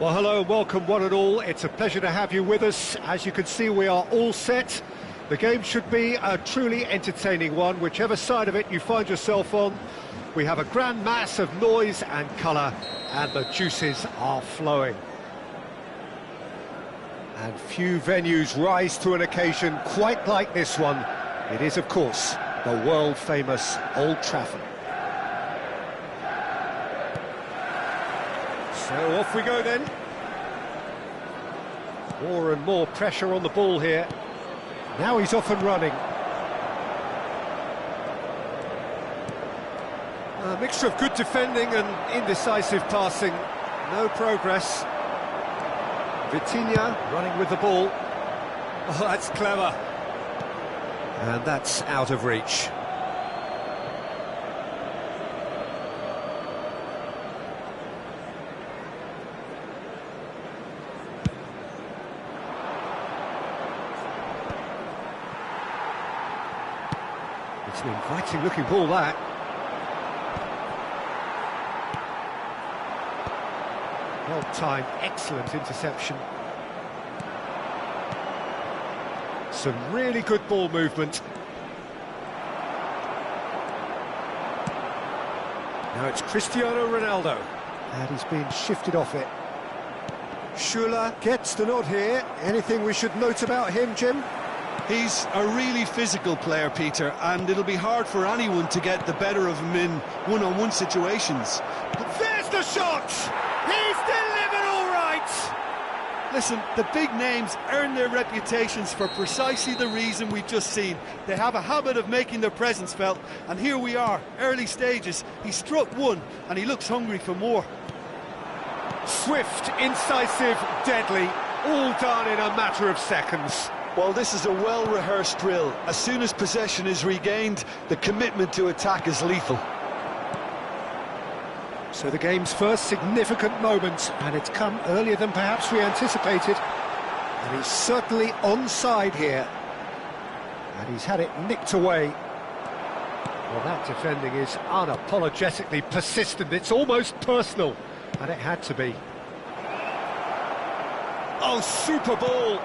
Well, hello and welcome one and all. It's a pleasure to have you with us. As you can see, we are all set. The game should be a truly entertaining one, whichever side of it you find yourself on. We have a grand mass of noise and colour, and the juices are flowing. And few venues rise to an occasion quite like this one. It is, of course, the world-famous Old Trafford. So off we go then. More and more pressure on the ball here. Now he's off and running. A mixture of good defending and indecisive passing. No progress. Vitinha running with the ball. Oh, that's clever. And that's out of reach. It's an inviting looking ball, that. Well timed, excellent interception. Some really good ball movement. Now it's Cristiano Ronaldo. And he's being shifted off it. Schürrle gets the nod here. Anything we should note about him, Jim? He's a really physical player, Peter, and it'll be hard for anyone to get the better of him in one-on-one situations. There's the shot! He's delivered all right! Listen, the big names earn their reputations for precisely the reason we've just seen. They have a habit of making their presence felt, and here we are, early stages. He struck one, and he looks hungry for more. Swift, incisive, deadly, all done in a matter of seconds. Well, this is a well-rehearsed drill. As soon as possession is regained, the commitment to attack is lethal. So the game's first significant moment, and it's come earlier than perhaps we anticipated. And he's certainly onside here. And he's had it nicked away. Well, that defending is unapologetically persistent. It's almost personal, and it had to be. Oh, super ball!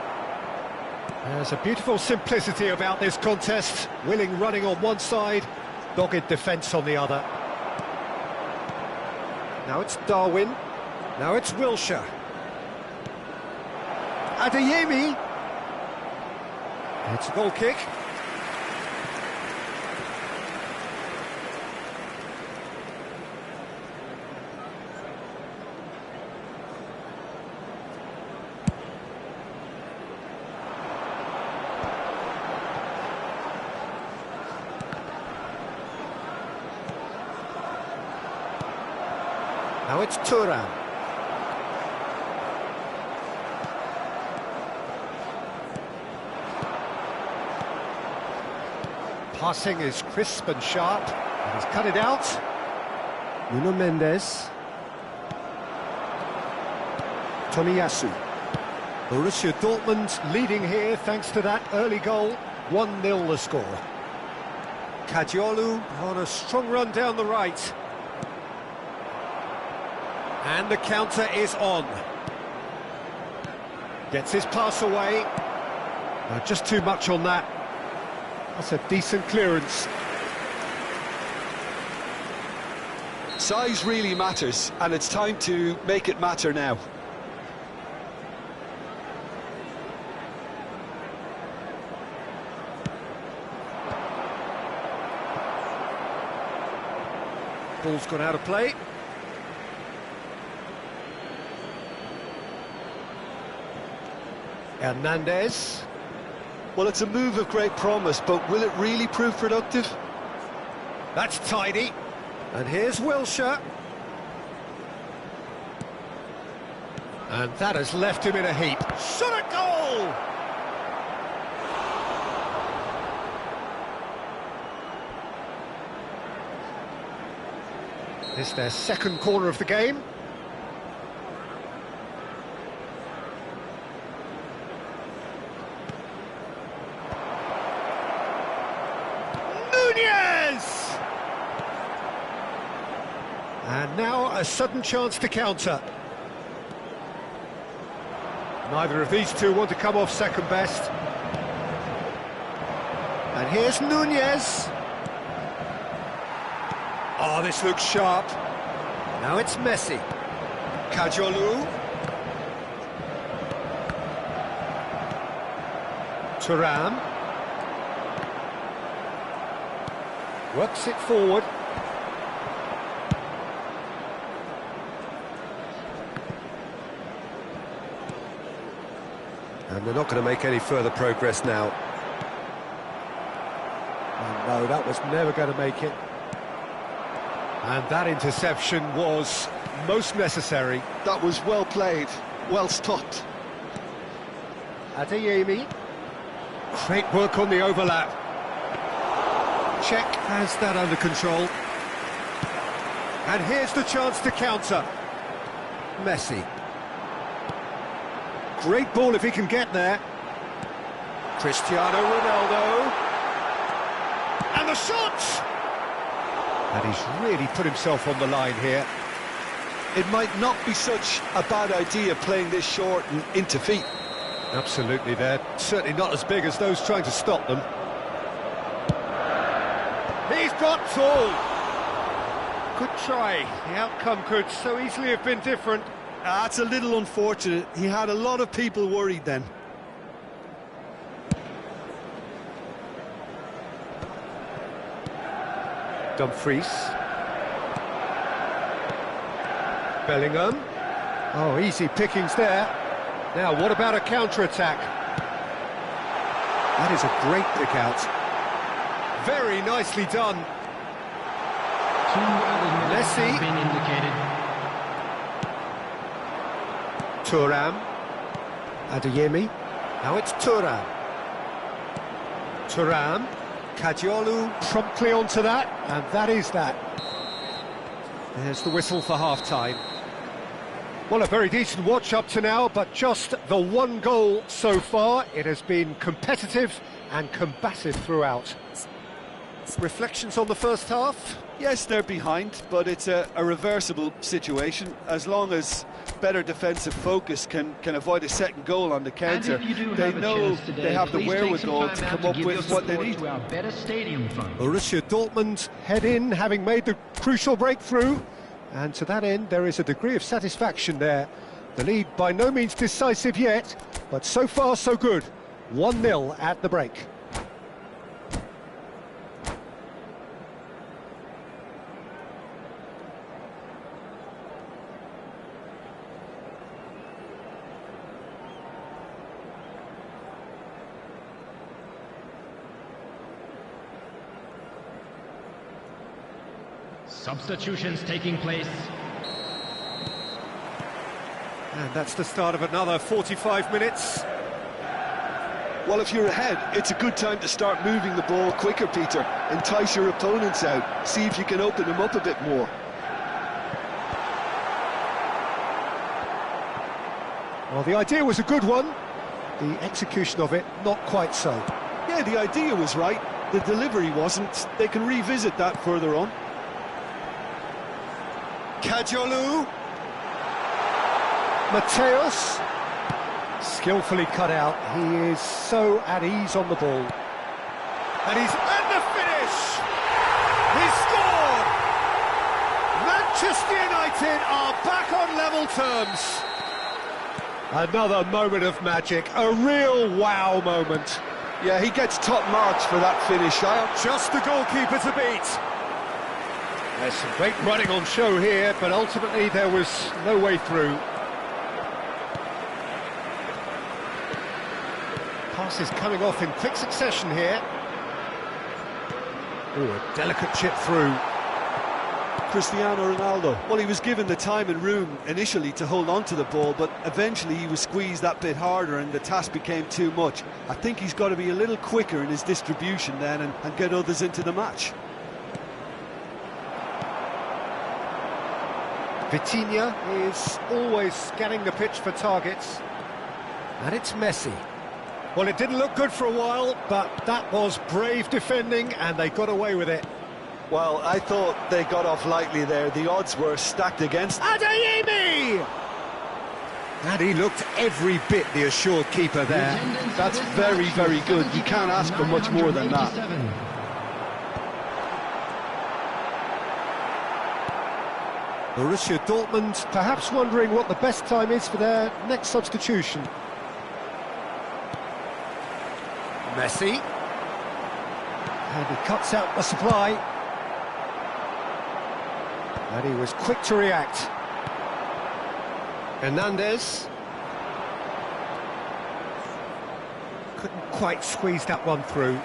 There's a beautiful simplicity about this contest. Willing running on one side, dogged defence on the other. Now it's Darwin. Now it's Wilshere. Adeyemi. It's a goal kick. Now it's Thuram. Passing is crisp and sharp. And he's cut it out. Nuno Mendes. Tomiyasu. Borussia Dortmund leading here thanks to that early goal. 1-0 the score. Kadiolu on a strong run down the right. And the counter is on. Gets his pass away. Just too much on that. That's a decent clearance. Size really matters, and it's time to make it matter now. Ball's gone out of play. Hernandez. Well, it's a move of great promise, but will it really prove productive? That's tidy. And here's Wilshere. And that has left him in a heap. Shot at goal! It's their second corner of the game. And now a sudden chance to counter. Neither of these two want to come off second best. And here's Nunez. Oh, this looks sharp. Now it's Messi. Kadiolu. Thuram. Works it forward. And they're not going to make any further progress now. Oh, no, that was never going to make it. And that interception was most necessary. That was well played, well stopped. Adeyemi. Great work on the overlap. Czech has that under control. And here's the chance to counter. Messi. Great ball if he can get there. Cristiano Ronaldo. And the shot! And he's really put himself on the line here. It might not be such a bad idea playing this short and into feet. Absolutely, they're certainly not as big as those trying to stop them. He's got tall. Good try. The outcome could so easily have been different. That's a little unfortunate. He had a lot of people worried then. Dumfries. Bellingham. Oh, easy pickings there. Now, what about a counter-attack? That is a great pick-out. Very nicely done. Messi. Been indicated. Thuram. Adeyemi. Now it's Thuram. Thuram. Kadiolu promptly onto that, and that is that. There's the whistle for half-time. Well, a very decent watch up to now, but just the one goal so far. It has been competitive and combative throughout. Reflections on the first half? Yes, they're behind, but it's a reversible situation. As long as better defensive focus can avoid a second goal on the counter, they know they have the wherewithal to come up with what they need. Borussia Dortmund head in, having made the crucial breakthrough, and to that end there is a degree of satisfaction there. The lead by no means decisive yet, but so far so good. 1-0 at the break. Substitutions taking place. And that's the start of another 45 minutes. Well, if you're ahead, it's a good time to start moving the ball quicker, Peter. Entice your opponents out. See if you can open them up a bit more. Well, the idea was a good one. The execution of it, not quite so. Yeah, the idea was right. The delivery wasn't. They can revisit that further on. Kajolu. Mateus. Skillfully cut out. He is so at ease on the ball. And he's at the finish! He scored! Manchester United are back on level terms. Another moment of magic, a real wow moment. Yeah, he gets top marks for that finish, Just the goalkeeper to beat. There's some great running on show here, but ultimately there was no way through. Passes coming off in quick succession here. Oh, a delicate chip through. Cristiano Ronaldo, well, he was given the time and room initially to hold on to the ball, but eventually he was squeezed that bit harder and the task became too much. I think he's got to be a little quicker in his distribution then and get others into the match. Vitinha is always scanning the pitch for targets. And it's Messi. Well, it didn't look good for a while, but that was brave defending and they got away with it. Well, I thought they got off lightly there. The odds were stacked against Adeyemi! And he looked every bit the assured keeper there. That's very, very good. You can't ask for much more than that. Borussia Dortmund perhaps wondering what the best time is for their next substitution. Messi. And he cuts out the supply. And he was quick to react. Hernandez. Couldn't quite squeeze that one through.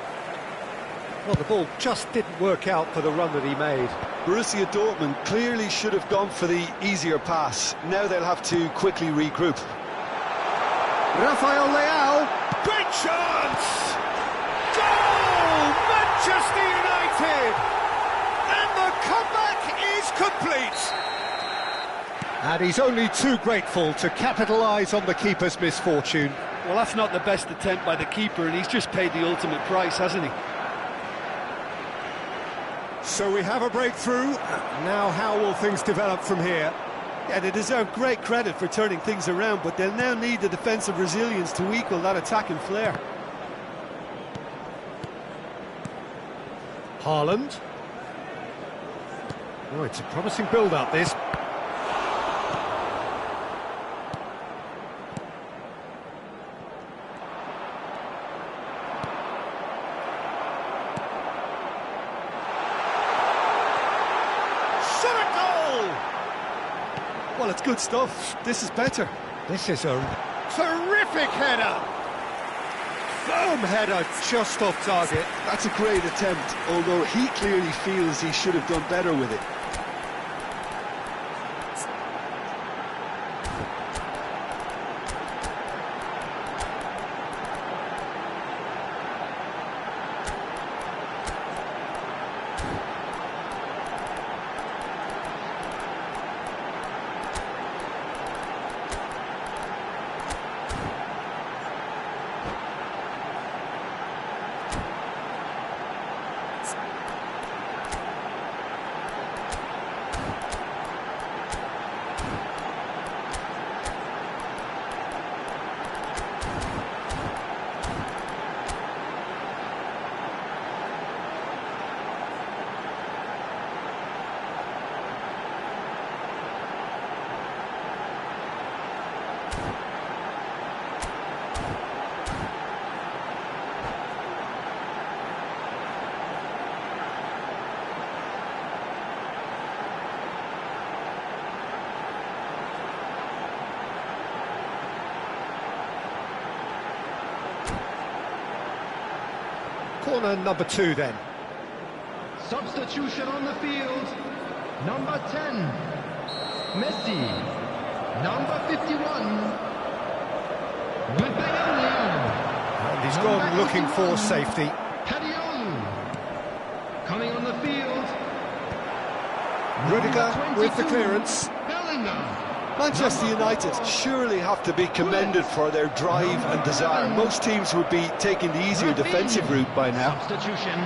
Well, the ball just didn't work out for the run that he made. Borussia Dortmund clearly should have gone for the easier pass. Now they'll have to quickly regroup. Rafael Leao. Great chance! Goal! Manchester United! And the comeback is complete! And he's only too grateful to capitalise on the keeper's misfortune. Well, that's not the best attempt by the keeper, and he's just paid the ultimate price, hasn't he? So we have a breakthrough. Now how will things develop from here? Yeah, they deserve great credit for turning things around, but they'll now need the defensive resilience to equal that attacking flair. Haaland. Oh, it's a promising build-up, this. Well, it's good stuff. This is better. This is a terrific header. Firm header just off target. That's a great attempt, although he clearly feels he should have done better with it. Corner number 2 then. Substitution on the field. Number 10, Messi. Number 51, And he's gone looking for safety. Kadiolu. Coming on the field. Rudiger with the clearance. Bellingham. Manchester United surely have to be commended for their drive and desire. Most teams would be taking the easier defensive route by now. Substitution.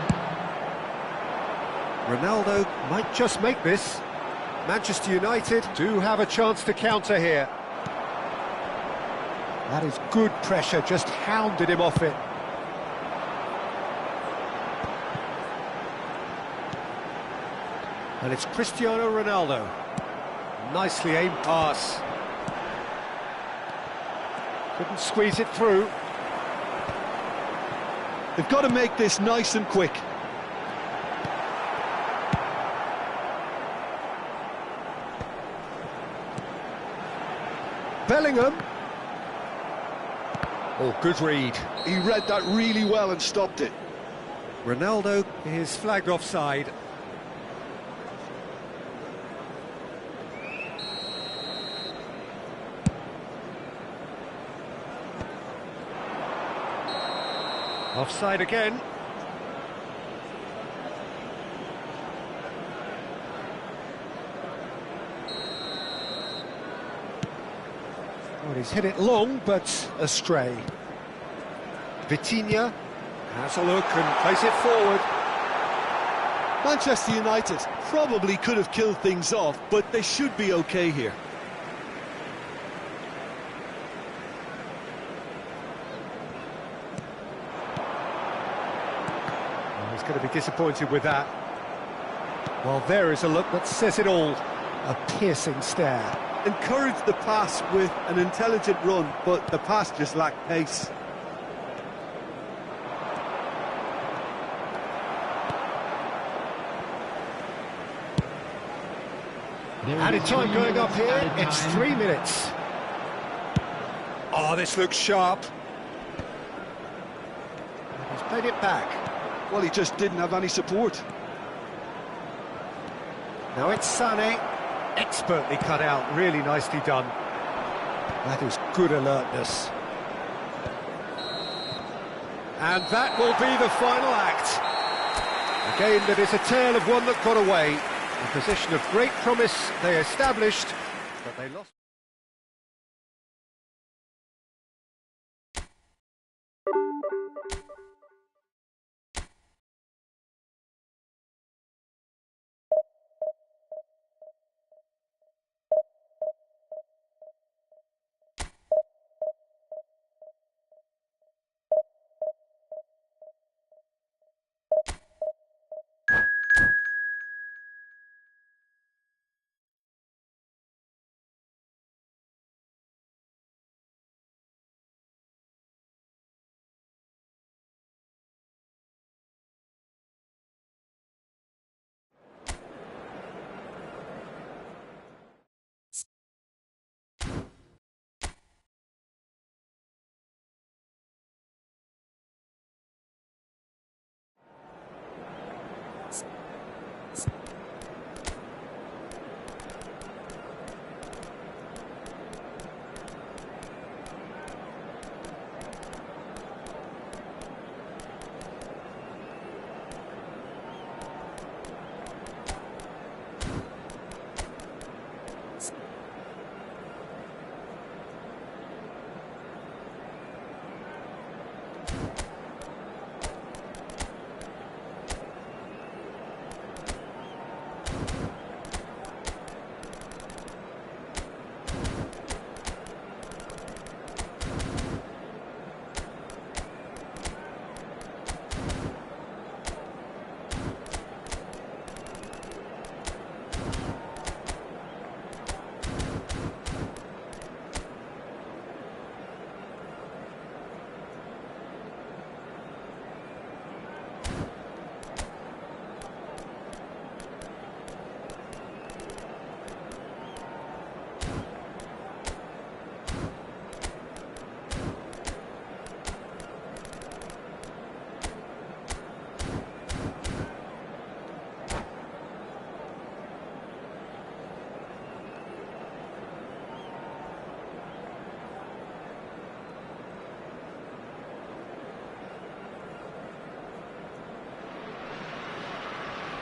Ronaldo might just make this. Manchester United do have a chance to counter here. That is good pressure, just hounded him off it. And it's Cristiano Ronaldo. Nicely aimed pass. Couldn't squeeze it through. They've got to make this nice and quick. Bellingham. Oh, good read. He read that really well and stopped it. Ronaldo is flagged offside. Offside again. Well, he's hit it long, but astray. Vitinha has a look and plays it forward. Manchester United probably could have killed things off, but they should be okay here. He's going to be disappointed with that. Well, there is a look that says it all. A piercing stare. Encouraged the pass with an intelligent run, but the pass just lacked pace. Added time going up here, it's 3 minutes. Oh, this looks sharp. He's played it back. Well, he just didn't have any support. Now it's Sané, expertly cut out, really nicely done. That is good alertness. And that will be the final act. A game that is a tale of one that got away. A position of great promise they established, but they lost.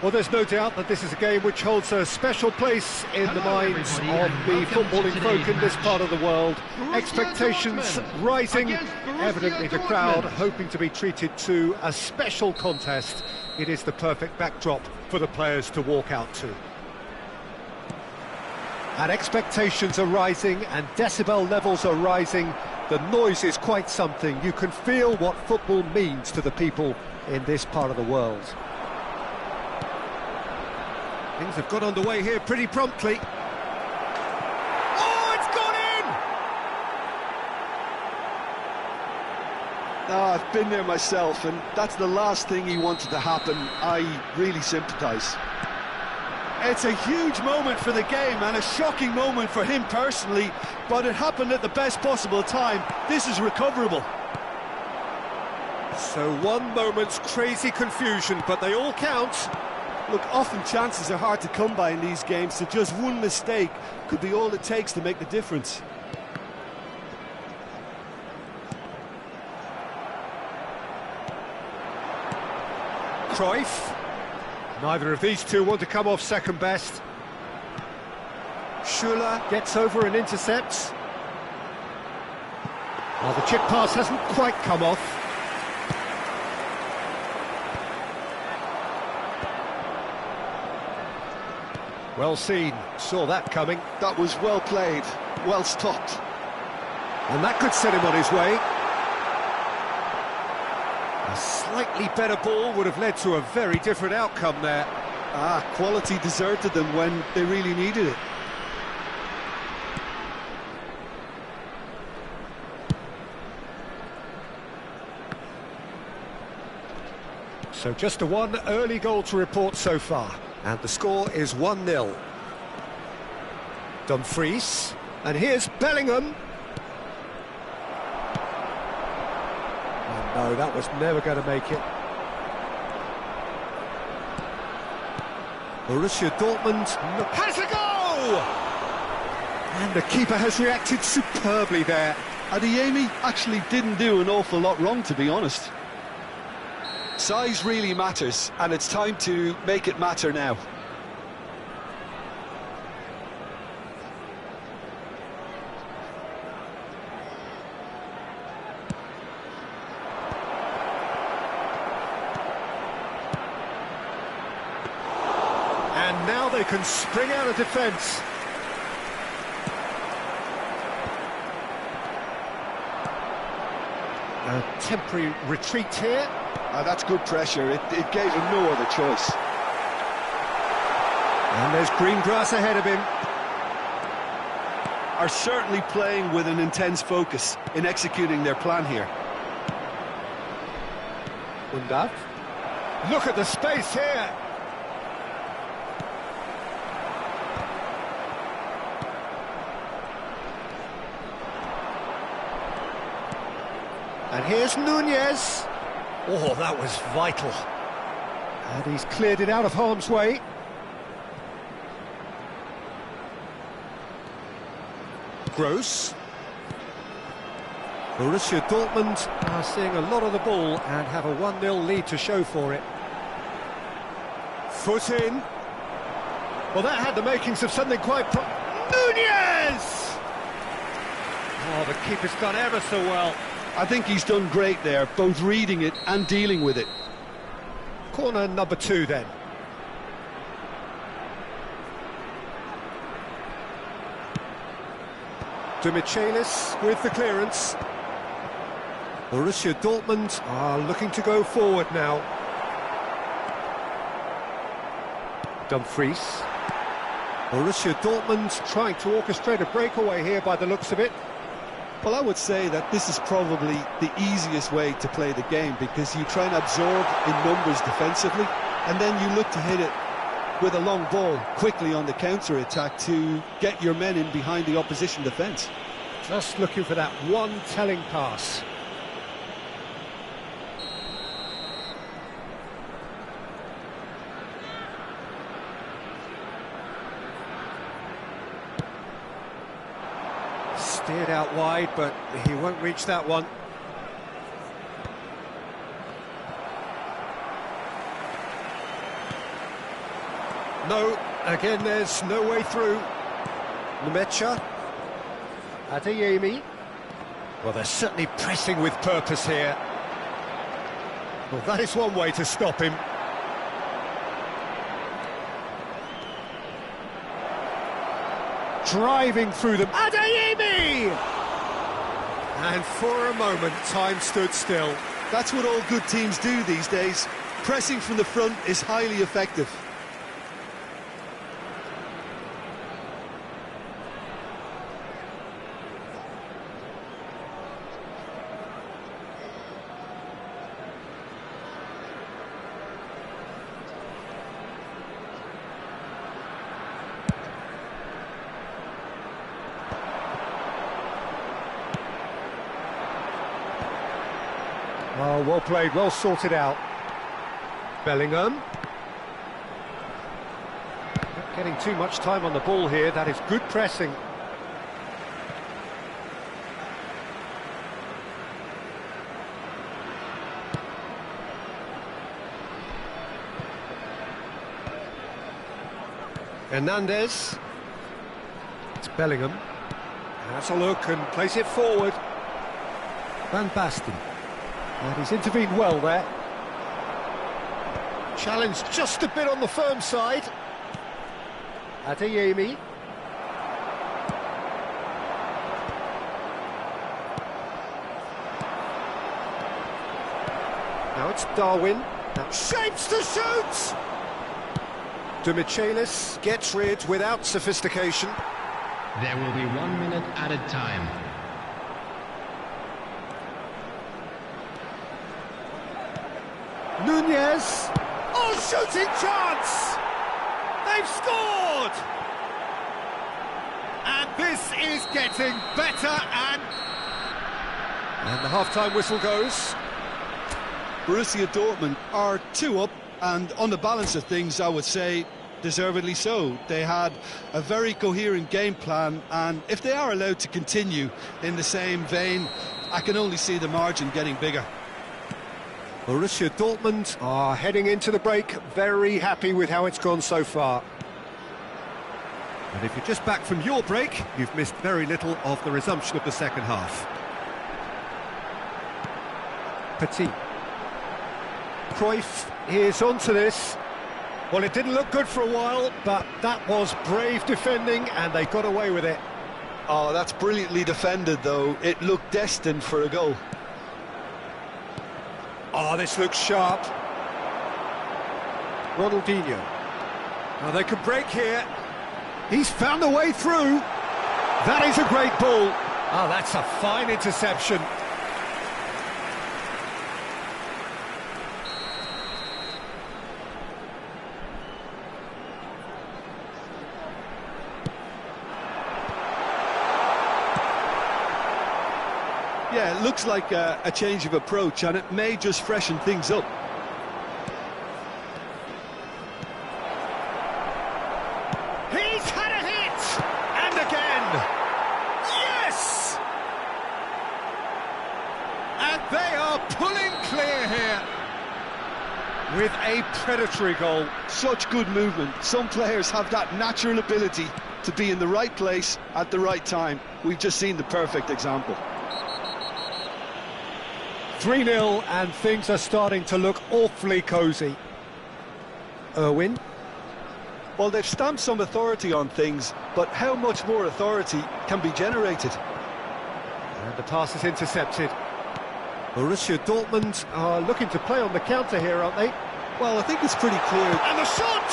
Well, there's no doubt that this is a game which holds a special place in the Hello, minds of everybody, the and welcome to footballing folk in this today's part of the world. Borussia Expectations Dortmund rising, against Borussia evidently the Dortmund. crowd hoping to be treated to a special contest. It is the perfect backdrop for the players to walk out to. And expectations are rising and decibel levels are rising. The noise is quite something. You can feel what football means to the people in this part of the world. Things have got underway here pretty promptly. Oh, it's gone in! I've been there myself, and that's the last thing he wanted to happen. I really sympathise. It's a huge moment for the game and a shocking moment for him personally, but it happened at the best possible time. This is recoverable. So one moment's crazy confusion, but they all count. Look, often chances are hard to come by in these games, so just one mistake could be all it takes to make the difference. Cruyff. Neither of these two want to come off second best. Schüller gets over and intercepts. Well, the chip pass hasn't quite come off. Well seen, saw that coming. That was well played, well stopped. And that could set him on his way. A slightly better ball would have led to a very different outcome there. Quality deserted them when they really needed it. So just a one early goal to report so far. And the score is 1-0. Dumfries. And here's Bellingham. Oh no, that was never going to make it. Borussia Dortmund has a goal! And the keeper has reacted superbly there. Adeyemi actually didn't do an awful lot wrong, to be honest. Size really matters, and it's time to make it matter now. And now they can spring out of defence. A temporary retreat here. That's good pressure. It gave him no other choice. And there's green grass ahead of him. Are certainly playing with an intense focus in executing their plan here. Undav. Look at the space here. And here's Nunez. Oh, that was vital. And he's cleared it out of harm's way. Gross. Borussia Dortmund are seeing a lot of the ball and have a 1-0 lead to show for it. Foot in. Well, that had the makings of something quite Nunez! Oh, the keeper's done ever so well. I think he's done great there, both reading it and dealing with it. Corner number 2 then. De Michelis with the clearance. Borussia Dortmund are looking to go forward now. Dumfries. Borussia Dortmund trying to orchestrate a breakaway here by the looks of it. Well, I would say that this is probably the easiest way to play the game, because you try and absorb in numbers defensively, and then you look to hit it with a long ball quickly on the counter-attack to get your men in behind the opposition defence. Just looking for that one telling pass. Steered out wide, but he won't reach that one. No, again there's no way through. Nmecha. Adeyemi. Well, they're certainly pressing with purpose here. Well, that is one way to stop him. Driving through them. Adeyemi! And for a moment, time stood still. That's what all good teams do these days. Pressing from the front is highly effective. Oh, well played, well sorted out. Bellingham. Not getting too much time on the ball here, that is good pressing. Hernandez. It's Bellingham. Has a look and plays it forward. Van Basten. And he's intervened well there. Challenged just a bit on the firm side. Adeyemi. Now it's Darwin. Now shapes to shoot! De Michelis gets rid without sophistication. There will be 1 minute added time. Nunez. Oh, shooting chance! They've scored! And this is getting better and the half-time whistle goes. Borussia Dortmund are 2 up, and on the balance of things, I would say deservedly so. They had a very coherent game plan, and if they are allowed to continue in the same vein, I can only see the margin getting bigger. Borussia Dortmund are heading into the break, very happy with how it's gone so far. And if you're just back from your break, you've missed very little of the resumption of the second half. Petit. Cruyff is onto this. Well, it didn't look good for a while, but that was brave defending and they got away with it. Oh, that's brilliantly defended, though. It looked destined for a goal. Oh, this looks sharp. Ronaldinho. Now they could break here. He's found a way through. That is a great ball. Oh, that's a fine interception. Yeah, it looks like a change of approach, and it may just freshen things up. He's had a hit! And again! Yes! And they are pulling clear here with a predatory goal. Such good movement. Some players have that natural ability to be in the right place at the right time. We've just seen the perfect example. 3-0 and things are starting to look awfully cosy. Irwin. Well, they've stamped some authority on things, but how much more authority can be generated? And the pass is intercepted. Borussia Dortmund are looking to play on the counter here, aren't they? Well, I think it's pretty clear. And the shot!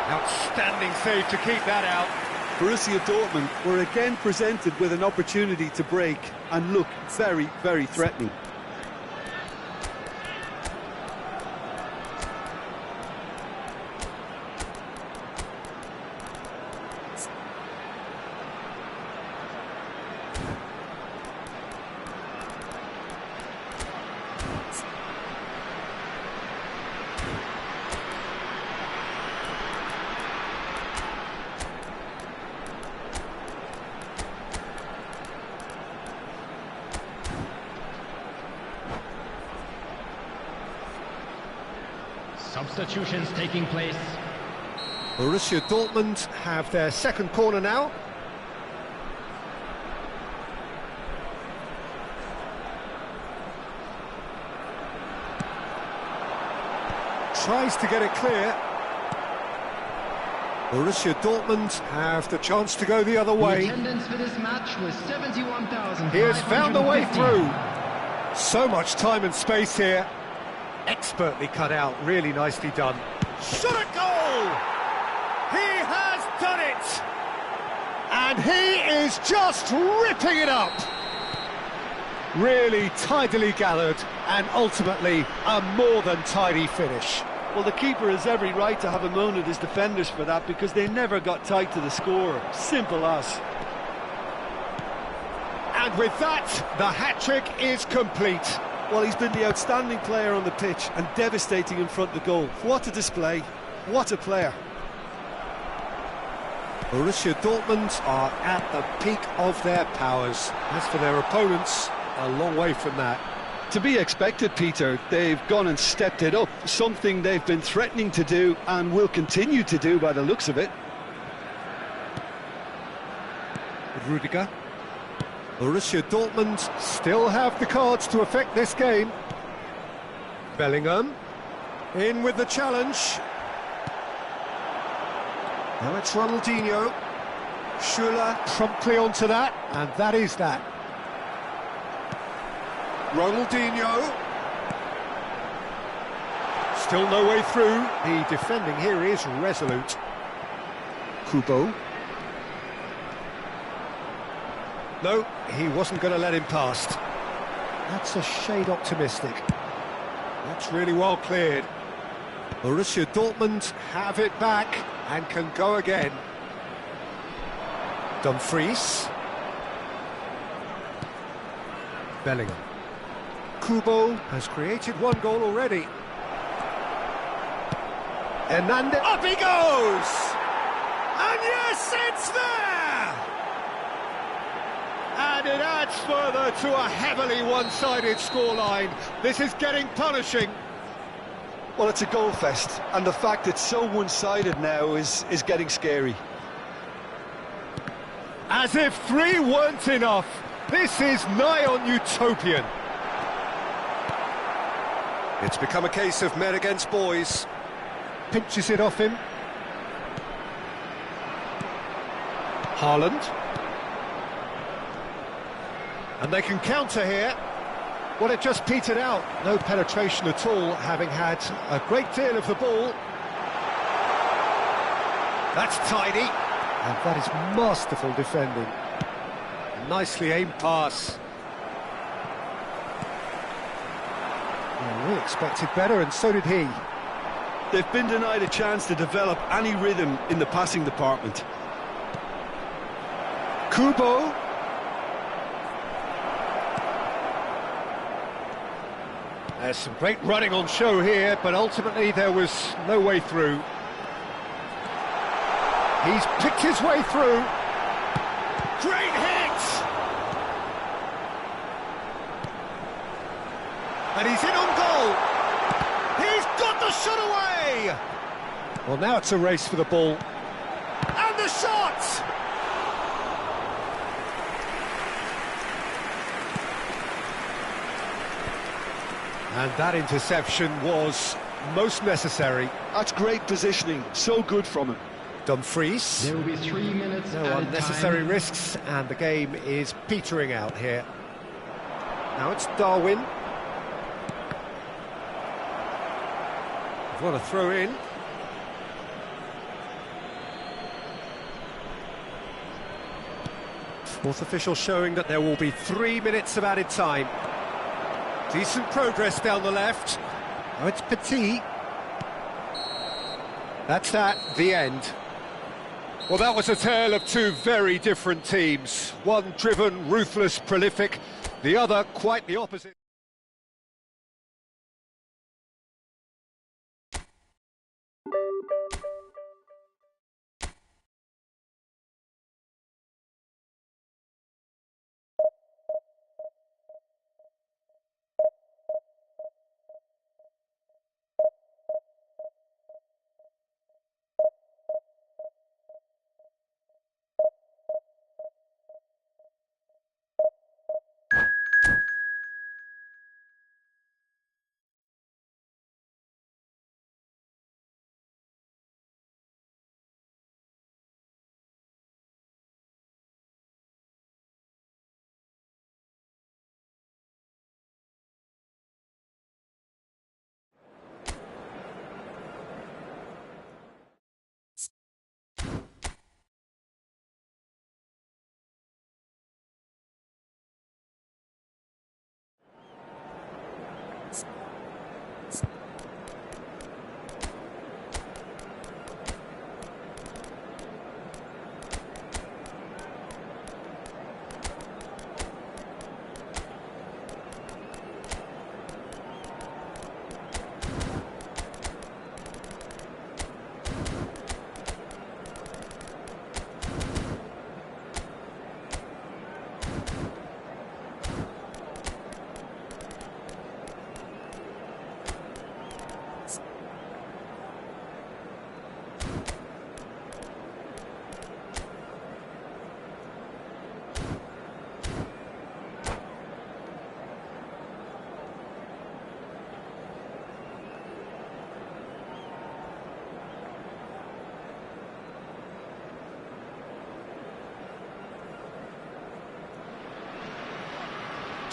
Outstanding save to keep that out. Borussia Dortmund were again presented with an opportunity to break and look very, very threatening. Substitutions taking place. Borussia Dortmund have their second corner now. Tries to get it clear. Borussia Dortmund have the chance to go the other way. The attendance for this match was 71,000. He has found a way through. So much time and space here. Expertly cut out, really nicely done. Shot a goal! He has done it! And he is just ripping it up! Really tidily gathered, and ultimately a more than tidy finish. Well, the keeper has every right to have a moan at his defenders for that, because they never got tight to the score. Simple as. And with that, the hat-trick is complete. Well, he's been the outstanding player on the pitch and devastating in front of the goal. What a display. What a player. Borussia Dortmund are at the peak of their powers. As for their opponents, a long way from that. To be expected, Peter. They've gone and stepped it up, something they've been threatening to do and will continue to do by the looks of it. Rudiger. Borussia Dortmund still have the cards to affect this game. Bellingham in with the challenge. Now it's Ronaldinho. Schüller promptly onto that, and that is that. Ronaldinho. Still no way through. The defending here is resolute. Kubo. No, he wasn't going to let him past. That's a shade optimistic. That's really well cleared. Borussia Dortmund have it back and can go again. Dumfries. Bellingham. Kubo has created one goal already. Hernandez. Up he goes! And yes, it's there! And it adds further to a heavily one-sided scoreline. This is getting punishing. Well, it's a goal fest, and the fact it's so one-sided now is getting scary. As if three weren't enough, this is nigh on utopian. It's become a case of men against boys. Pinches it off him. Haaland. And they can counter here. Well, it just petered out. No penetration at all, having had a great deal of the ball. That's tidy. And that is masterful defending. Nicely aimed pass. Well, we expected better, and so did he. They've been denied a chance to develop any rhythm in the passing department. Kubo. There's some great running on show here, but ultimately there was no way through. He's picked his way through. Great hit! And he's in on goal. He's got the shot away! Well, now it's a race for the ball. And the shot! And that interception was most necessary. That's great positioning, so good from him. Dumfries. There will be 3 minutes No added unnecessary time. risks, and the game is petering out here. Now it's Darwin. What a throw in. Fourth official showing that there will be 3 minutes of added time. Decent progress down the left. Oh, it's Petit. That's that, the end. Well, that was a tale of two very different teams. One driven, ruthless, prolific. The other quite the opposite.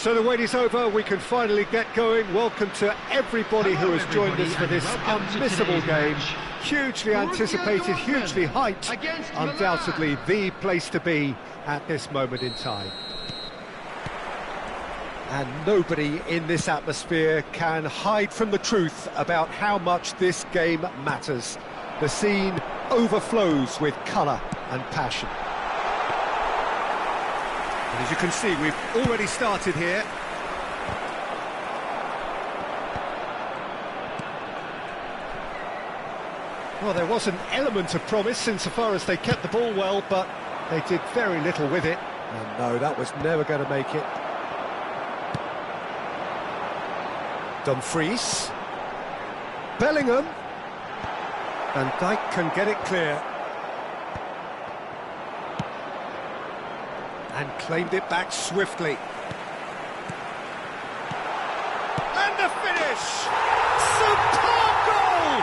So the wait is over, we can finally get going. Welcome to everybody who has joined us for this unmissable game. Hugely anticipated, hugely hyped, undoubtedly the place to be at this moment in time. And nobody in this atmosphere can hide from the truth about how much this game matters. The scene overflows with colour and passion. And as you can see, we've already started here. Well, there was an element of promise insofar as they kept the ball well, but they did very little with it. And no, that was never going to make it. Dumfries. Bellingham. Van Dijk can get it clear. And claimed it back swiftly. And the finish! Superb goal!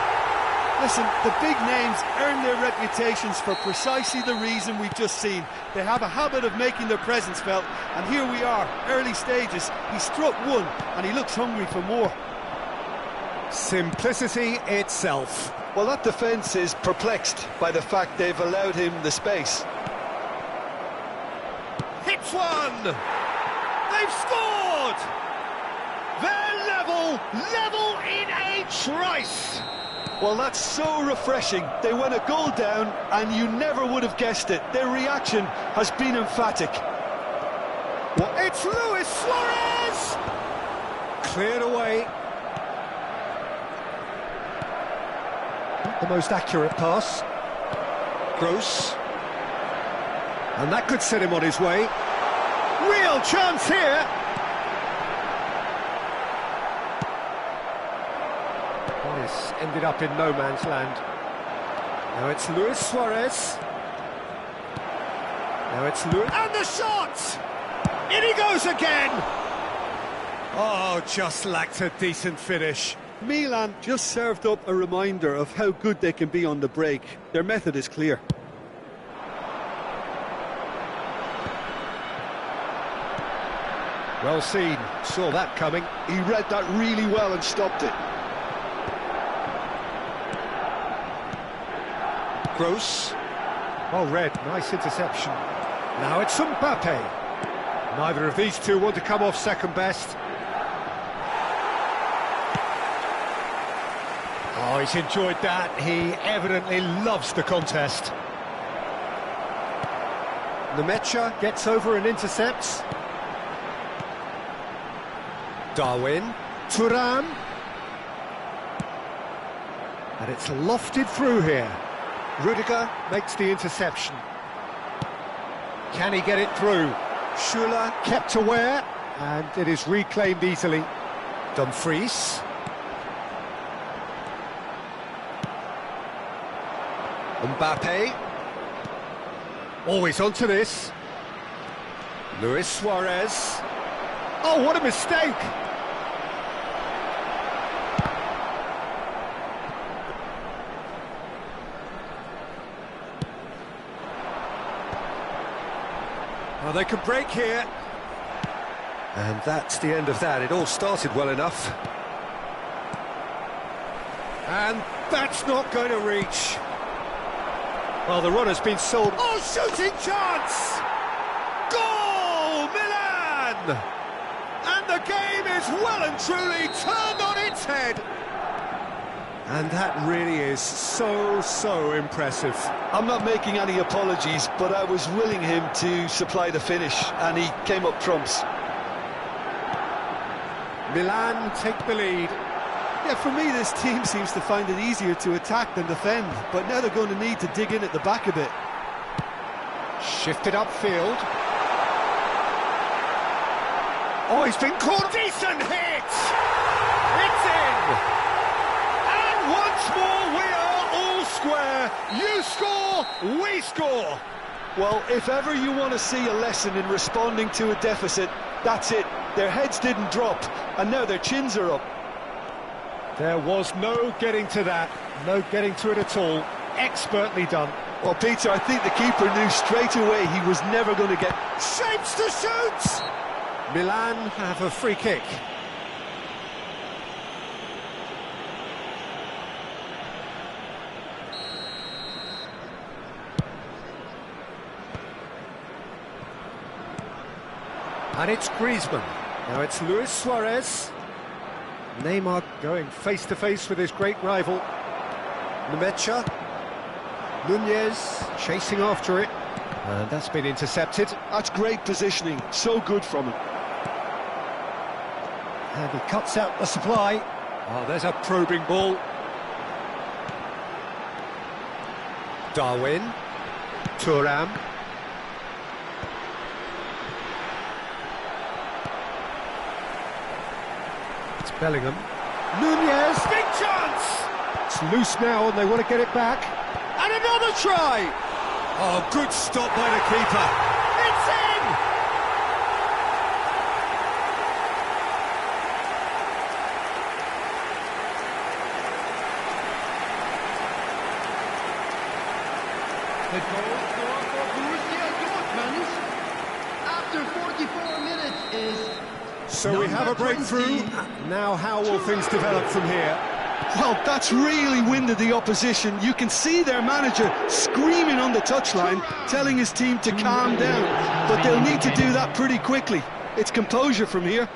Listen, the big names earn their reputations for precisely the reason we've just seen. They have a habit of making their presence felt, and here we are, early stages. He struck one, and he looks hungry for more. Simplicity itself. Well, that defence is perplexed by the fact they've allowed him the space. Hits one! They've scored! They're level in a trice! Well, that's so refreshing. They went a goal down, and you never would have guessed it. Their reaction has been emphatic. Well, it's Luis Suarez! Cleared away. Not the most accurate pass. Gross. And that could set him on his way. Real chance here! This ended up in no man's land. Now it's Luis Suarez. Now it's Luis... And the shot! In he goes again! Oh, just lacked a decent finish. Milan just served up a reminder of how good they can be on the break. Their method is clear. Well seen, saw that coming. He read that really well and stopped it. Gross. Well read, nice interception. Now it's Mbappe. Neither of these two want to come off second best. Oh, he's enjoyed that. He evidently loves the contest. Nemecha gets over and intercepts. Darwin. Thuram. And it's lofted through here. Rudiger makes the interception. Can he get it through? Schuller kept aware, and it is reclaimed easily. Dumfries. Mbappe. Always onto this. Luis Suarez. Oh, what a mistake! Well, they could break here. And that's the end of that. It all started well enough. And that's not going to reach. Well, the runner's been sold. Oh, shooting chance! Goal, Milan! And the game is well and truly turned on its head. And that really is so impressive. I'm not making any apologies, but I was willing him to supply the finish, and he came up trumps. Milan take the lead. Yeah, for me, this team seems to find it easier to attack than defend, but now they're going to need to dig in at the back a bit. Shifted upfield. Oh, he's been caught. Decent hit! It's in! And once more, we are all square. You score, we score. Well, if ever you want to see a lesson in responding to a deficit, that's it. Their heads didn't drop, and now their chins are up. There was no getting to that, no getting to it at all. Expertly done. Well, Peter, I think the keeper knew straight away he was never going to get... Shapes to shoot! Milan have a free kick. And it's Griezmann. Now it's Luis Suarez. Neymar going face-to-face with his great rival. Nemecha. Nunez chasing after it. And that's been intercepted. That's great positioning, so good from him. And he cuts out the supply. Oh, there's a probing ball. Darwin. Thuram. It's Bellingham. Nunez, big chance! It's loose now and they want to get it back. And another try! Oh, good stop by the keeper. It's in! The goal scorer for Borussia Dortmund after 44 minutes is So we have a number breakthrough. 20. Now how will things develop from here? Well, that's really winded the opposition. You can see their manager screaming on the touchline, telling his team to calm down. But they'll need to do that pretty quickly. It's composure from here.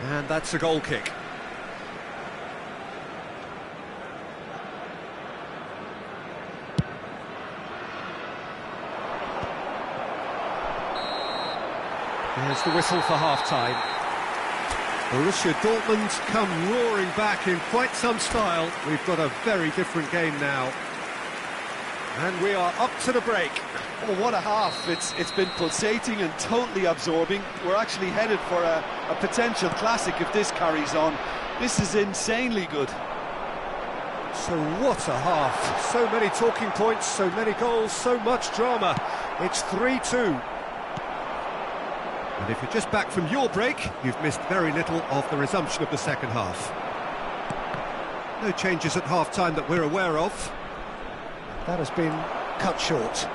And that's a goal kick. There's the whistle for half-time. Borussia Dortmund come roaring back in quite some style. We've got a very different game now. And we are up to the break. Oh, what a half. It's been pulsating and totally absorbing. We're actually headed for a potential classic if this carries on. This is insanely good. So what a half. So many talking points, so many goals, so much drama. It's 3-2. And if you're just back from your break, you've missed very little of the resumption of the second half. No changes at half-time that we're aware of. That has been cut short.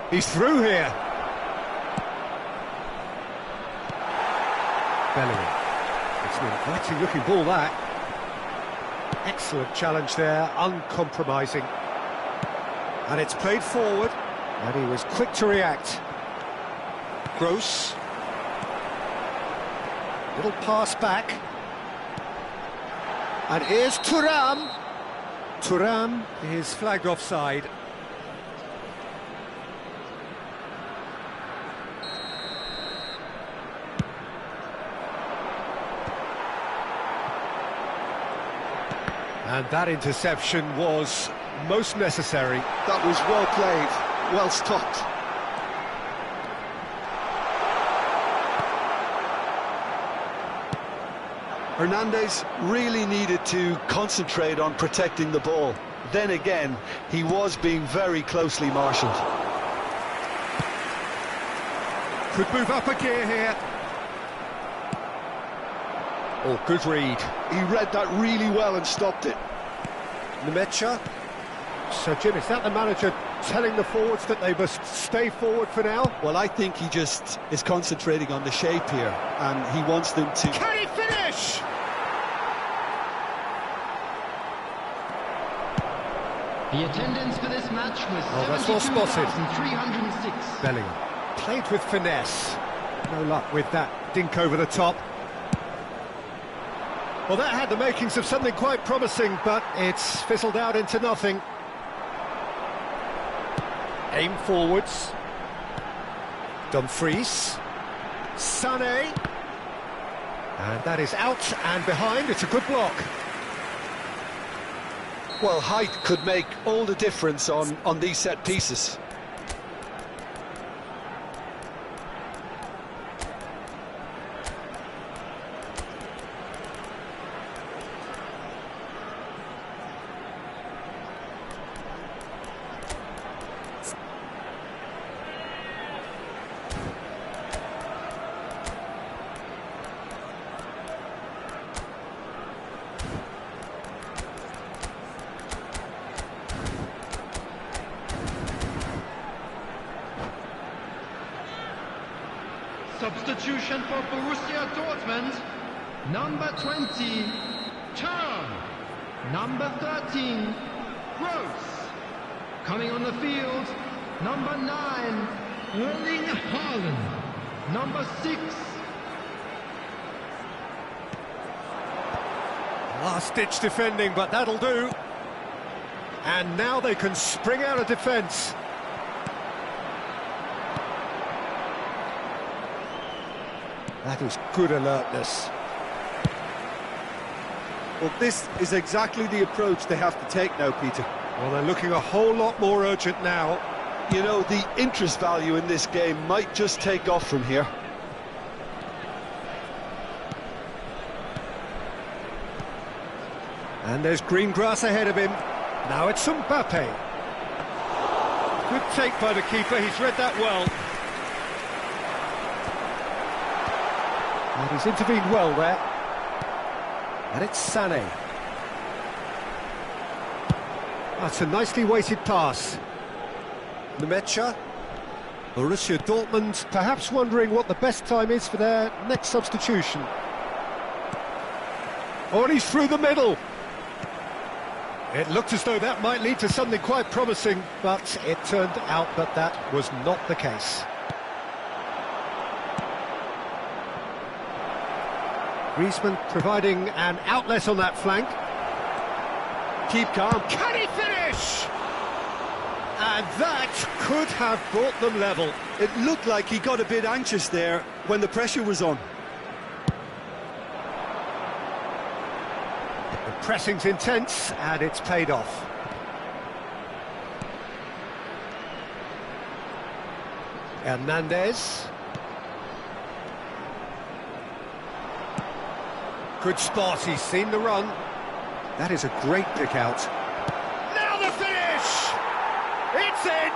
He's through here. Bellingham. It's an inviting looking ball, that. Excellent challenge there, uncompromising. And it's played forward, and he was quick to react. Gross. Little pass back. And here's Thuram. Thuram is flagged offside. And that interception was most necessary. That was well played, well stopped. Hernandez really needed to concentrate on protecting the ball. Then again, he was being very closely marshalled. Could move up a gear here. Oh, good read. He read that really well and stopped it. Nemecha. So, Jim, is that the manager telling the forwards that they must stay forward for now? Well, I think he just is concentrating on the shape here, and he wants them to... Can he finish? The attendance for this match was that's well spotted. 72,306. Bellingham. Played with finesse. No luck with that dink over the top. Well, that had the makings of something quite promising, but it's fizzled out into nothing. Aim forwards. Dumfries. Sané. And that is out and behind. It's a good block. Well, height could make all the difference on these set pieces. Substitution for Borussia Dortmund. Number 20, Thuram. Number 13, Gross. Coming on the field, number 9, Erling Haaland. Number 6. Last-ditch defending, but that'll do. And now they can spring out of defence. That is good alertness. Well, this is exactly the approach they have to take now, Peter. Well, they're looking a whole lot more urgent now. You know, the interest value in this game might just take off from here. And there's green grass ahead of him. Now it's Mbappe. Good take by the keeper, he's read that well. And he's intervened well there. And it's Sané. That's a nicely weighted pass. Nmecha. Borussia Dortmund perhaps wondering what the best time is for their next substitution. Oh, and he's through the middle. It looked as though that might lead to something quite promising, but it turned out that that was not the case. Griezmann providing an outlet on that flank. Keep calm. Can he finish? And that could have brought them level. It looked like he got a bit anxious there when the pressure was on. The pressing's intense, and it's paid off. Hernandez. Good spot, he's seen the run. That is a great pick out. Now the finish! It's in!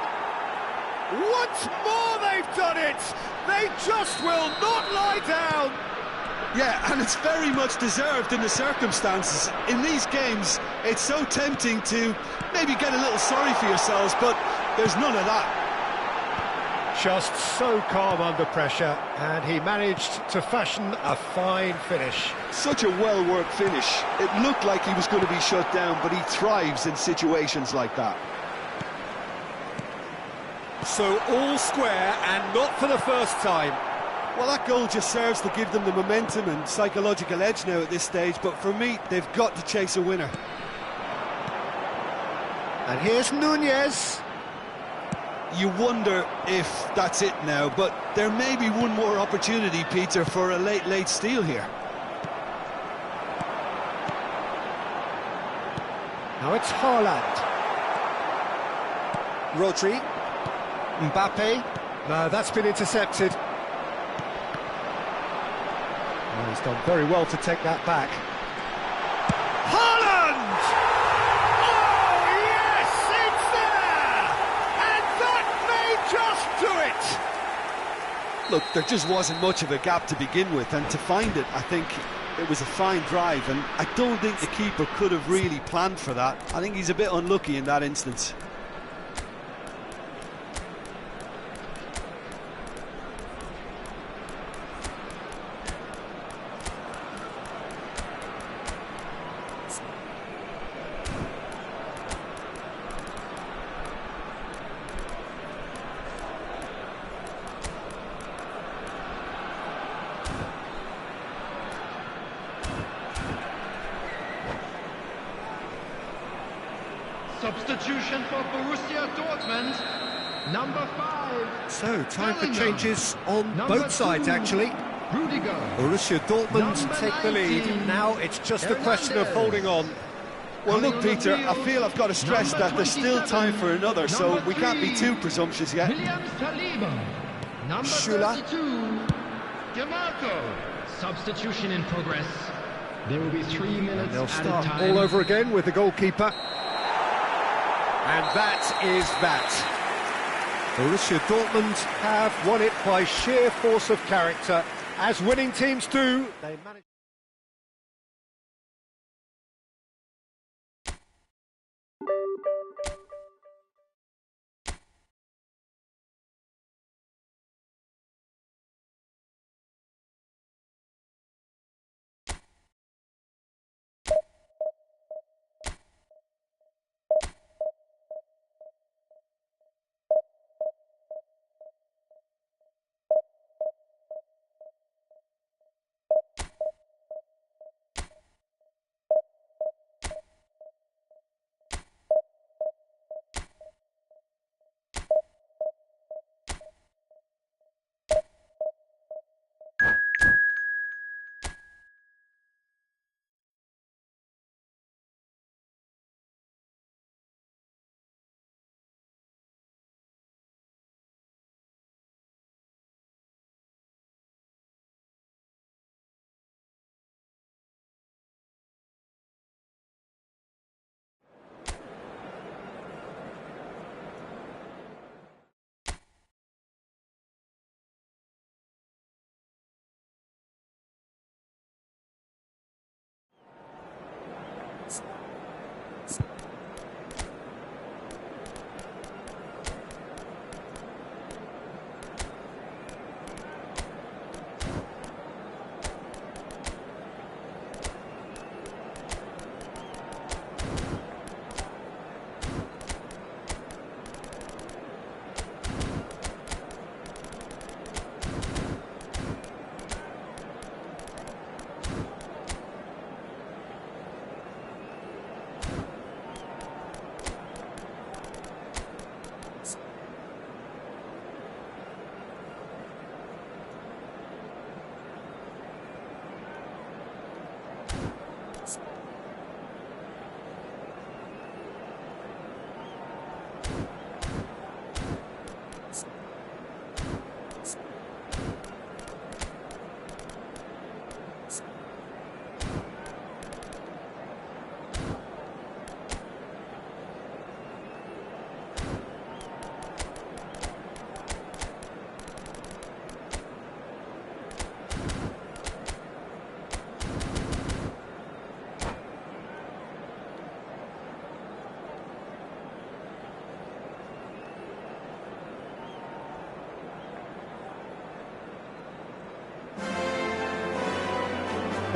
Once more they've done it! They just will not lie down! Yeah, and it's very much deserved in the circumstances. In these games, it's so tempting to maybe get a little sorry for yourselves, but there's none of that. Just so calm under pressure, and he managed to fashion a fine finish. Such a well-worked finish. It looked like he was going to be shut down, but he thrives in situations like that. So all square, and not for the first time. Well, that goal just serves to give them the momentum and psychological edge now at this stage, but for me, they've got to chase a winner. And here's Nunez. You wonder if that's it now, but there may be one more opportunity, Peter, for a late steal here. Now it's Haaland. Rodri. Mbappe. No, that's been intercepted. Well, he's done very well to take that back. Haaland! Oh, yes, it's there! And that may just do it! Look, there just wasn't much of a gap to begin with, and to find it, I think it was a fine drive, and I don't think the keeper could have really planned for that. I think he's a bit unlucky in that instance. Substitution for Borussia Dortmund, number 5. So, time for Bellingham. changes on Number both sides, 2, actually. Rudiger. Borussia Dortmund Number take the lead. 19, Now it's just a question of Hernandez. holding on. Well, Coming look, on the Peter, I field, feel I've got to stress number that there's still 27, time for another, so number we can't be 3, too presumptuous yet. William Saliba. Number Schüller. 32, DeMarco. Substitution in progress. There will be 3 minutes They'll at start a time. all over again with the goalkeeper. And that is that. Borussia Dortmund have won it by sheer force of character. As winning teams do, they manage...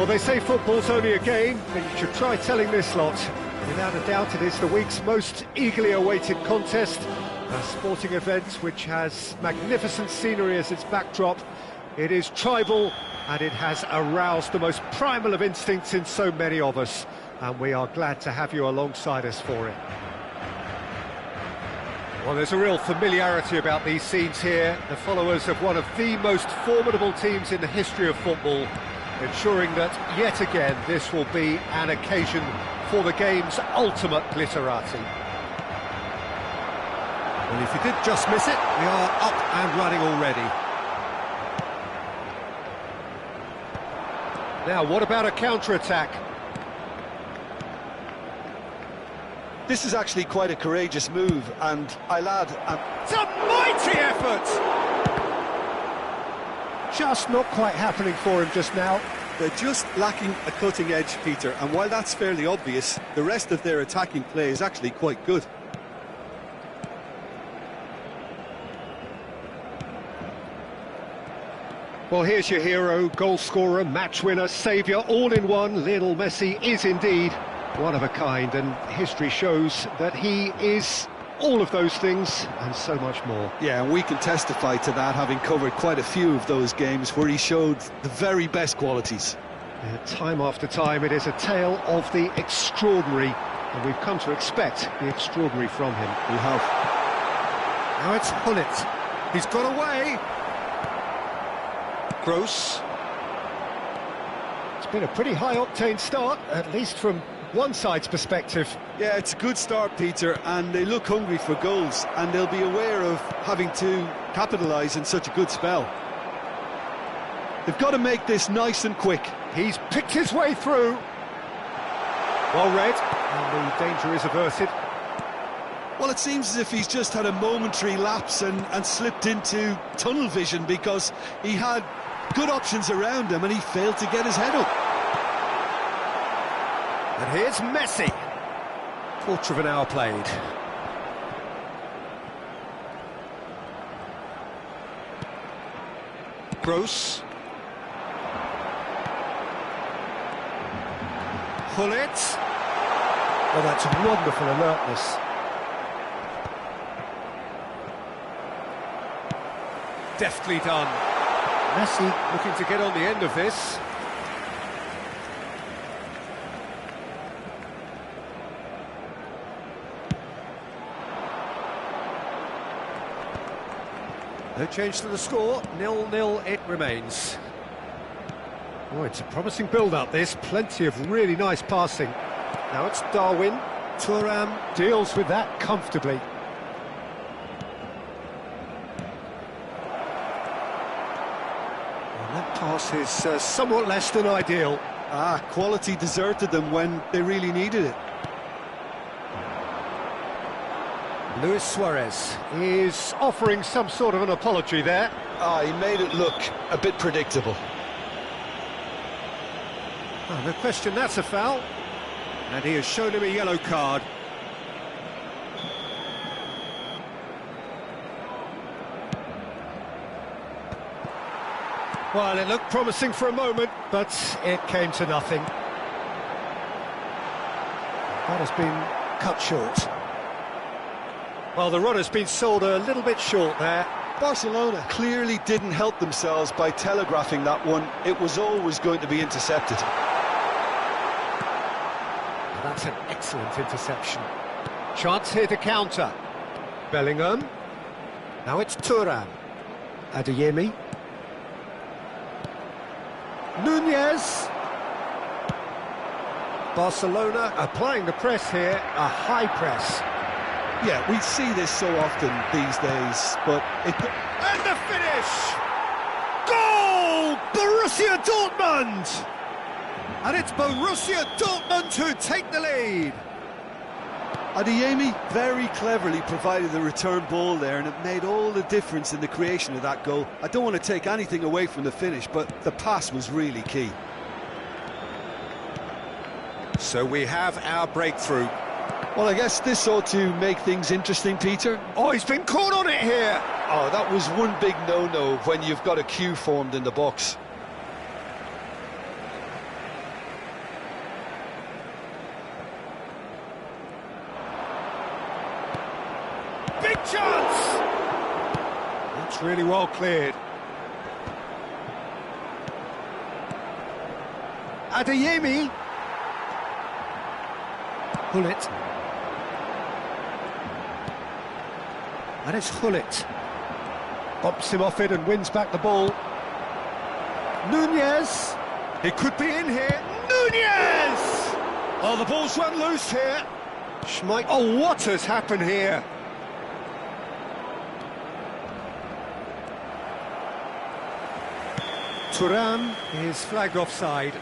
Well, they say football's only a game, but you should try telling this lot. Without a doubt, it is the week's most eagerly awaited contest, a sporting event which has magnificent scenery as its backdrop. It is tribal, and it has aroused the most primal of instincts in so many of us, and we are glad to have you alongside us for it. Well, there's a real familiarity about these scenes here, the followers of one of the most formidable teams in the history of football, ensuring that, yet again, this will be an occasion for the game's ultimate glitterati. Well, if you did just miss it, we are up and running already. Now, what about a counter-attack? This is actually quite a courageous move, and It's a mighty effort! Just not quite happening for him just now. they're just lacking a cutting edge, Peter, and while that's fairly obvious, the rest of their attacking play is actually quite good. Well, here's your hero, goal scorer, match winner, saviour, all in one. Lionel Messi is indeed one of a kind, and history shows that he is all of those things and so much more. Yeah, and we can testify to that, having covered quite a few of those games where he showed the very best qualities. Yeah, time after time, it is a tale of the extraordinary, and we've come to expect the extraordinary from him. We have. Now it's Hullet. He's got away. Gross. It's been a pretty high-octane start, at least from one side's perspective. Yeah, it's a good start, Peter, and they look hungry for goals, and they'll be aware of having to capitalise in such a good spell. They've got to make this nice and quick. He's picked his way through. Well read, and the danger is averted. Well, it seems as if he's just had a momentary lapse and slipped into tunnel vision, because he had good options around him and he failed to get his head up. And here's Messi. Quarter of an hour played. Gross. Hullet. Oh, that's wonderful alertness. Deftly done. Messi looking to get on the end of this. No change to the score, 0-0 it remains. Oh, it's a promising build-up this, plenty of really nice passing. Now it's Darwin. Thuram deals with that comfortably. And that pass is somewhat less than ideal. Quality deserted them when they really needed it. Luis Suarez is offering some sort of an apology there. He made it look a bit predictable. Oh, no question, that's a foul. And he has shown him a yellow card. Well, it looked promising for a moment, but it came to nothing. That has been cut short. Well, the run has been sold a little bit short there. Barcelona clearly didn't help themselves by telegraphing that one. It was always going to be intercepted. That's an excellent interception. Chance here to counter. Bellingham. Now it's Thuram. Adeyemi. Nunez. Barcelona applying the press here, a high press. Yeah, we see this so often these days, but And the finish! Goal! Borussia Dortmund! And it's Borussia Dortmund who take the lead. Adeyemi very cleverly provided the return ball there, and it made all the difference in the creation of that goal. I don't want to take anything away from the finish, but the pass was really key. So we have our breakthrough. Well, I guess this ought to make things interesting, Peter. Oh, he's been caught on it here! Oh, that was one big no-no when you've got a queue formed in the box. chance! That's really well cleared. Adeyemi. Hullet. And it's Hullet. Bumps him off it and wins back the ball. Nunez. He could be in here. Nunez! Oh, the ball's run loose here. Schmeichel. Oh, what has happened here? Thuram is flagged offside.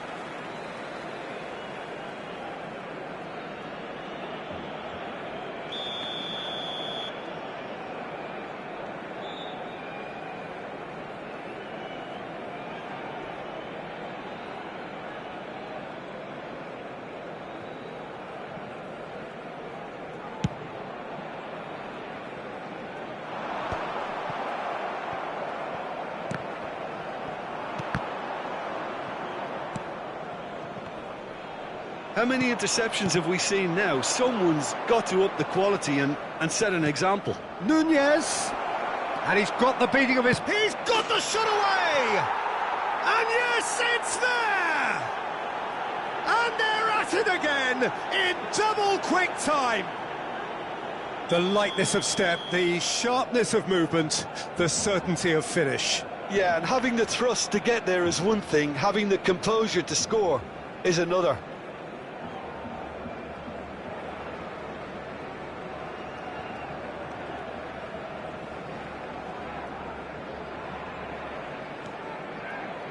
How many interceptions have we seen now? Someone's got to up the quality and set an example. Nunez, and he's got the beating of his... He's got the shot away! And yes, it's there! And they're at it again, in double quick time! The lightness of step, the sharpness of movement, the certainty of finish. Yeah, and having the thrust to get there is one thing, having the composure to score is another.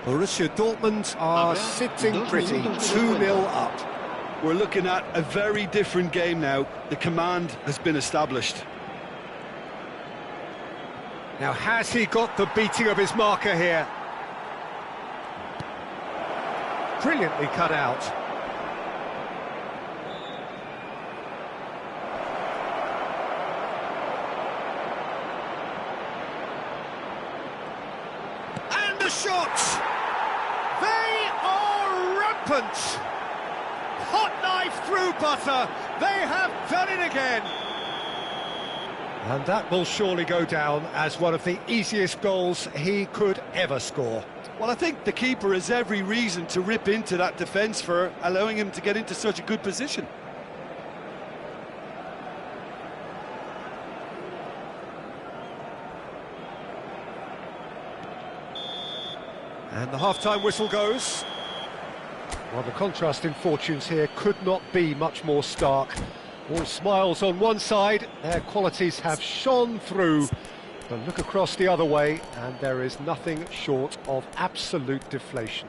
Borussia Dortmund are sitting pretty, 2-0 up. We're looking at a very different game now. The command has been established. Now, has he got the beating of his marker here? Brilliantly cut out. And the shot! They are rampant! Hot knife through butter! They have done it again! And that will surely go down as one of the easiest goals he could ever score. Well, I think the keeper has every reason to rip into that defence for allowing him to get into such a good position. And the half-time whistle goes. Well, the contrast in fortunes here could not be much more stark. All smiles on one side, their qualities have shone through. But look across the other way, and there is nothing short of absolute deflation.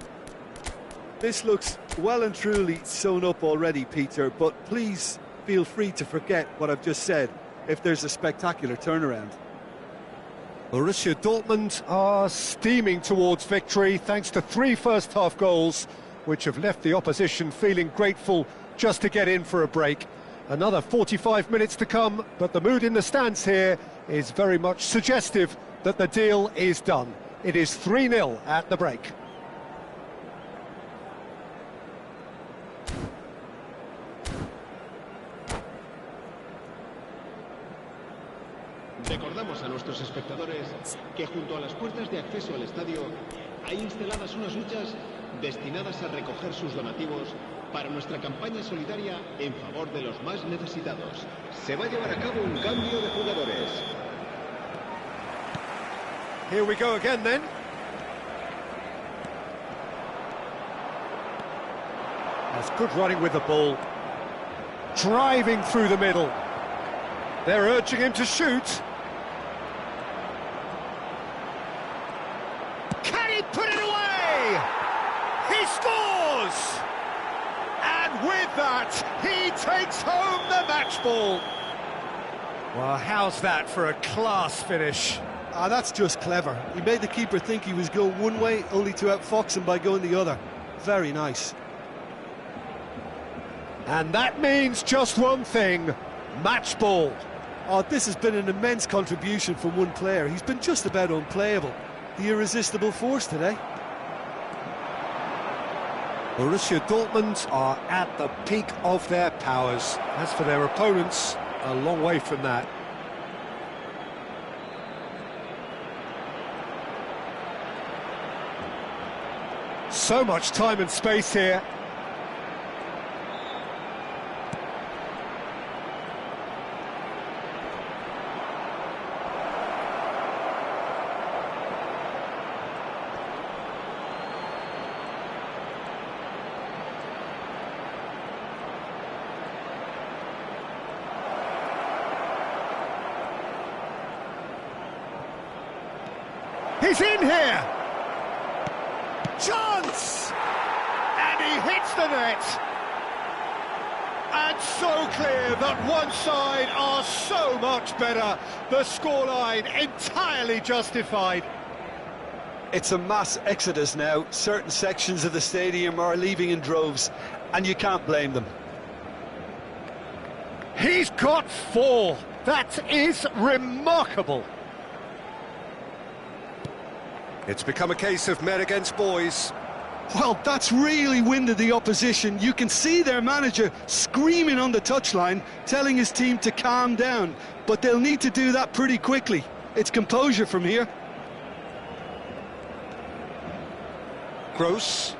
This looks well and truly sewn up already, Peter, but please feel free to forget what I've just said if there's a spectacular turnaround. Borussia Dortmund are steaming towards victory thanks to 3 first-half goals, which have left the opposition feeling grateful just to get in for a break. Another 45 minutes to come, but the mood in the stands here is very much suggestive that the deal is done. It is 3-0 at the break. Recordamos a nuestros espectadores que junto a las puertas de acceso al estadio hay instaladas unas huchas destinadas a recoger sus donativos para nuestra campaña solidaria en favor de los más necesitados. Se va a llevar a cabo un cambio de jugadores. Here we go again then. That's good running with the ball. Driving through the middle. They're urging him to shoot. Can he put it away? He scores! And with that, he takes home the match ball. Well, how's that for a class finish? That's just clever. He made the keeper think he was going one way, only to outfox him by going the other. Very nice. And that means just one thing, match ball. Oh, this has been an immense contribution from one player. He's been just about unplayable. The irresistible force today. Borussia Dortmund are at the peak of their powers. As for their opponents, a long way from that. So much time and space here. He's in here! Chance! And he hits the net! And so clear that one side are so much better. The scoreline entirely justified. It's a mass exodus now. Certain sections of the stadium are leaving in droves, and you can't blame them. He's got 4. That is remarkable. It's become a case of men against boys. Well, that's really winded the opposition. You can see their manager screaming on the touchline, telling his team to calm down. But they'll need to do that pretty quickly. It's composure from here. Gross.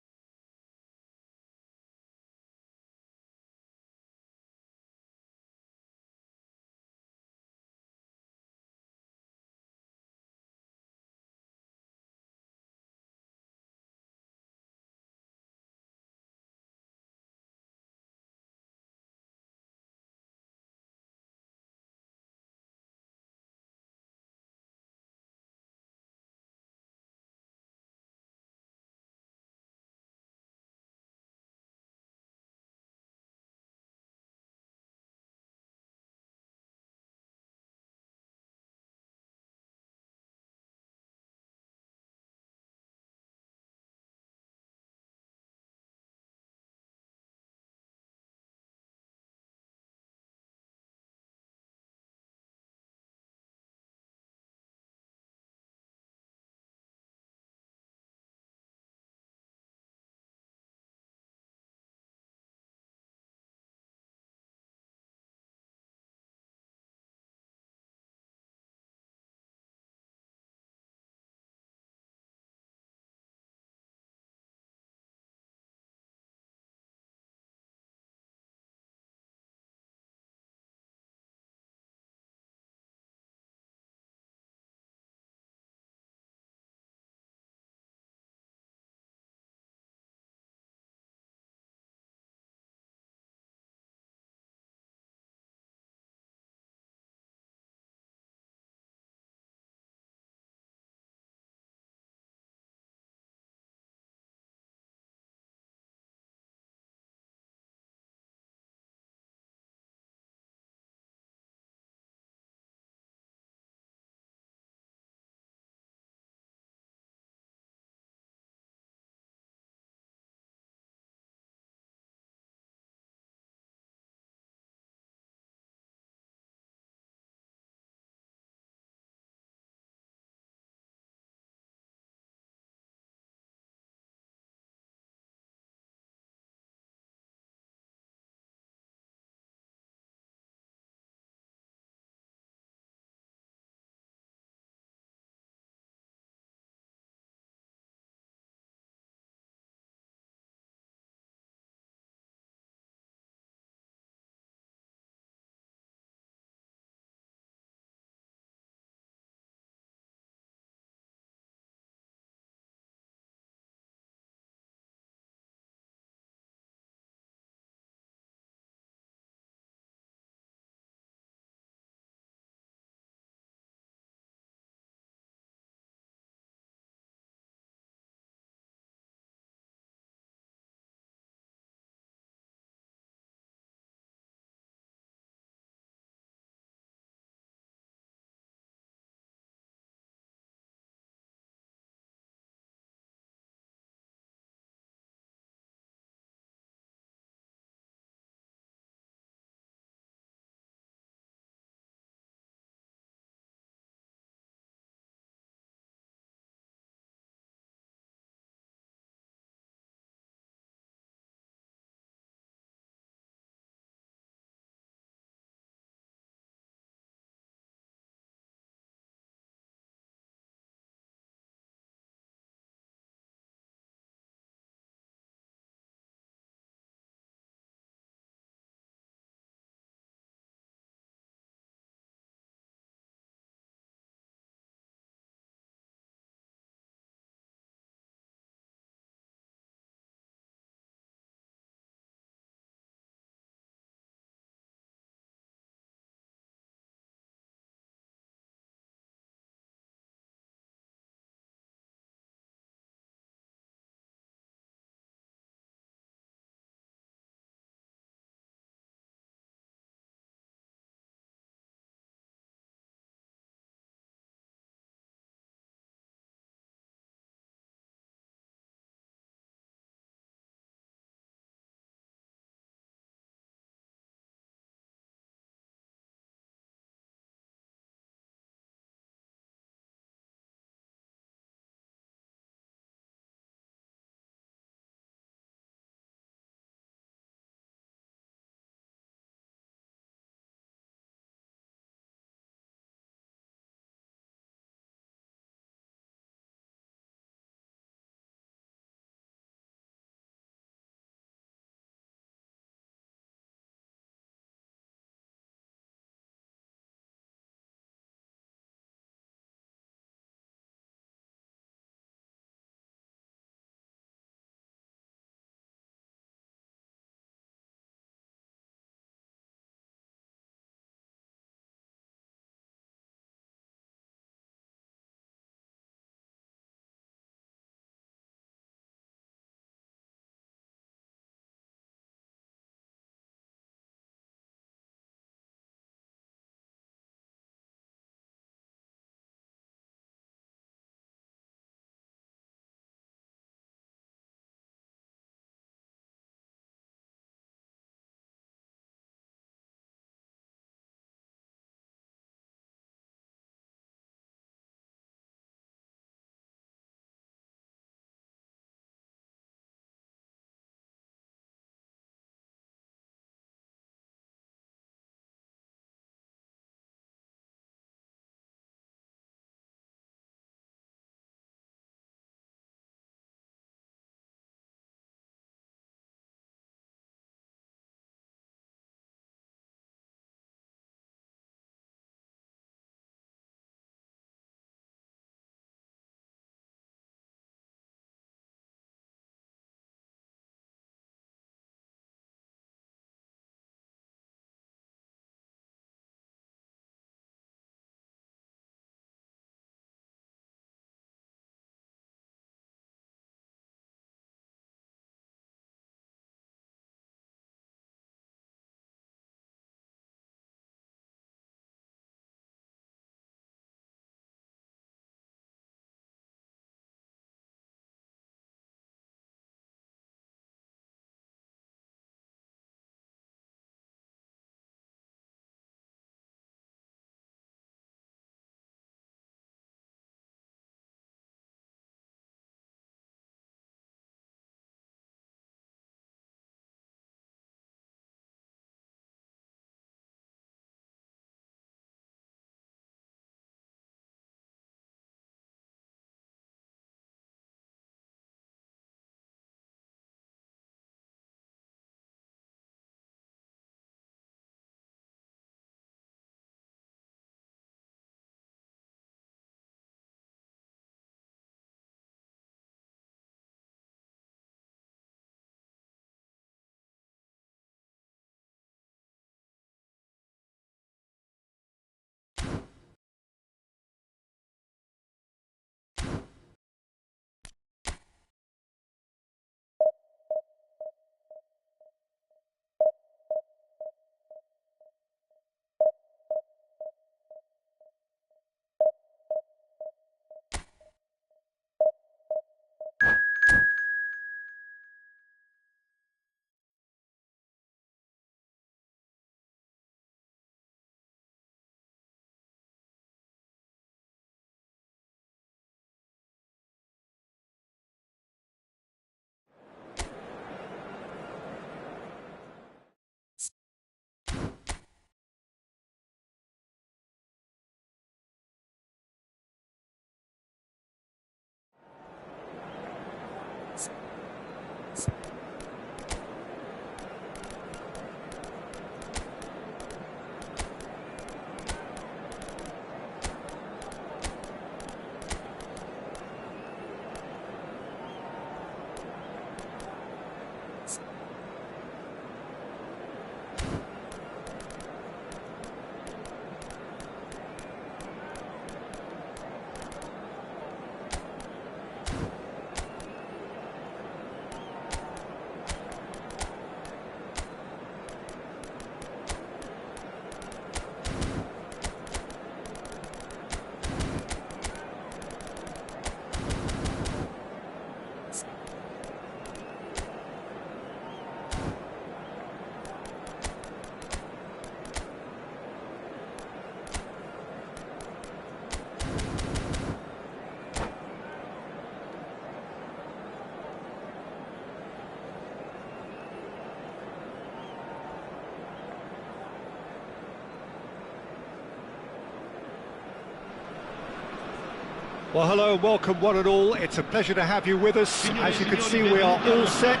Well, hello and welcome one and all. It's a pleasure to have you with us. As you can see, we are all set.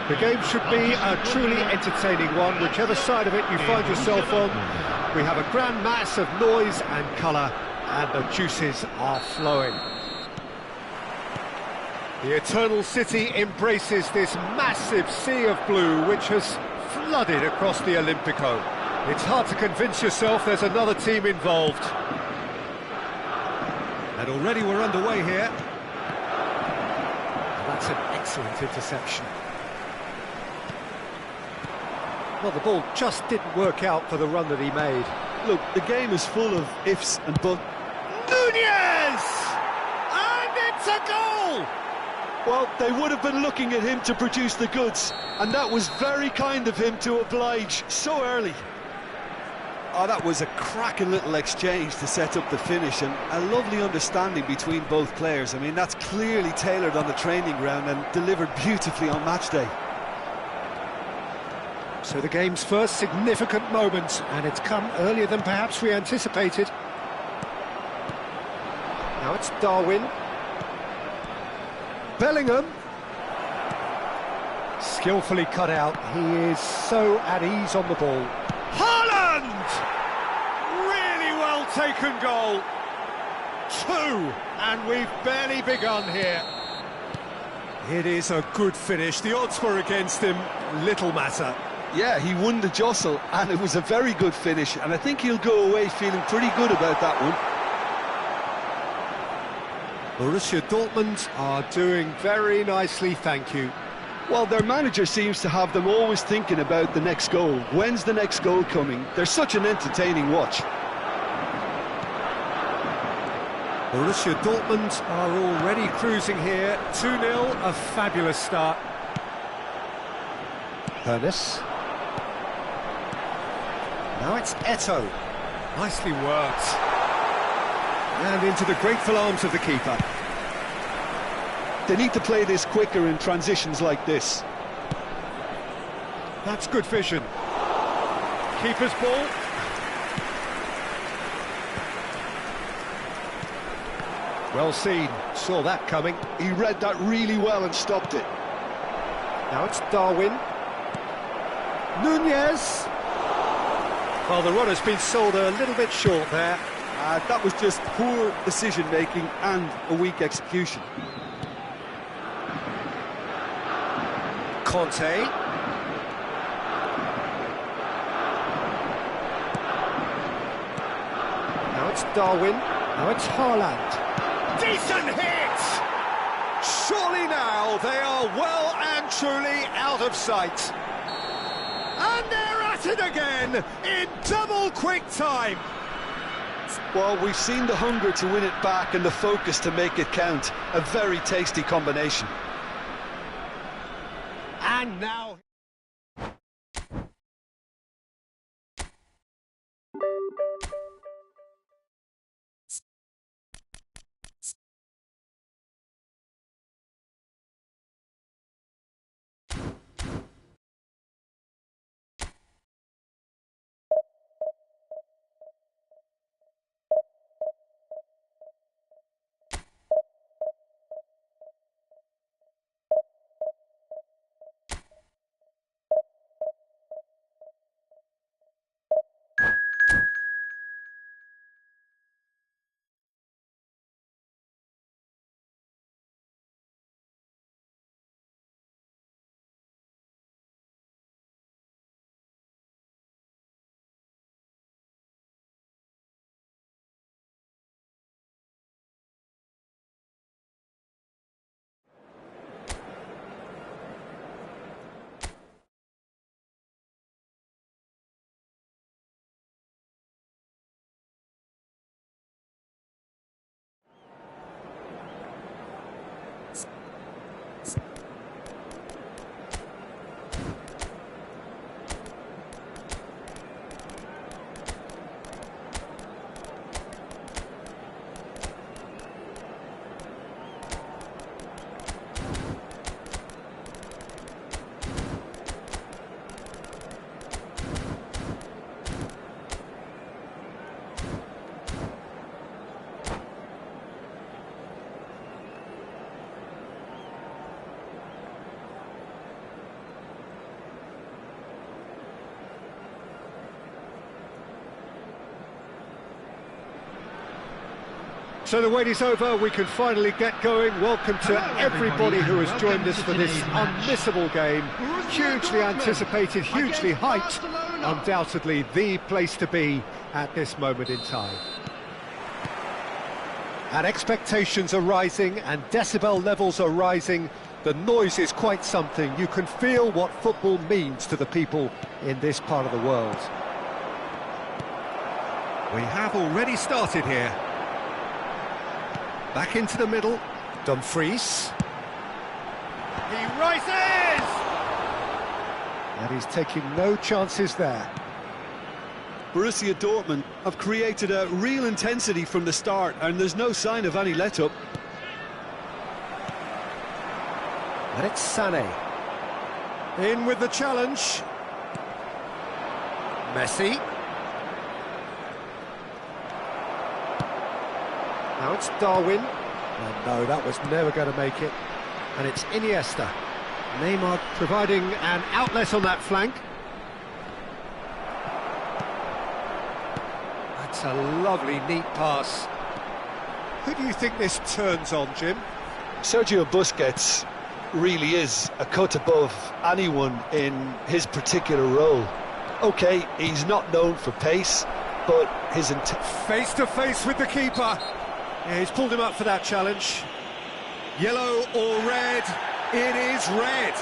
The game should be a truly entertaining one, whichever side of it you find yourself on. We have a grand mass of noise and colour, and the juices are flowing. The Eternal City embraces this massive sea of blue which has flooded across the Olimpico. It's hard to convince yourself there's another team involved. And already we're underway here. That's an excellent interception. Well, the ball just didn't work out for the run that he made. Look, the game is full of ifs and buts. Nunez! And it's a goal! Well, they would have been looking at him to produce the goods, and that was very kind of him to oblige so early. Oh, that was a cracking little exchange to set up the finish, and a lovely understanding between both players. I mean, that's clearly tailored on the training ground and delivered beautifully on match day. So the game's first significant moment, and it's come earlier than perhaps we anticipated. Now it's Darwin. Bellingham. Skillfully cut out. He is so at ease on the ball. Haaland! Really well taken goal. 2, and we've barely begun here. It is a good finish. The odds were against him. Little matter. Yeah, he won the jostle, and it was a very good finish, and I think he'll go away feeling pretty good about that one. Borussia Dortmund are doing very nicely, thank you. Well, their manager seems to have them always thinking about the next goal. When's the next goal coming? They're such an entertaining watch. Borussia Dortmund are already cruising here. 2-0, a fabulous start. Hoeneß. Now it's Eto'o. Nicely worked. And into the grateful arms of the keeper. They need to play this quicker in transitions like this. That's good vision. Keeper's ball. Well seen, saw that coming. He read that really well and stopped it. Now it's Darwin. Nunez. Well, the runner's been sold a little bit short there. That was just poor decision-making and a weak execution. Conte. Now it's Darwin. Now it's Haaland. Decent hit! Surely now they are well and truly out of sight. And they're at it again in double quick time. Well, we've seen the hunger to win it back and the focus to make it count. A very tasty combination. And now... So the wait is over, we can finally get going. Welcome to everybody who has joined us for this unmissable game. Hugely anticipated, hugely hyped. Undoubtedly the place to be at this moment in time. And expectations are rising and decibel levels are rising. The noise is quite something. You can feel what football means to the people in this part of the world. We have already started here. Back into the middle. Dumfries. He rises! And he's taking no chances there. Borussia Dortmund have created a real intensity from the start, and there's no sign of any let-up. And it's Sané. In with the challenge. Messi. Now it's Darwin. And no, that was never going to make it. And it's Iniesta. Neymar providing an outlet on that flank. That's a lovely, neat pass. Who do you think this turns on, Jim? Sergio Busquets really is a cut above anyone in his particular role. Okay, he's not known for pace, but his face to face with the keeper. Yeah, he's pulled him up for that challenge. Yellow or red? It is red.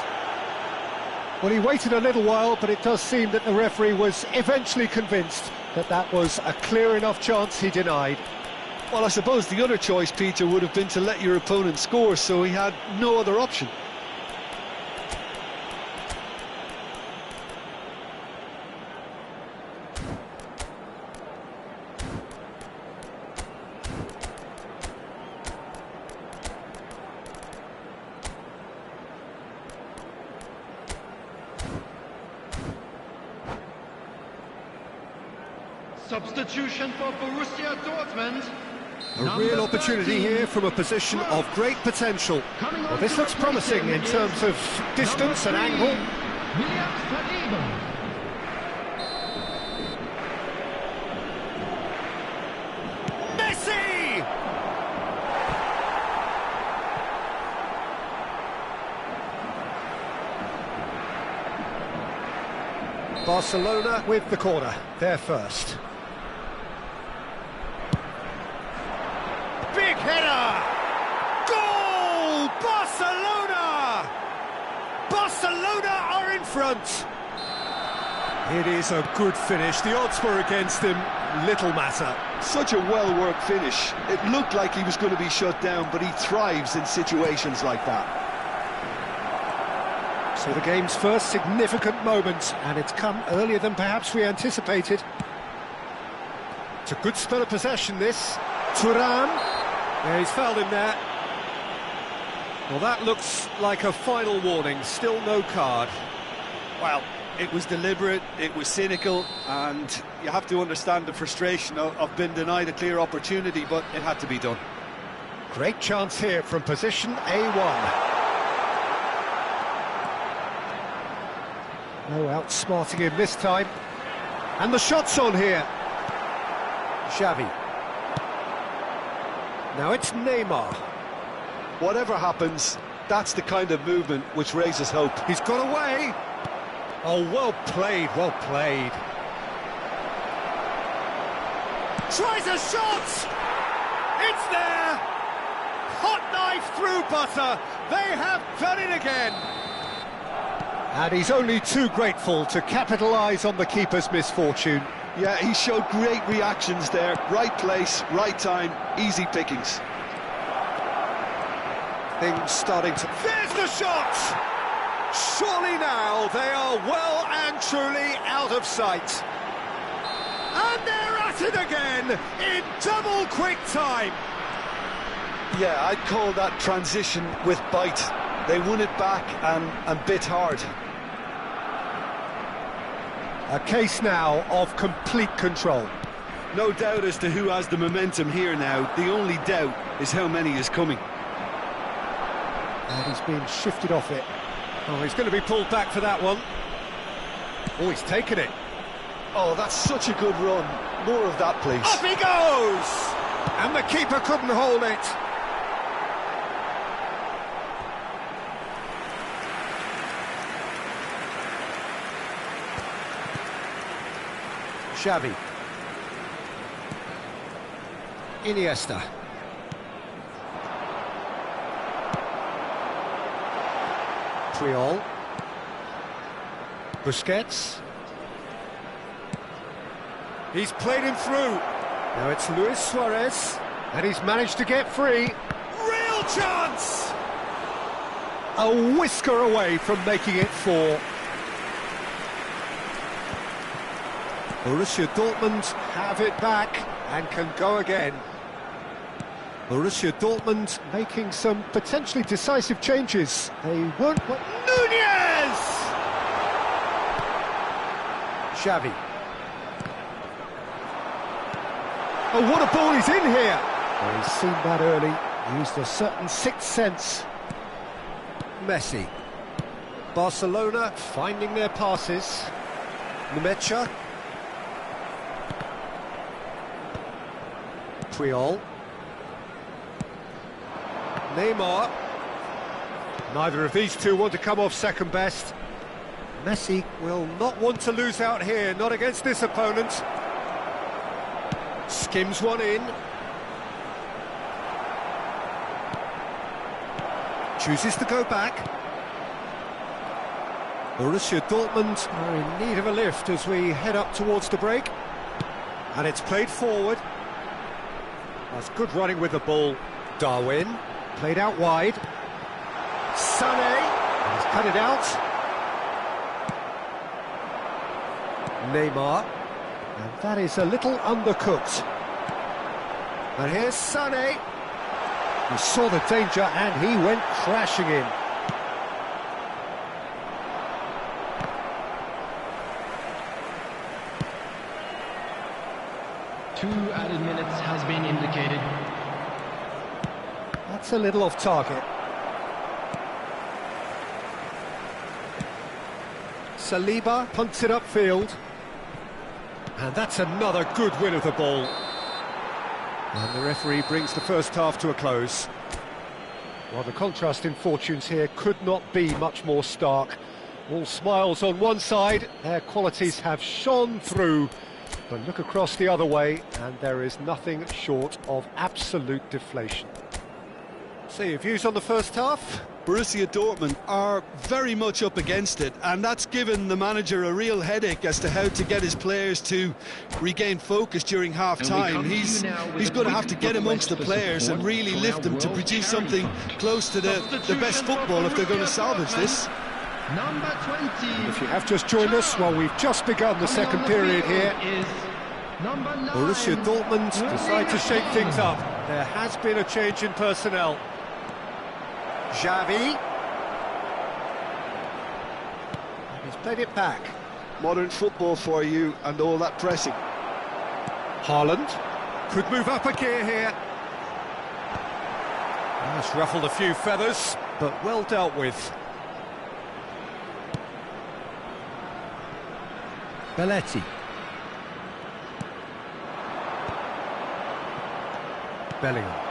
Well, he waited a little while, but it does seem that the referee was eventually convinced that that was a clear enough chance he denied. Well, I suppose the other choice, Peter, would have been to let your opponent score, so he had no other option. Substitution for Borussia Dortmund. A real opportunity here from a position of great potential. Well, this looks promising in terms of distance and angle. Messi! Barcelona with the corner, they're first. Big header! Goal! Barcelona! Barcelona are in front! It is a good finish. The odds were against him. Little matter. Such a well-worked finish. It looked like he was going to be shut down, but he thrives in situations like that. So the game's first significant moment, and it's come earlier than perhaps we anticipated. It's a good spell of possession, this. Thuram. Yeah, he's fouled him there. Well, that looks like a final warning. Still no card. Well, it was deliberate, it was cynical, and you have to understand the frustration of being denied a clear opportunity, but it had to be done. Great chance here from position A1. No outsmarting him this time. And the shot's on here. Xavi. Now it's Neymar. Whatever happens, that's the kind of movement which raises hope. He's got away. Oh, well played, well played. Tries a shot! It's there! Hot knife through butter. They have done it again. And he's only too grateful to capitalise on the keeper's misfortune. Yeah, he showed great reactions there. Right place, right time, easy pickings. Things starting to... There's the shot! Surely now they are well and truly out of sight. And they're at it again in double quick time. Yeah, I'd call that transition with bite. They won it back and bit hard. A case now of complete control. No doubt as to who has the momentum here now. The only doubt is how many is coming. And he's being shifted off it. Oh, he's going to be pulled back for that one. Oh, he's taken it. Oh, that's such a good run. More of that, please. Off he goes! And the keeper couldn't hold it. Xavi. Iniesta. Puyol. Busquets. He's played him through. Now it's Luis Suarez, and he's managed to get free. Real chance! A whisker away from making it 4. Borussia Dortmund have it back and can go again. Borussia Dortmund making some potentially decisive changes. They weren't... Nunez! Xavi. Oh, what a ball he's in here! Well, he's seen that early, used a certain sixth sense. Messi. Barcelona finding their passes. Nmecha. Puyol. Neymar. Neither of these two want to come off second best. Messi will not want to lose out here, not against this opponent. Skims one in. Chooses to go back. Borussia Dortmund are in need of a lift as we head up towards the break. And it's played forward. That's good running with the ball. Darwin, played out wide. Sané, he's cut it out. Neymar, and that is a little undercooked. And here's Sané. He saw the danger and he went crashing in. Two added minutes has been indicated. That's a little off target. Saliba punts it upfield. And that's another good win of the ball. And the referee brings the first half to a close. Well, the contrast in fortunes here could not be much more stark. All smiles on one side, their qualities have shone through. But look across the other way, and there is nothing short of absolute deflation. So, your views on the first half? Borussia Dortmund are very much up against it, and that's given the manager a real headache as to how to get his players to regain focus during half-time. He's going to have to get amongst the players and really lift them to produce something close to the best football if they're going to salvage this. Number 20. If you have just joined us, well, we've just begun the second period here. Borussia Dortmund decide to shake things up. There has been a change in personnel. Xavi. He's played it back. Modern football for you and all that pressing. Haaland could move up a gear here. That's ruffled a few feathers, but well dealt with. Belletti. Bellingham.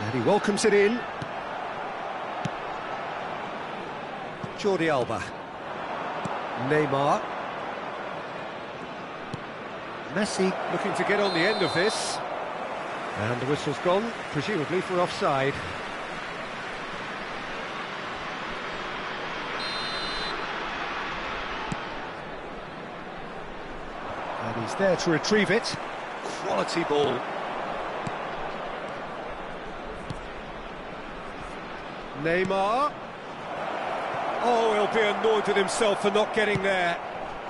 And he welcomes it in. Jordi Alba. Neymar. Messi looking to get on the end of this. And the whistle's gone, presumably for offside. And he's there to retrieve it. Quality ball. Neymar. Oh, he'll be annoyed with himself for not getting there.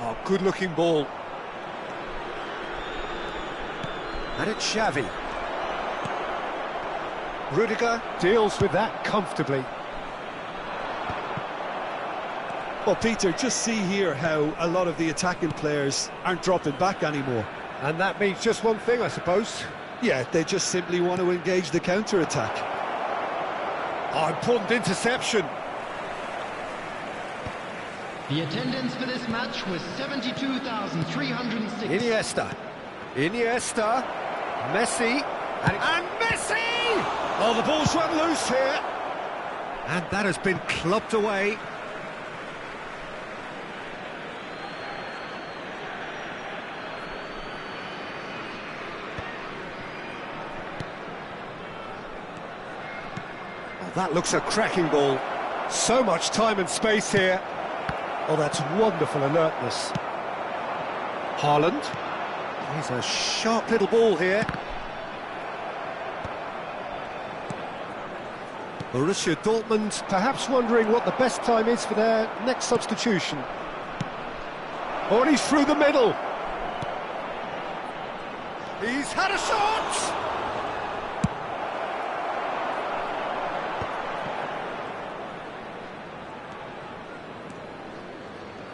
Oh, good-looking ball. And it's Xavi. Rudiger deals with that comfortably. Well, Peter, just see here how a lot of the attacking players aren't dropping back anymore. And that means just one thing, I suppose. Yeah, they just simply want to engage the counter-attack. Oh, important interception. The attendance for this match was 72,306. Iniesta. Iniesta, Messi, and Messi! Oh, the ball's run loose here. And that has been clubbed away. Oh, that looks a cracking ball. So much time and space here. Oh, that's wonderful alertness. Haaland. He's a sharp little ball here. Borussia Dortmund Perhaps wondering what the best time is for their next substitution. Oh, and he's through the middle. He's had a shot!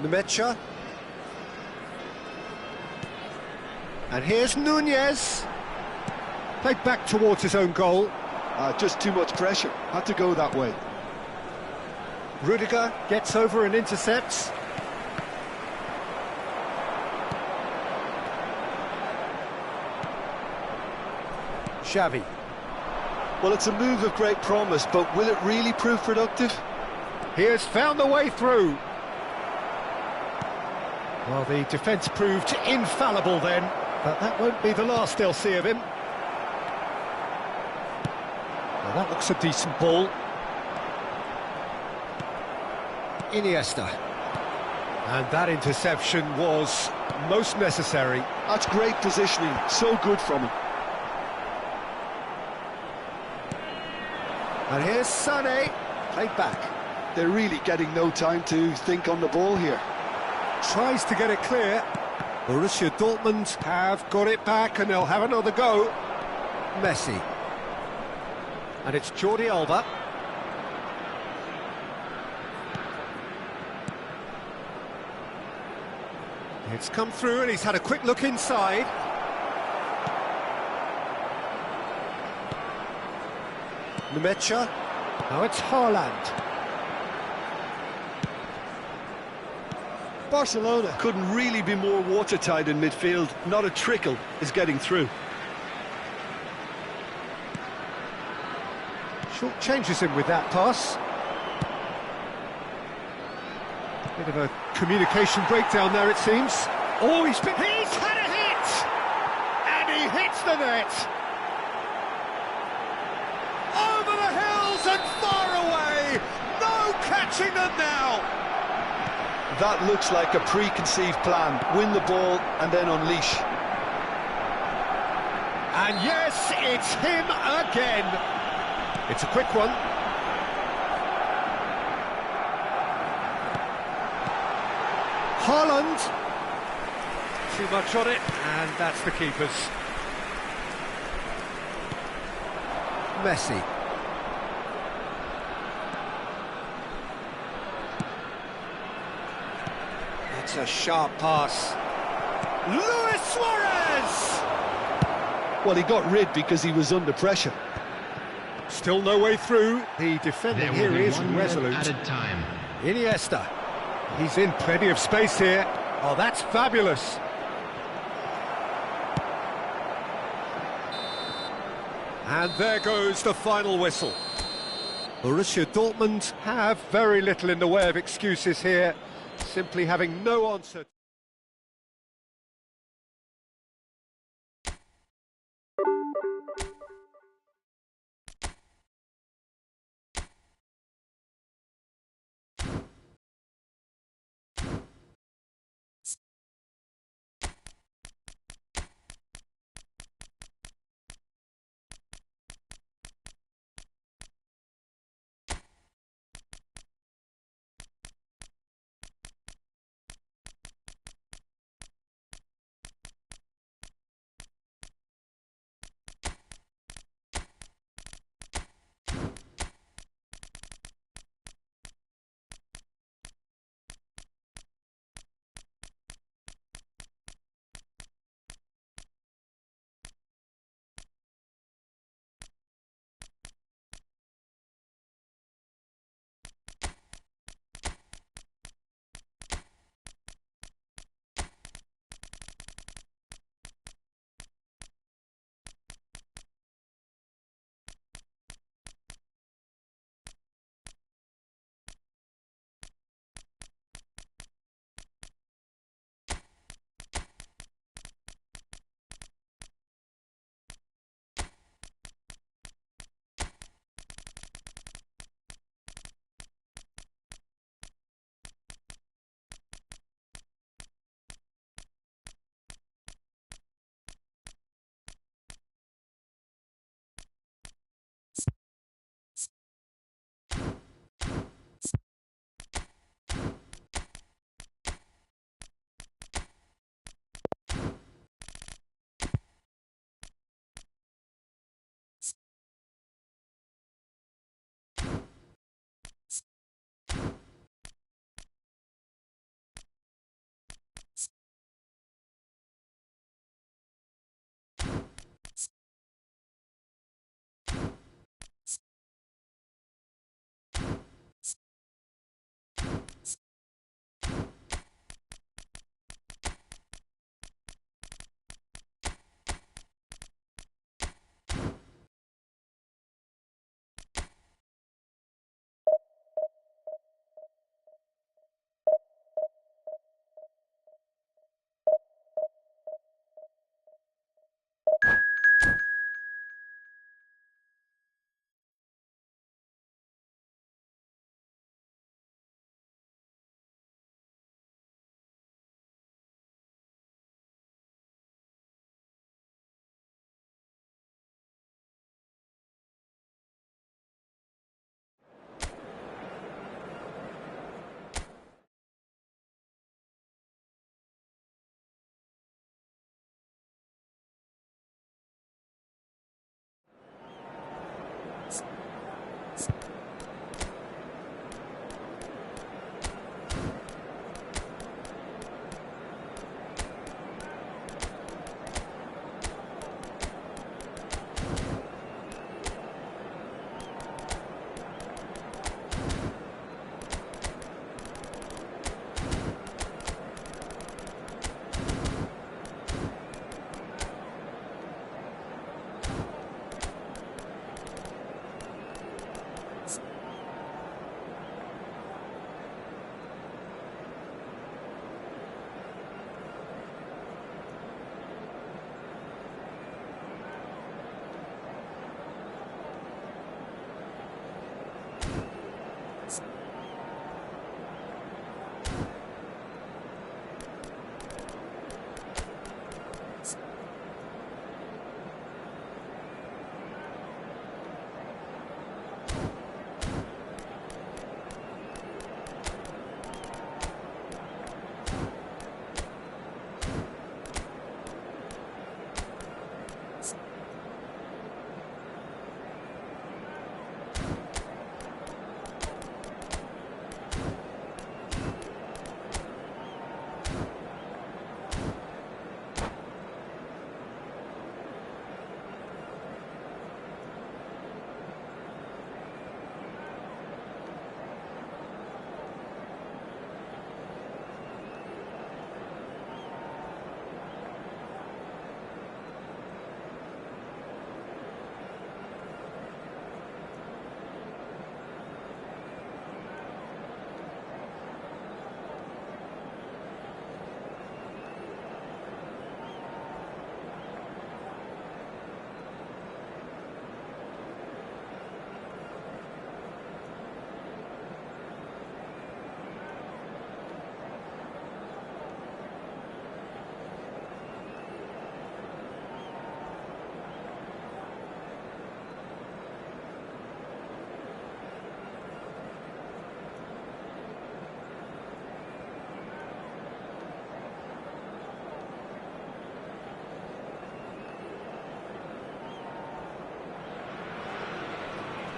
Nemecha. And here's Nunez. Played back towards his own goal. Just too much pressure. Had to go that way. Rudiger gets over and intercepts. Xavi. Well, it's a move of great promise, but will it really prove productive? He has found the way through. Well, the defence proved infallible then, but that won't be the last they'll see of him. Well, that looks a decent ball. Iniesta. And that interception was most necessary. That's great positioning, so good from him. And here's Sané, played back. They're really getting no time to think on the ball here. Tries to get it clear. Borussia Dortmund Have got it back and they'll have another go. Messi. And it's Jordi Alba. It's come through and he's had a quick look inside. Nemecha. Now it's Haaland. Barcelona couldn't really be more watertight in midfield. Not a trickle is getting through. Short changes him with that pass. Bit of a communication breakdown there, it seems. Oh, he's had a hit! And he hits the net! Over the hills and far away! No catching them now! That looks like a preconceived plan. Win the ball and then unleash. And yes, it's him again! It's a quick one. Haaland. Too much on it, and that's the keeper's. Messi. That's a sharp pass. Luis Suarez! Well, he got rid because he was under pressure. Still no way through. The defender There here will be is 1 minute resolute. added time. Iniesta. He's in plenty of space here. Oh, that's fabulous. And there goes the final whistle. Borussia Dortmund Have very little in the way of excuses here, simply having no answer.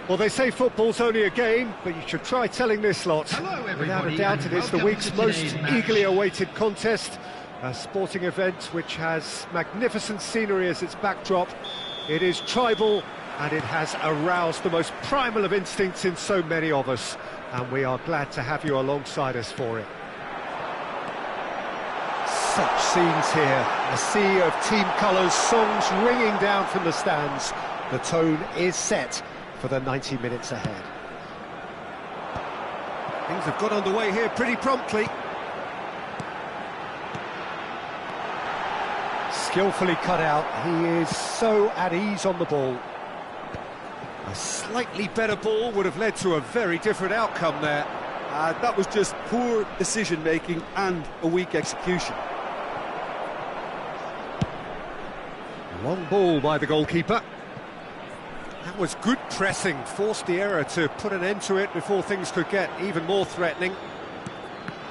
Well, they say football's only a game, but you should try telling this lot. Hello, Without a everybody, doubt, and it is the welcome week's to most today's match. eagerly awaited contest. A sporting event which has magnificent scenery as its backdrop. It is tribal, and it has aroused the most primal of instincts in so many of us. And we are glad to have you alongside us for it. Such scenes here, a sea of team colours, songs ringing down from the stands. The tone is set for the 90 minutes ahead. Things have got underway here pretty promptly. Skillfully cut out, he is so at ease on the ball. A slightly better ball would have led to a very different outcome there. That was just poor decision-making and a weak execution. Long ball by the goalkeeper. That was good pressing, forced the error to put an end to it before things could get even more threatening.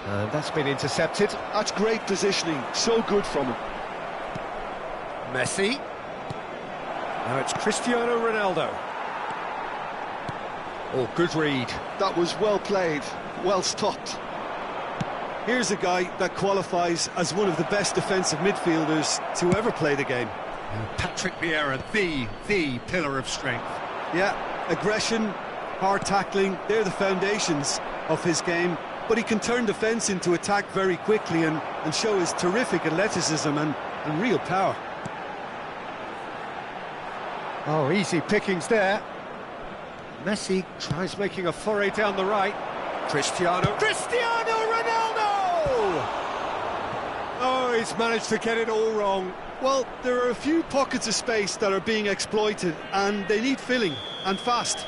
And that's been intercepted. That's great positioning, so good from him. Messi. Now it's Cristiano Ronaldo. Oh, good read. That was well played, well stopped. Here's a guy that qualifies as one of the best defensive midfielders to ever play the game. Patrick Vieira, the pillar of strength. Yeah, aggression, hard tackling, they're the foundations of his game. But he can turn defence into attack very quickly and show his terrific athleticism and real power. Oh, easy pickings there. Messi tries making a foray down the right. Cristiano Ronaldo! Oh, he's managed to get it all wrong. Well, there are a few pockets of space that are being exploited, and they need filling, and fast.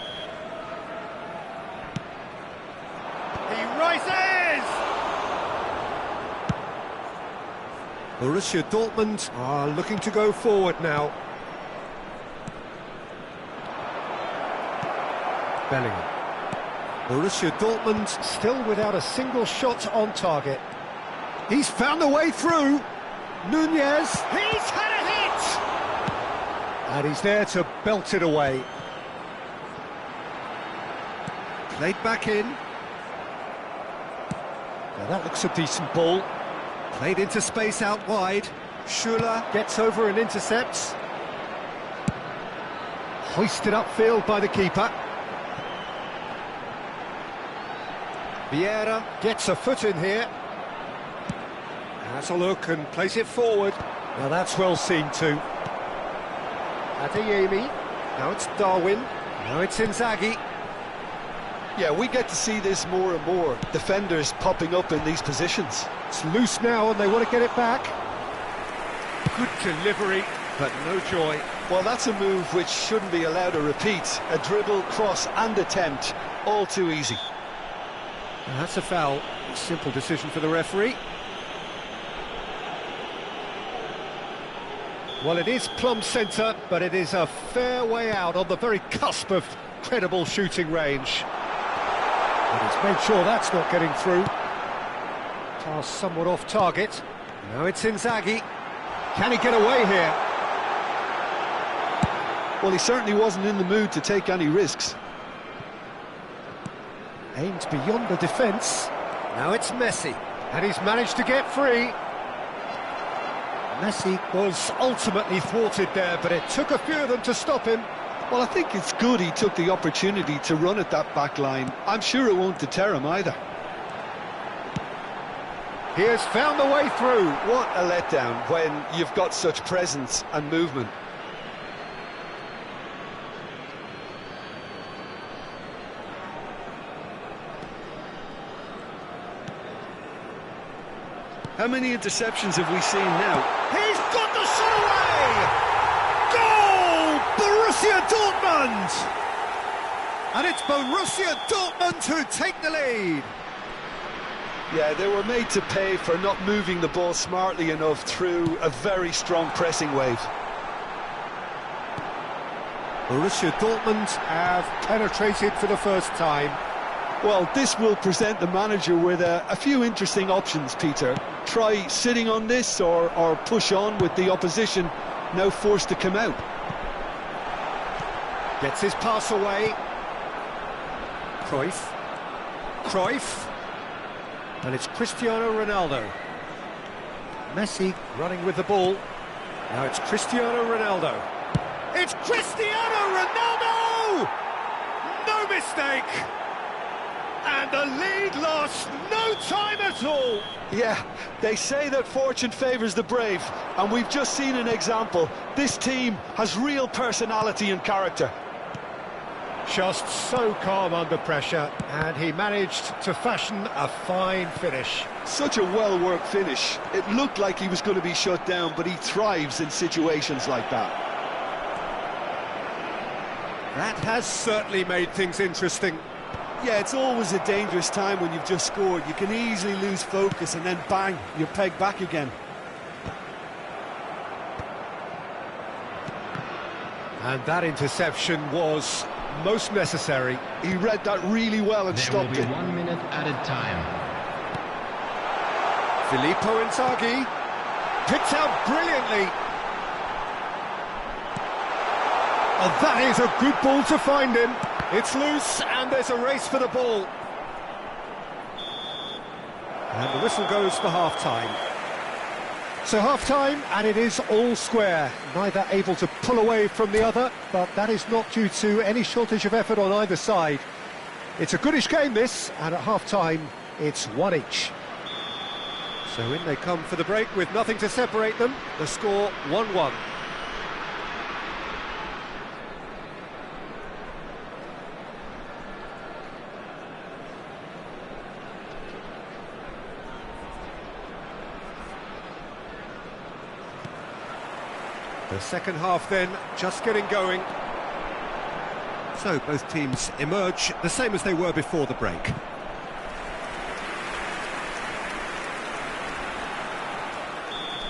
He rises! Borussia Dortmund are looking to go forward now. Bellingham. Borussia Dortmund Still without a single shot on target. He's found a way through. Nunez. He's had a hit! And he's there to belt it away. played back in. Now that looks a decent ball. Played into space out wide. Schuller Gets over and intercepts. Hoisted upfield by the keeper. Vieira gets a foot in here. Has a look and plays it forward. Now that's well seen too. Adeyemi. Now it's Darwin. Now it's Inzaghi. Yeah, we get to see this more and more. Defenders popping up in these positions. It's loose now and they want to get it back. good delivery, but no joy. Well, that's a move which shouldn't be allowed to repeat. A dribble, cross and attempt, all too easy. And that's a foul. Simple decision for the referee. Well, it is plumb centre, but it is a fair way out on the very cusp of credible shooting range. And he's made sure that's not getting through. Pass somewhat off target. Now it's Inzaghi. Can he get away here? Well, he certainly wasn't in the mood to take any risks. Aimed beyond the defence. Now it's Messi. And he's managed to get free. Messi was ultimately thwarted there, but it took a few of them to stop him. Well, I think it's good he took the opportunity to run at that back line. I'm sure it won't deter him either. He has found the way through. What a letdown when you've got such presence and movement. How many interceptions have we seen now? He's got the shot away! Goal! Borussia Dortmund! And it's Borussia Dortmund who take the lead. Yeah, they were made to pay for not moving the ball smartly enough through a very strong pressing wave. Borussia Dortmund have penetrated for the first time. Well, this will present the manager with a few interesting options, Peter. Try sitting on this or push on with the opposition now forced to come out. Gets his pass away. Cruyff. Cruyff. And it's Cristiano Ronaldo. Messi running with the ball. Now it's Cristiano Ronaldo. It's Cristiano Ronaldo! No mistake! And the lead lost, no time at all! Yeah, they say that fortune favours the brave, and we've just seen an example. This team has real personality and character. Just so calm under pressure, and he managed to fashion a fine finish. Such a well-worked finish. It looked like he was going to be shut down, but he thrives in situations like that. That has certainly made things interesting. Yeah, it's always a dangerous time when you've just scored. You can easily lose focus and then bang, you're pegged back again. And that interception was most necessary. He read that really well and stopped it. There will be 1 minute added time. Filippo Inzaghi picked out brilliantly. Oh, that is a good ball to find him. It's loose and there's a race for the ball. And the whistle goes for half-time. So half-time, and it is all square. Neither able to pull away from the other, but that is not due to any shortage of effort on either side. It's a goodish game, this, and at half-time, it's one each. So in they come for the break with nothing to separate them. The score 1-1. The second half then, just getting going. So both teams emerge the same as they were before the break.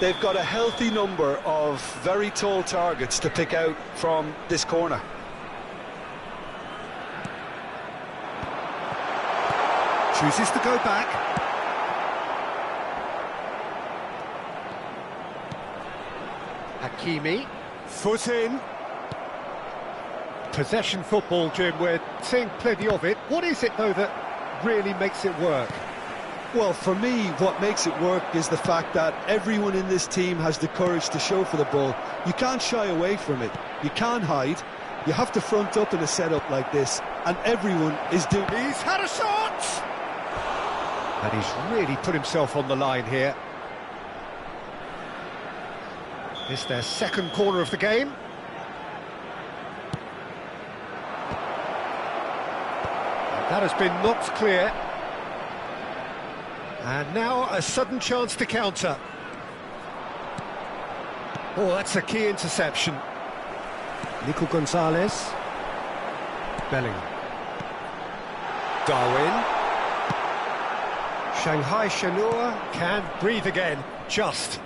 They've got a healthy number of very tall targets to pick out from this corner. Chooses to go back. Hakimi, foot in. Possession football, Jim, we're seeing plenty of it. What is it, though, that really makes it work? Well, for me, what makes it work is the fact that everyone in this team has the courage to show for the ball. You can't shy away from it. You can't hide. You have to front up in a setup like this, and everyone is doing... He's had a shot! And he's really put himself on the line here. It's their second corner of the game. And that has been knocked clear. And now a sudden chance to counter. Oh, that's a key interception. Nico Gonzalez. Bellingham. Darwin. Shanghai Shenhua can breathe again, just.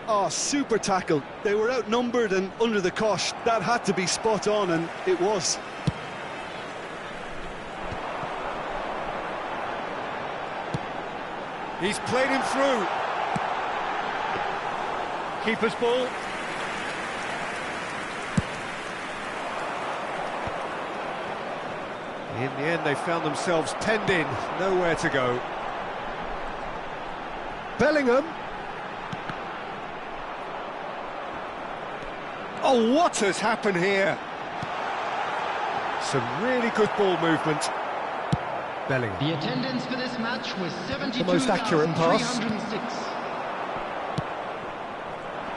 Oh, super tackle. They were outnumbered and under the cosh. That had to be spot on, and it was. He's played him through. Keeper's ball. In the end, they found themselves penned in, nowhere to go. Bellingham. Oh, what has happened here? Some really good ball movement. Bellingham. The attendance for this match was The most accurate pass. 72,306.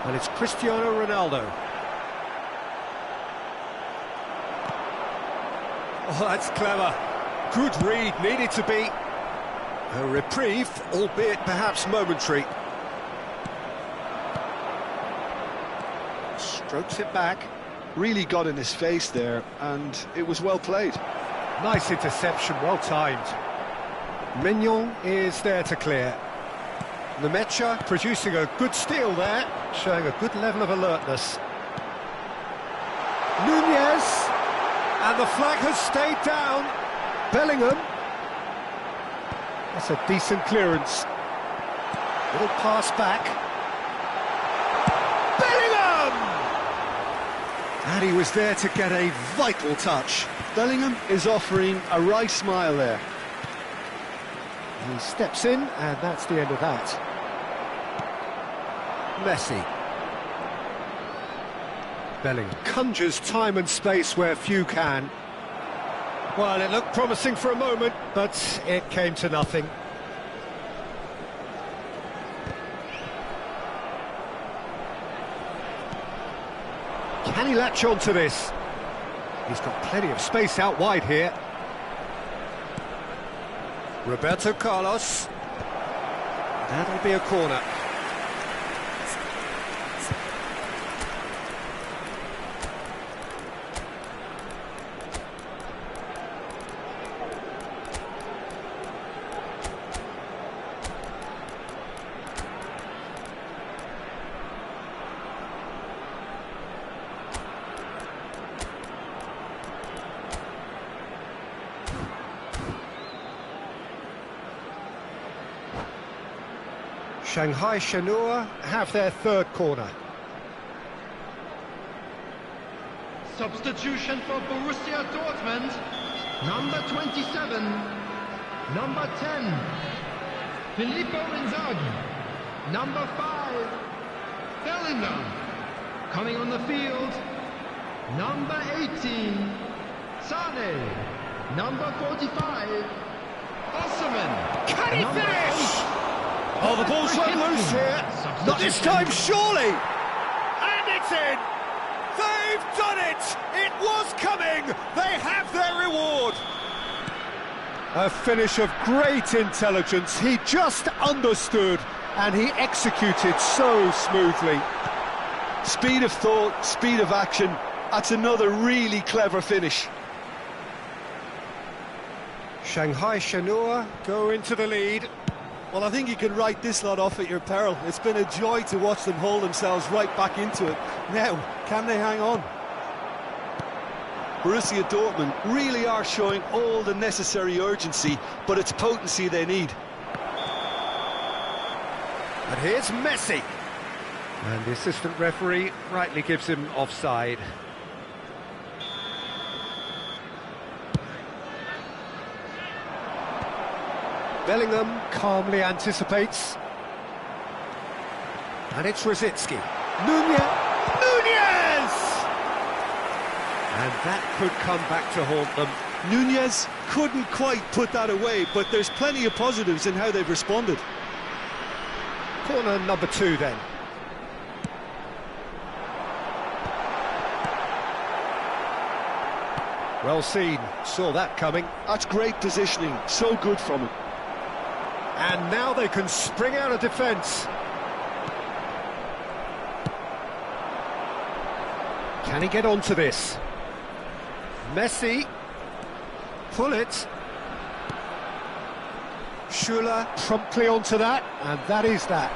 And it's Cristiano Ronaldo. Oh, that's clever. Good read, needed to be. A reprieve, albeit perhaps momentary. Strokes it back. Really got in his face there, and it was well played. Nice interception, well timed. Mignon is there to clear. Nemecha producing a good steal there, showing a good level of alertness. Nunez, and the flag has stayed down. Bellingham. That's a decent clearance. Little pass back. Bellingham! And he was there to get a vital touch. Bellingham is offering a wry smile there. He steps in, and that's the end of that. Messi. Bellingham conjures time and space where few can. Well, it looked promising for a moment, but it came to nothing. Can he latch on to this? He's got plenty of space out wide here. Roberto Carlos. That'll be a corner. Shanghai Shenhua have their third corner. Substitution for Borussia Dortmund. Number 27. Number 10. Filippo Inzaghi. Number 5. Bellingham. Coming on the field. Number 18. Sane. Number 45. Osimhen. Can he Number finish? 8. Oh, the ball's run loose here. Not this time, surely. And it's in. They've done it. It was coming. They have their reward. A finish of great intelligence. He just understood, and he executed so smoothly. Speed of thought, speed of action. That's another really clever finish. Shanghai Shenhua go into the lead. Well, I think you can write this lot off at your peril. It's been a joy to watch them hold themselves right back into it. Now, can they hang on? Borussia Dortmund really are showing all the necessary urgency, but it's potency they need. And here's Messi. And the assistant referee rightly gives him offside. Bellingham calmly anticipates. And it's Rosicky. Nunez! And that could come back to haunt them. Nunez couldn't quite put that away, but there's plenty of positives in how they've responded. Corner number 2 then. Well seen, saw that coming. That's great positioning, so good from him. And now they can spring out of defence. Can he get onto this? Messi. Pull it. Schuller promptly onto that, and that is that.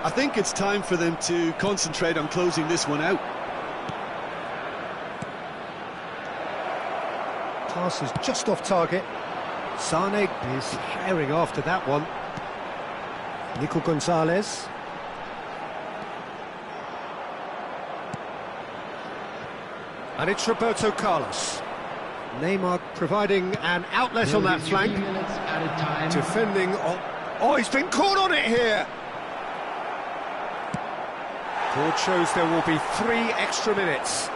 I think it's time for them to concentrate on closing this one out. Pass is just off target. Sane is herring after that one. Nico Gonzalez. And it's Roberto Carlos. Neymar providing an outlet on that flank. Defending on... Oh, he's been caught on it here! Board shows there will be 3 extra minutes.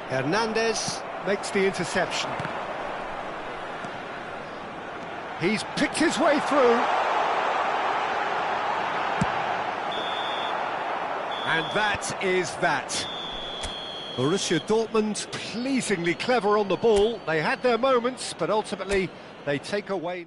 Hernandez makes the interception. He's picked his way through. And that is that. Borussia Dortmund pleasingly clever on the ball. They had their moments, but ultimately they take away...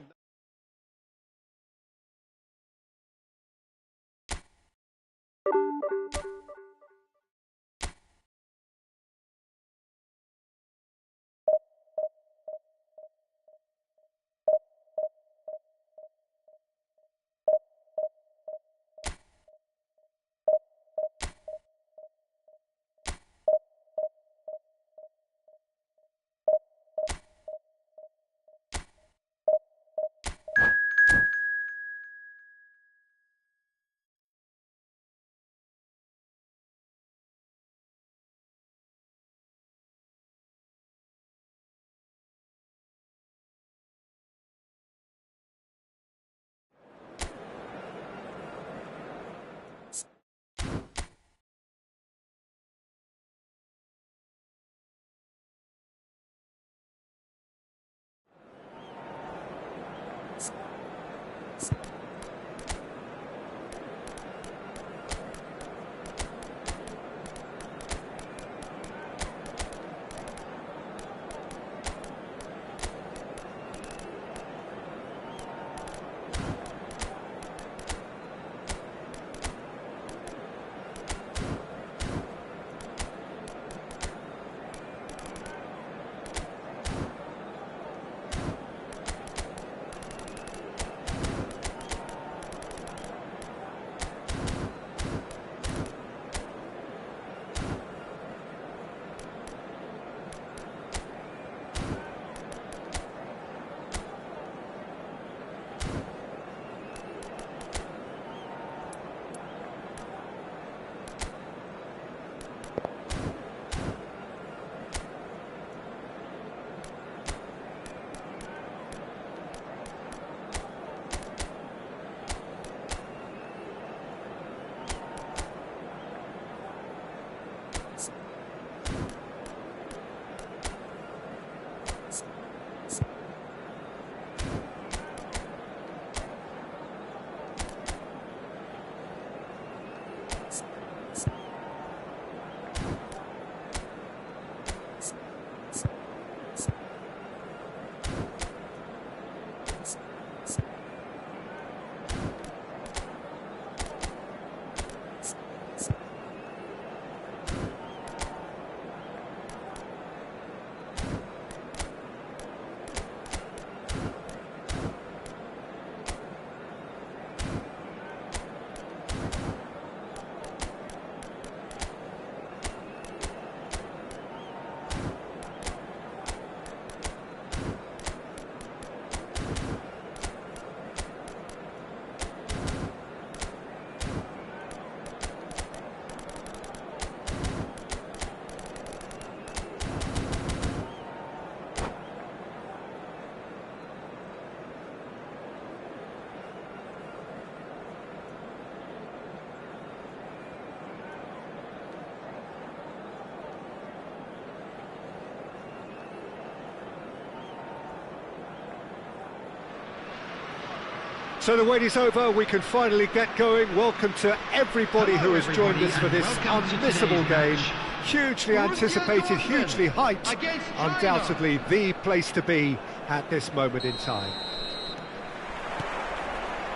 So the wait is over, we can finally get going. Welcome to everybody who has joined us for this unmissable game. Hugely anticipated, hugely hyped, undoubtedly the place to be at this moment in time.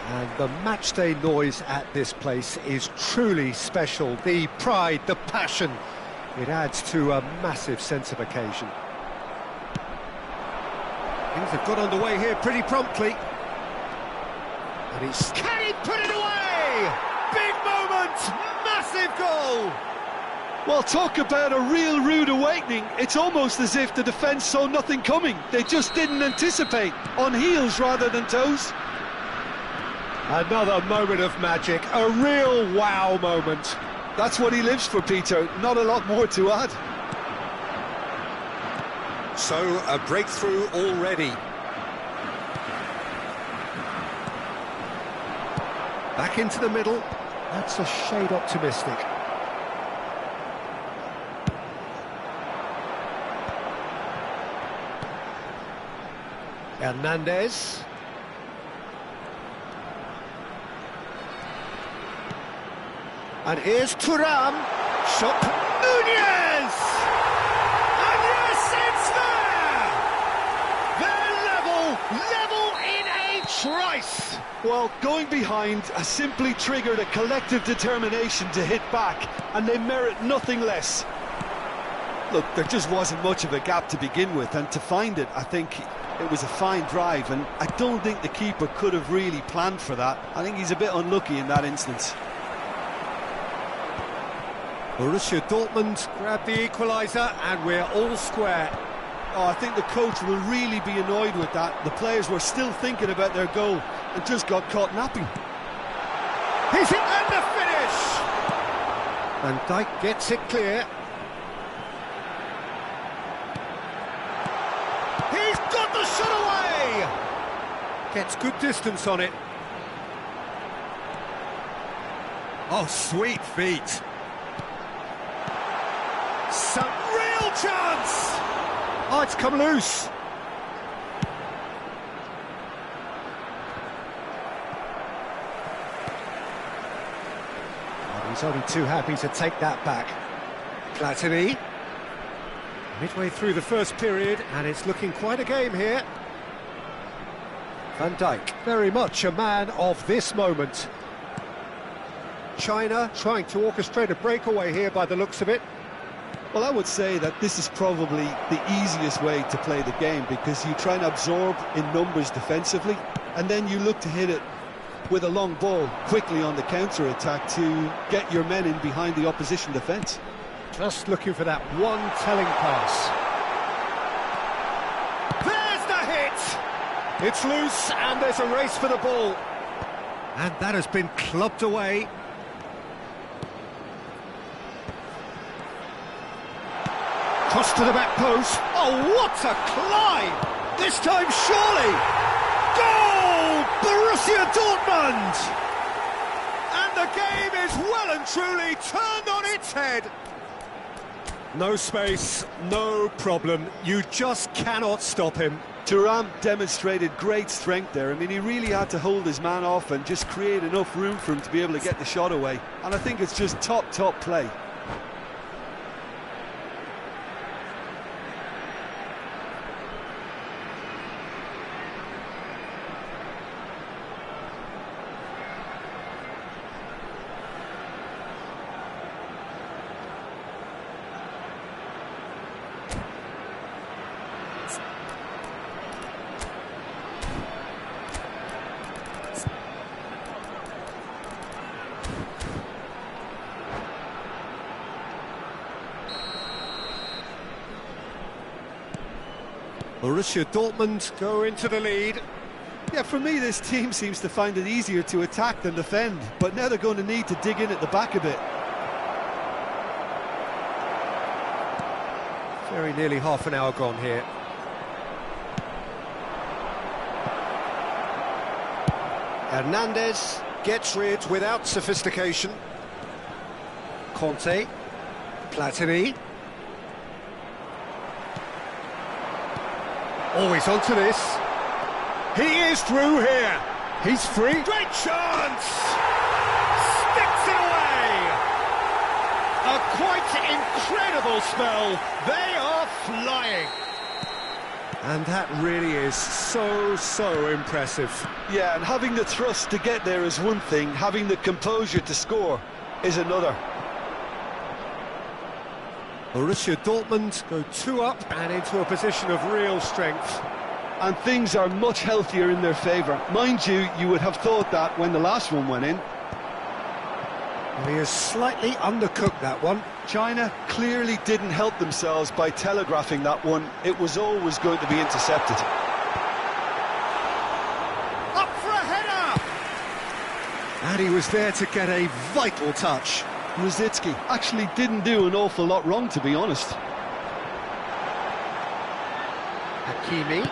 And the matchday noise at this place is truly special. The pride, the passion, it adds to a massive sense of occasion. Things have got underway here pretty promptly. And can he put it away? Big moment, massive goal! Well, talk about a real rude awakening. It's almost as if the defence saw nothing coming. They just didn't anticipate, on heels rather than toes. Another moment of magic, a real wow moment. That's what he lives for, Peter. Not a lot more to add. So, a breakthrough already. Back into the middle. That's a shade optimistic. Hernandez. And here's Thuram. Shot. Nunez! And yes, it's there! They're level in a trice. Well, going behind has simply triggered a collective determination to hit back, and they merit nothing less. Look, there just wasn't much of a gap to begin with, and to find it, I think it was a fine drive, and I don't think the keeper could have really planned for that. I think he's a bit unlucky in that instance. Borussia Dortmund grab the equaliser, and we're all square. Oh, I think the coach will really be annoyed with that. The players were still thinking about their goal and just got caught napping. He's in, and the finish! Van Dijk gets it clear. He's got the shot away! Gets good distance on it. Oh, sweet feet. Some real chance! Oh, it's come loose. He's only too happy to take that back. Platini. Midway through the first period, and it's looking quite a game here. Van Dijk, very much a man of this moment. China trying to orchestrate a breakaway here by the looks of it. Well, I would say that this is probably the easiest way to play the game, because you try and absorb in numbers defensively, and then you look to hit it with a long ball quickly on the counter-attack to get your men in behind the opposition defence. Just looking for that one telling pass. There's the hit! It's loose and there's a race for the ball. And that has been clubbed away. Cross to the back post. Oh, what a climb! This time surely! Goal! Borussia Dortmund! And the game is well and truly turned on its head. No space, no problem. You just cannot stop him. Thuram demonstrated great strength there. I mean, he really had to hold his man off and just create enough room for him to be able to get the shot away. And I think it's just top play. Borussia Dortmund go into the lead. Yeah, for me, this team seems to find it easier to attack than defend, but now they're going to need to dig in at the back a bit. Very nearly half an hour gone here. Hernandez gets rid without sophistication. Conte, Platini. Always onto this. He is through here. He's free. Great chance! Sticks it away! A quite incredible spell. They are flying. And that really is so impressive. Yeah, and having the thrust to get there is one thing, having the composure to score is another. Borussia Dortmund go 2 up and into a position of real strength. And things are much healthier in their favour. Mind you, you would have thought that when the last one went in. He has slightly undercooked that one. China clearly didn't help themselves by telegraphing that one. It was always going to be intercepted. Up for a header! And he was there to get a vital touch. Rosicky actually didn't do an awful lot wrong, to be honest. Hakimi.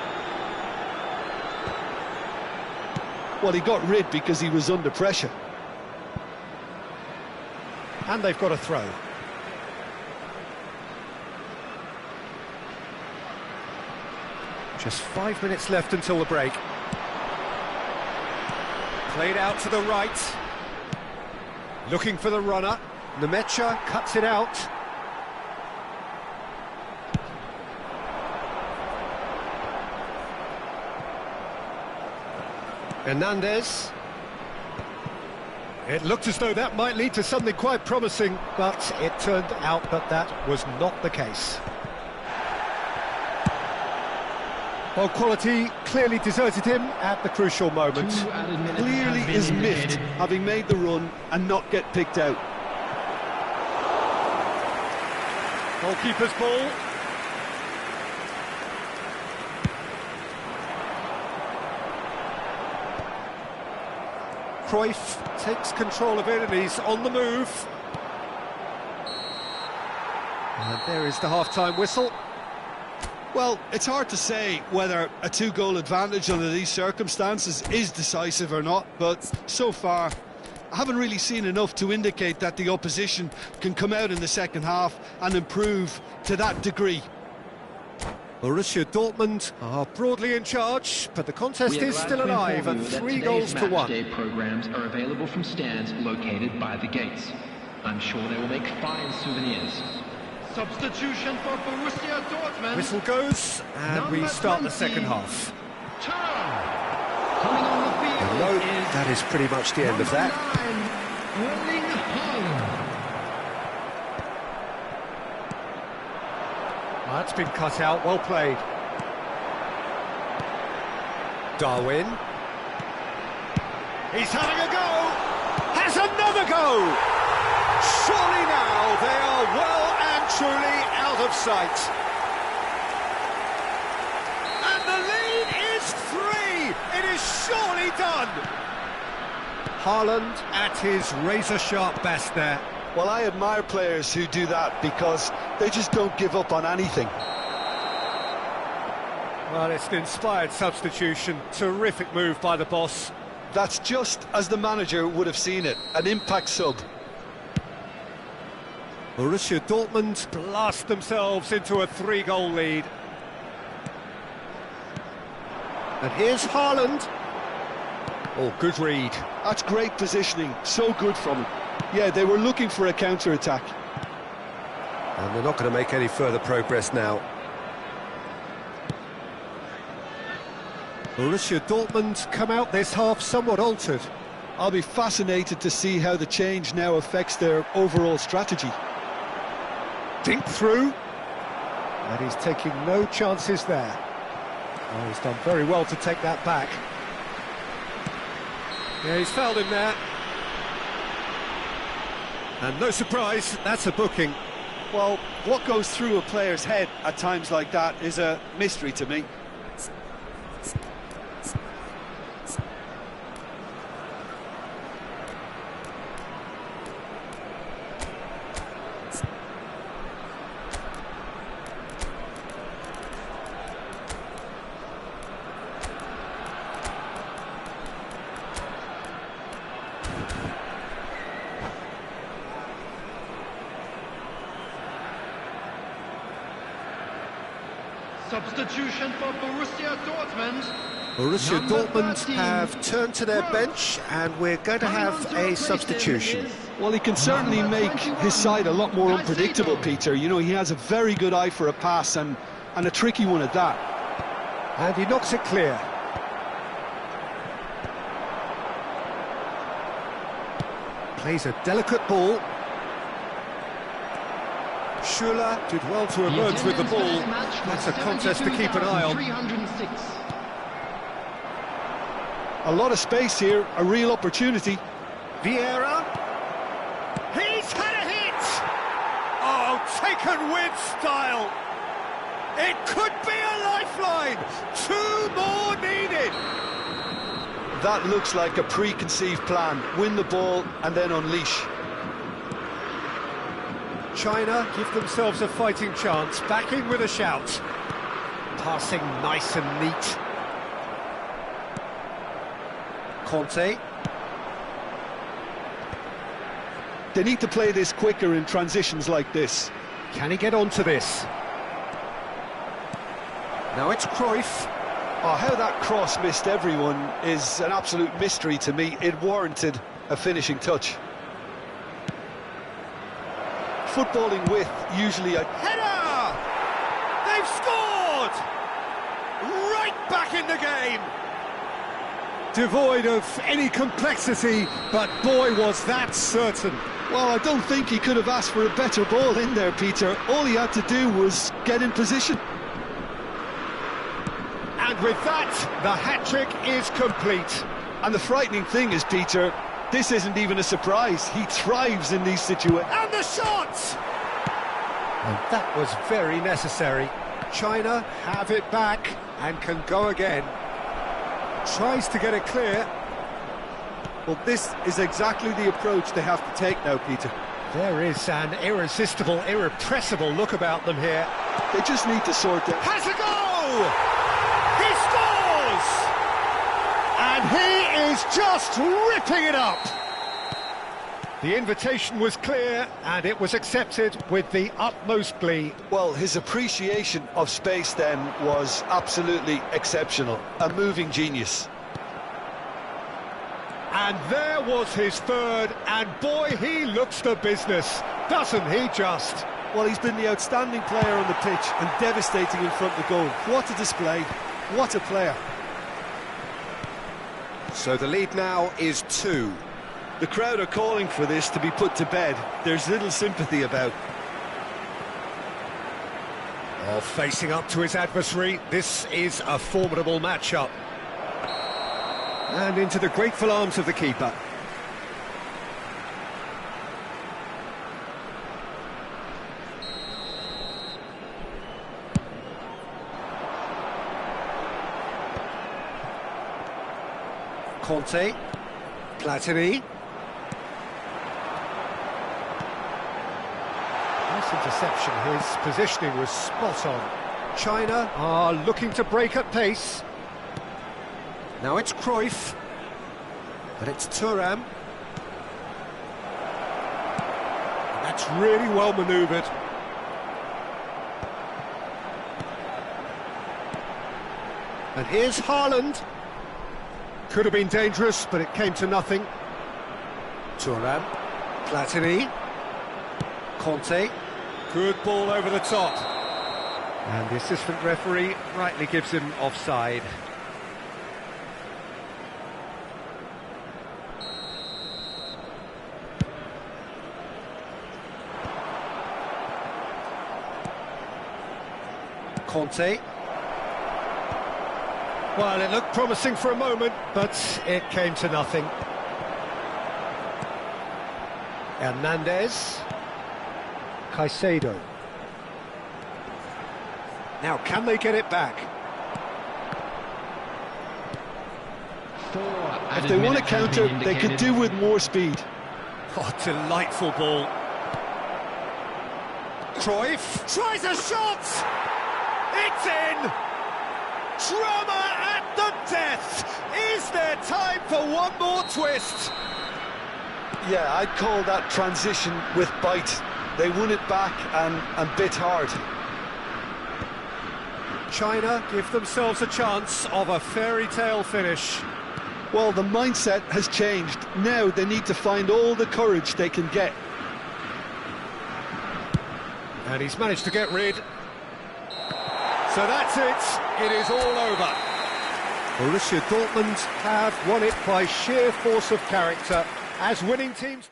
Well, he got rid because he was under pressure. And they've got a throw. Just 5 minutes left until the break. Played out to the right. Looking for the runner. Nemecha cuts it out. Hernandez. It looked as though that might lead to something quite promising, but it turned out that that was not the case. Well, quality clearly deserted him at the crucial moment. Clearly is miffed, having made the run and not get picked out. Goalkeeper's ball. Cruyff takes control of it and he's on the move. And there is the half-time whistle. Well, it's hard to say whether a 2-goal advantage under these circumstances is decisive or not, but so far I haven't really seen enough to indicate that the opposition can come out in the second half and improve to that degree. Borussia Dortmund are broadly in charge, but the contest is still alive at 3 goals to 1. Matchday programs are available from stands located by the gates. I'm sure they will make fine souvenirs. Substitution for Borussia Dortmund. Whistle goes, and we start the second half. Coming on the field No, is that is pretty much the end of that. Erling Haaland. That's been cut out, well played. Darwin. He's having a go! Has another go! Surely now they are well and truly out of sight. And the lead is 3! It is surely done! Haaland at his razor-sharp best there. Well, I admire players who do that because they just don't give up on anything. Well, it's an inspired substitution. Terrific move by the boss. That's just as the manager would have seen it, an impact sub. Borussia Dortmund blast themselves into a 3-goal lead. And here's Haaland. Oh, good read. That's great positioning, so good from him. Yeah, they were looking for a counter-attack. And they're not going to make any further progress now. Borussia Dortmund come out this half somewhat altered. I'll be fascinated to see how the change now affects their overall strategy. Dink through. And he's taking no chances there. Oh, he's done very well to take that back. Yeah, he's fouled him there. And no surprise, that's a booking. Well, what goes through a player's head at times like that is a mystery to me. Substitution for Borussia Dortmund. Borussia Number Dortmund 13, have turned to their bench, and we're going to have a substitution. Well, he can certainly make his side a lot more unpredictable, Peter. You know, he has a very good eye for a pass and a tricky one at that. And he knocks it clear. Plays a delicate ball. Schuller did well to emerge with the ball. That's a contest to keep an eye on. 306. A lot of space here, a real opportunity. Vieira. He's had a hit! Oh, taken with style. It could be a lifeline. 2 more needed. That looks like a preconceived plan. Win the ball and then unleash. China give themselves a fighting chance, back in with a shout. Passing nice and neat. Conte. They need to play this quicker in transitions like this. Can he get onto this? Now it's Cruyff. Oh, how that cross missed everyone is an absolute mystery to me. It warranted a finishing touch. Footballing with usually a Header! They've scored! Right back in the game! Devoid of any complexity, but boy was that certain. Well, I don't think he could have asked for a better ball in there, Peter. All he had to do was get in position. And with that, the hat-trick is complete. And the frightening thing is, Peter, this isn't even a surprise. He thrives in these situations. And the shot! And that was very necessary. China have it back and can go again. Tries to get it clear. Well, this is exactly the approach they have to take now, Peter. There is an irresistible, irrepressible look about them here. They just need to sort out. Has a goal! He scores! And he is just ripping it up! The invitation was clear, and it was accepted with the utmost glee. Well, his appreciation of space then was absolutely exceptional. A moving genius. And there was his third, and boy, he looks the business, doesn't he just? Well, he's been the outstanding player on the pitch and devastating in front of the goal. What a display, what a player. So the lead now is 2. The crowd are calling for this to be put to bed. There's little sympathy about. Oh, facing up to his adversary, this is a formidable matchup. And into the grateful arms of the keeper. Conte, Platini. Nice interception, his positioning was spot on. China are looking to break at pace. Now it's Cruyff, but it's Thuram. That's really well manoeuvred. And here's Haaland. Could have been dangerous, but it came to nothing. Thuram, Platini, Conte. Good ball over the top. And the assistant referee rightly gives him offside. Conte. Well, it looked promising for a moment, but it came to nothing. Hernandez. Caicedo. Now, can they get it back? If they want to counter, they could do with more speed. Oh, delightful ball. Cruyff tries a shot! It's in! Drama at the death! Is there time for one more twist? Yeah, I'd call that transition with bite. They won it back and bit hard. China give themselves a chance of a fairy tale finish. Well, the mindset has changed. Now they need to find all the courage they can get. And he's managed to get rid. So that's it. It is all over. Borussia Dortmund have won it by sheer force of character, as winning teams...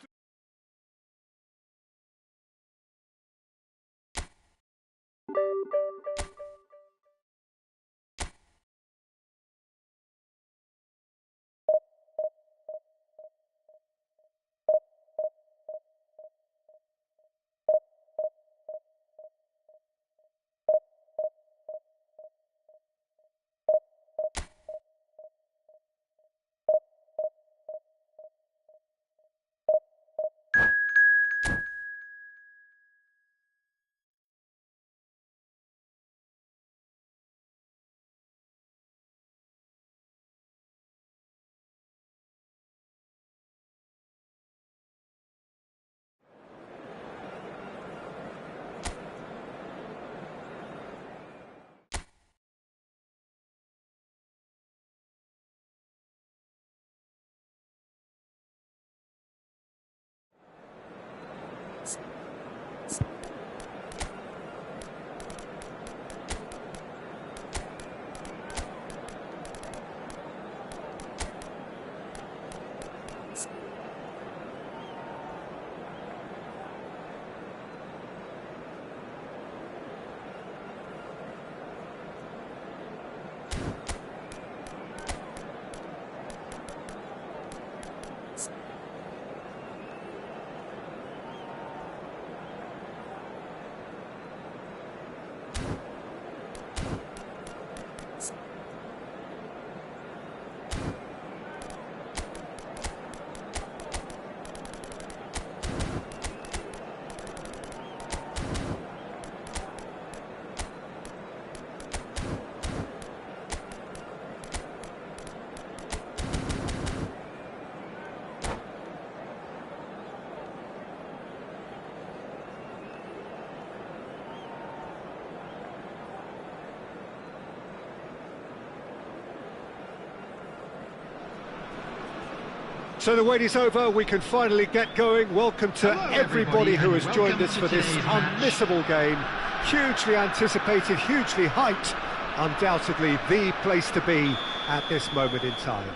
So the wait is over, we can finally get going. Welcome to Hello, everybody who has everybody, and joined us for welcome to this today's match. unmissable game. Hugely anticipated, hugely hyped. Undoubtedly the place to be at this moment in time.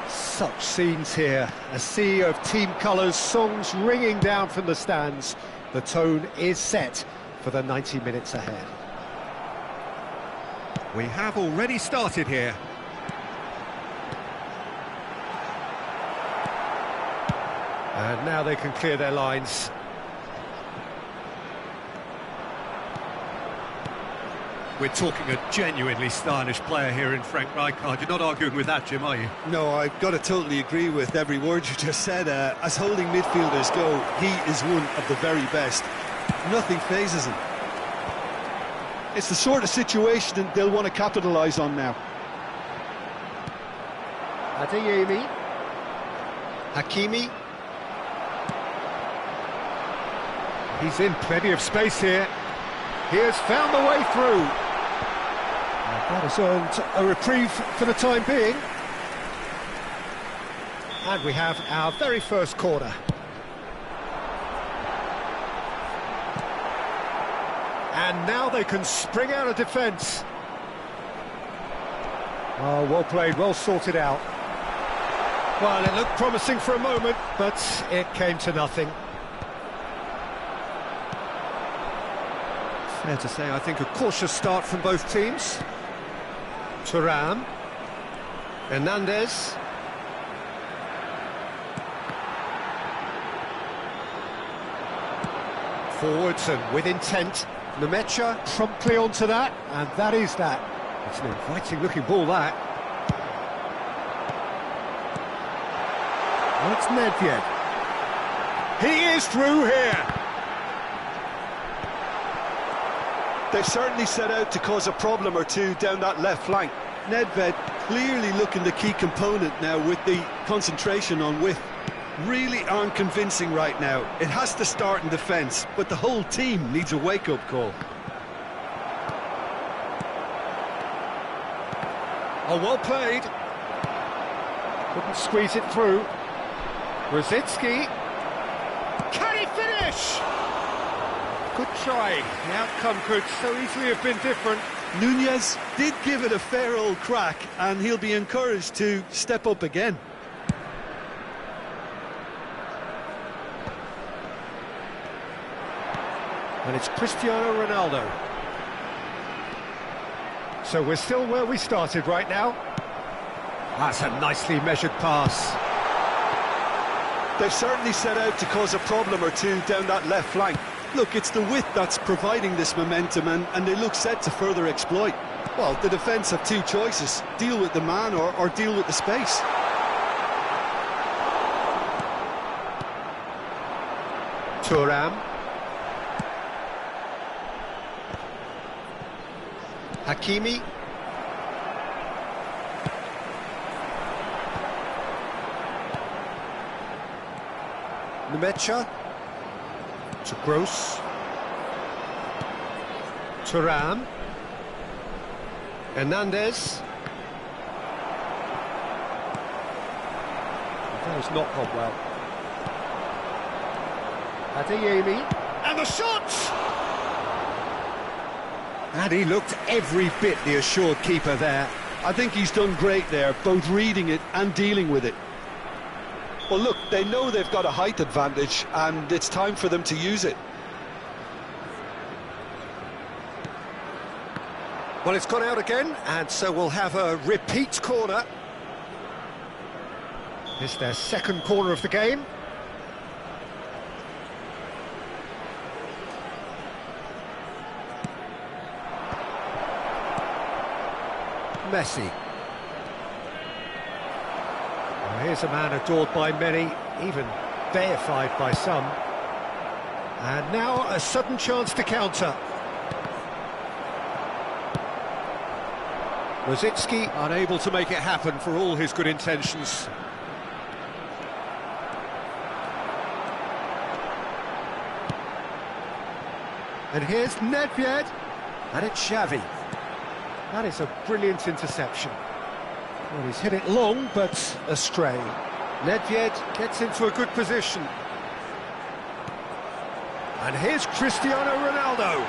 Such scenes here, a sea of team colours, songs ringing down from the stands. The tone is set for the 90 minutes ahead. We have already started here. And now they can clear their lines. We're talking a genuinely stylish player here in Frank Rijkaard. You're not arguing with that, Jim, are you? No, I've got to totally agree with every word you just said. As holding midfielders go, he is one of the very best. Nothing phases him. It's the sort of situation that they'll want to capitalise on now. Adeyemi. Hakimi. He's in plenty of space here. He has found the way through. That has earned a reprieve for the time being. And we have our very first corner. And now they can spring out of defence. Oh, well played, well sorted out. Well, it looked promising for a moment, but it came to nothing. Fair to say, I think a cautious start from both teams. Thuram. Hernandez. Forwards and with intent. Nemecha promptly onto that, and that is that. It's an inviting looking ball, that. Well, it's Nedved. He is through here. They've certainly set out to cause a problem or two down that left flank. Nedved clearly looking the key component now with the concentration on width. Really aren't convincing right now. It has to start in defence, but the whole team needs a wake-up call. Oh, well played. Couldn't squeeze it through. Rosicki. Can he finish? Good try. The outcome could so easily have been different. Nunez did give it a fair old crack, and he'll be encouraged to step up again. And it's Cristiano Ronaldo. So we're still where we started right now. That's a nicely measured pass. They've certainly set out to cause a problem or two down that left flank. Look, it's the width that's providing this momentum, and they look set to further exploit. Well, the defence have two choices: deal with the man or deal with the space. Thuram. Hakimi. Nemecha. To Gross. Thuram. Hernandez. That has not gone well. Adeyemi. And the shot! And he looked every bit the assured keeper there. I think he's done great there, both reading it and dealing with it. Well, look, they know they've got a height advantage, and it's time for them to use it. Well, it's gone out again, and so we'll have a repeat corner. This is their second corner of the game. Messi. Well, here's a man adored by many, even deified by some. And now a sudden chance to counter. Rosicki Unable to make it happen for all his good intentions. And here's Nedved. And it's Xavi. That is a brilliant interception. Well, he's hit it long, but astray. Nedved gets into a good position. And here's Cristiano Ronaldo.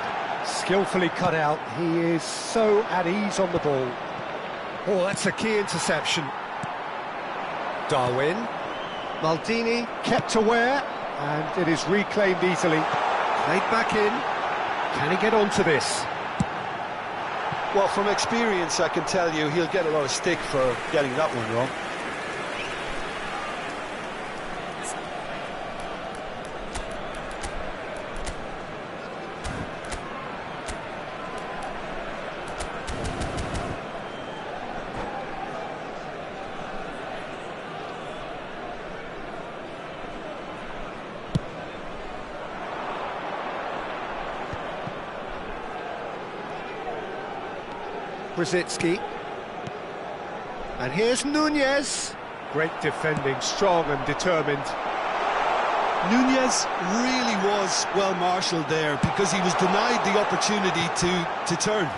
Skillfully cut out. He is so at ease on the ball. Oh, that's a key interception. Darwin. Maldini kept aware, and it is reclaimed easily. Played back in. Can he get onto this? Well, from experience, I can tell you he'll get a lot of stick for getting that one wrong. Brzezinski. And here's Nunez. Great defending, strong and determined. Nunez really was well marshalled there because he was denied the opportunity to turn.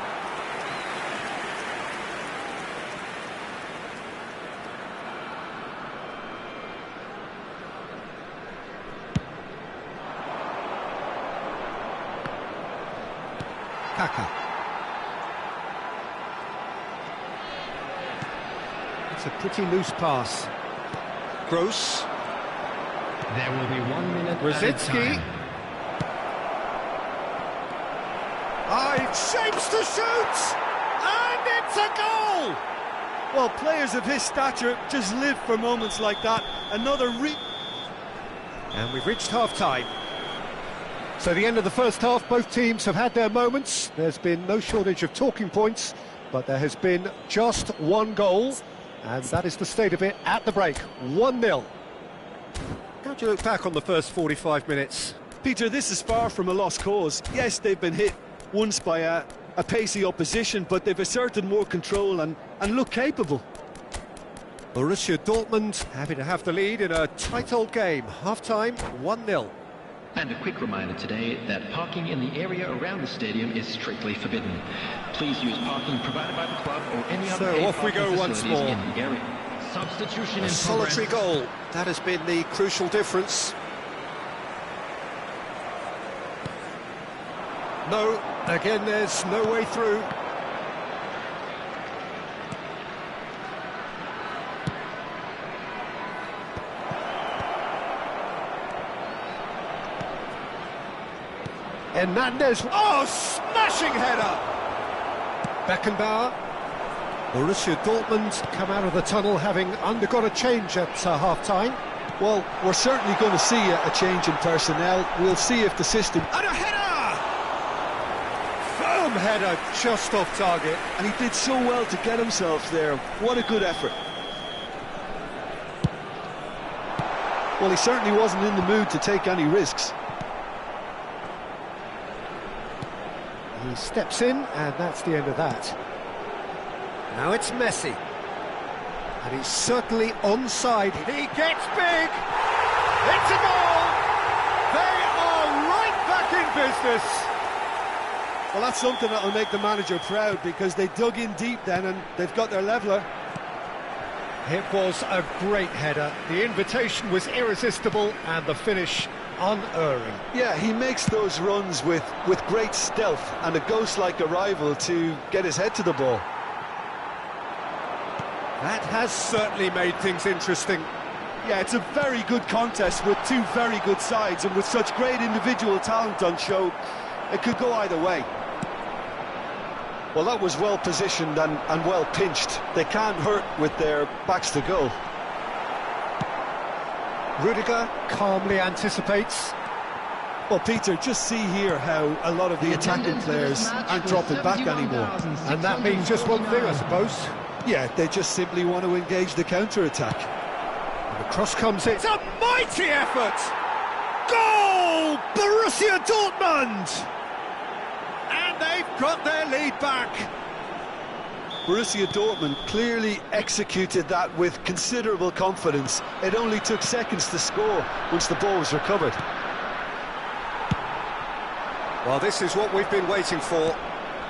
Kaka. It's a pretty loose pass. Gross. There will be 1 minute. Brzezinski. It shapes to shoot! And it's a goal! Well, players of his stature just live for moments like that. And we've reached half-time. So the end of the first half, both teams have had their moments. There's been no shortage of talking points, but there has been just one goal, and that is the state of it at the break. 1-0. How do you look back on the first 45 minutes? Peter, this is far from a lost cause. Yes, they've been hit once by a pacey opposition, but they've asserted more control and look capable. Borussia Dortmund happy to have the lead in a tight old game. Half-time, 1-0. And a quick reminder today that parking in the area around the stadium is strictly forbidden. Please use parking provided by the club or any other So off we go once more. in the area. Substitution A in solitary progress. goal. That has been the crucial difference. No, again there's no way through. Hernandez, oh, smashing header! Beckenbauer. Borussia Dortmund come out of the tunnel having undergone a change at half-time. Well, we're certainly going to see a change in personnel. We'll see if the system... And a header! Firm header, just off target. And he did so well to get himself there. What a good effort. Well, he certainly wasn't in the mood to take any risks. He steps in, and that's the end of that. Now it's Messi. And he's certainly onside. He gets big! It's a goal! They are right back in business! Well, that's something that'll make the manager proud because they dug in deep then and they've got their leveller. It was a great header. The invitation was irresistible and the finish unerring. Yeah, he makes those runs with great stealth and a ghost-like arrival to get his head to the ball. That has certainly made things interesting. Yeah, it's a very good contest with two very good sides, and with such great individual talent on show, it could go either way. Well, that was well positioned and well pinched. They can't hurt with their backs to goal. Rudiger calmly anticipates. Well, Peter, just see here how a lot of the attacking players aren't dropping back anymore. And that means just one thing, I suppose. Yeah, they just simply want to engage the counter-attack. The cross comes in. It's a mighty effort! Goal! Borussia Dortmund! And they've got their lead back. Borussia Dortmund clearly executed that with considerable confidence. It only took seconds to score once the ball was recovered. Well, this is what we've been waiting for.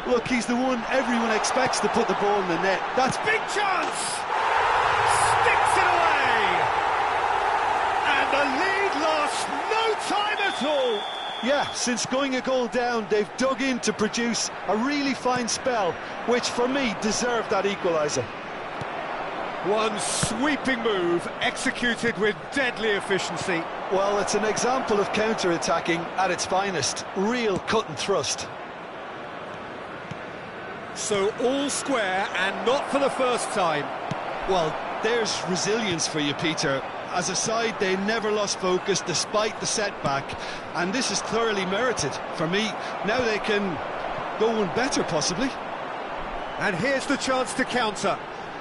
Look, he's the one everyone expects to put the ball in the net. That's Big chance! since going a goal down, they've dug in to produce a really fine spell, which for me deserved that equaliser. One sweeping move, executed with deadly efficiency. Well, it's an example of counter-attacking at its finest. Real cut and thrust. So all square, and not for the first time. Well, there's resilience for you, Peter. As a side, they never lost focus despite the setback, and this is thoroughly merited. For me, now they can go one better, possibly. And here's the chance to counter.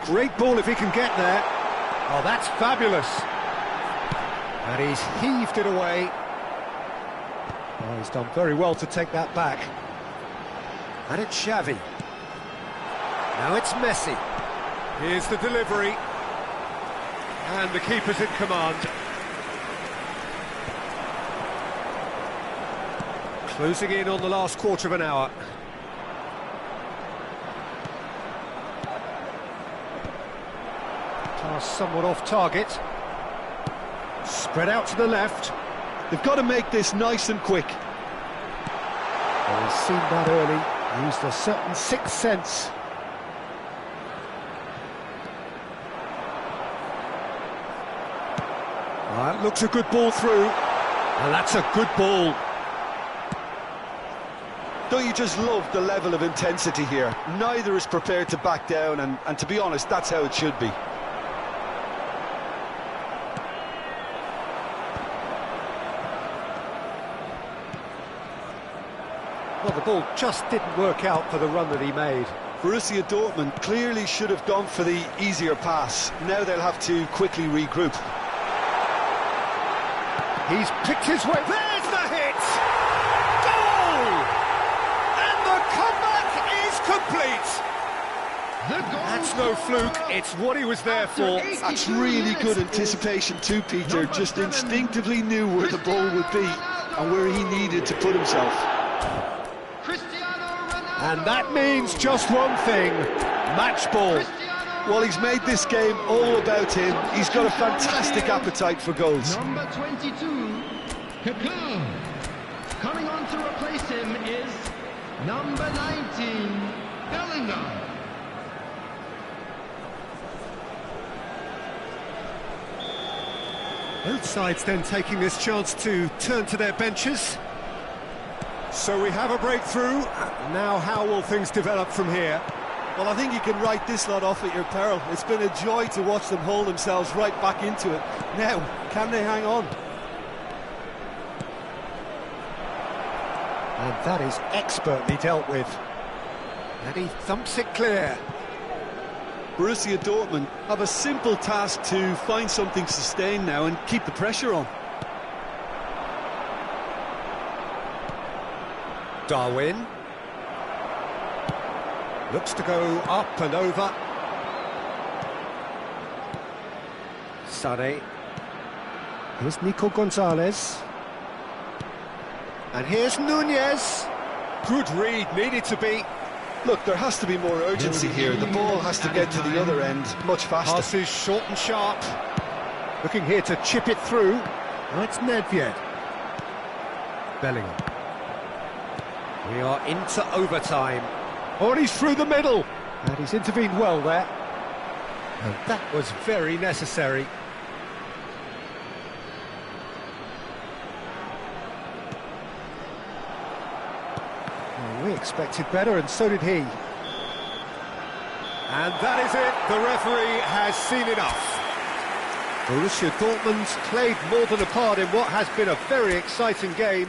Great ball if he can get there. Oh, that's fabulous. And he's heaved it away. Oh, he's done very well to take that back. And it's Xavi. Now it's Messi. Here's the delivery. And the keeper's in command. Closing in on the last quarter of an hour. Pass somewhat off target. Spread out to the left. They've got to make this nice and quick. Well, he's seen that early. Used a certain sixth sense. That looks a good ball through. And that's a good ball. Don't you just love the level of intensity here? Neither is prepared to back down, and to be honest, that's how it should be. Well, the ball just didn't work out for the run that he made. Borussia Dortmund clearly should have gone for the easier pass. Now they'll have to quickly regroup. He's picked his way. There's the hit! Goal! And the comeback is complete! That's no fluke, it's what he was there for. That's really good anticipation too, Peter. Just instinctively knew where the ball would be and where he needed to put himself. And that means just one thing, match ball. Well, he's made this game all about him. He's got a fantastic appetite for goals. Number 22, Kaká. Coming on to replace him is number 19, Bellingham. Both sides then taking this chance to turn to their benches. So we have a breakthrough. Now how will things develop from here? Well, I think you can write this lot off at your peril. It's been a joy to watch them hold themselves right back into it. Now, can they hang on? And that is expertly dealt with. And he thumps it clear. Borussia Dortmund have a simple task to find something sustained now and keep the pressure on. Darwin. Looks to go up and over. Sane. Here's Nico Gonzalez. And here's Nunez. Good read, needed to be. Look, there has to be more urgency here. The ball has to get to the other end much faster. Passes short and sharp. Looking here to chip it through. That's Nedved. Bellingham. We are into overtime. Oh, and he's through the middle. And he's intervened well there. And that was very necessary. Well, we expected better, and so did he. And that is it. The referee has seen enough. Borussia Dortmund's played more than a part in what has been a very exciting game.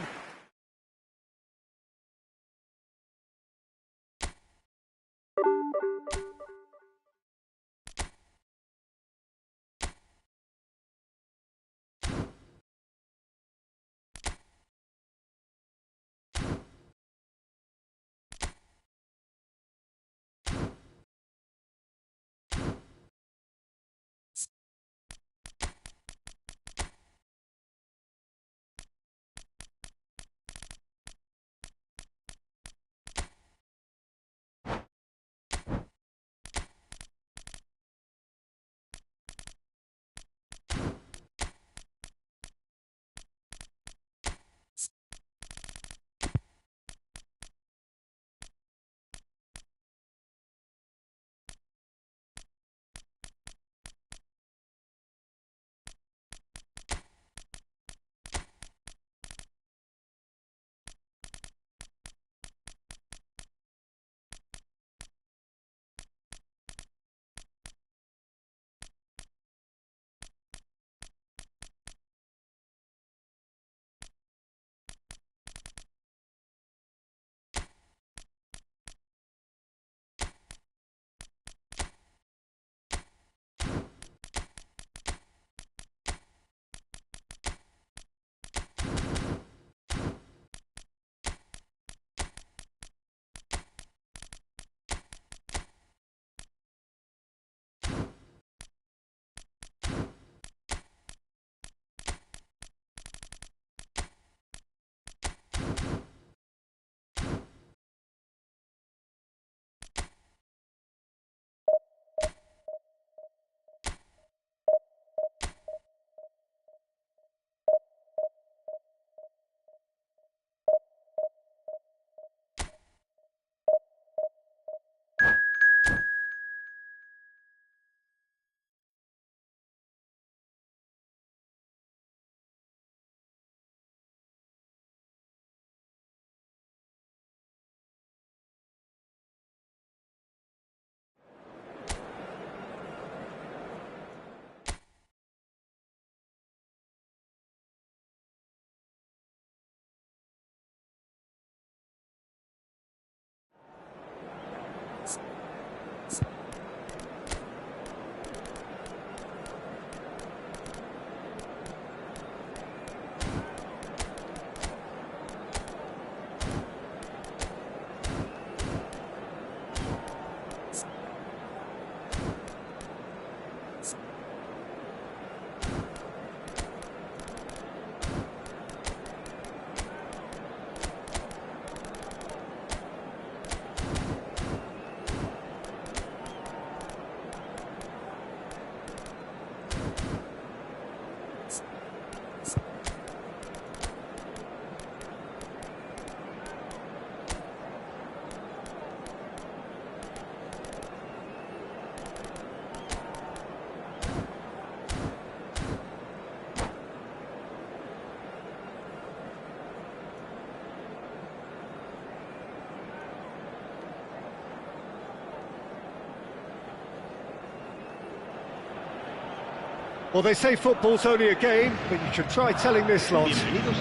Well, they say football's only a game, but you should try telling this lot.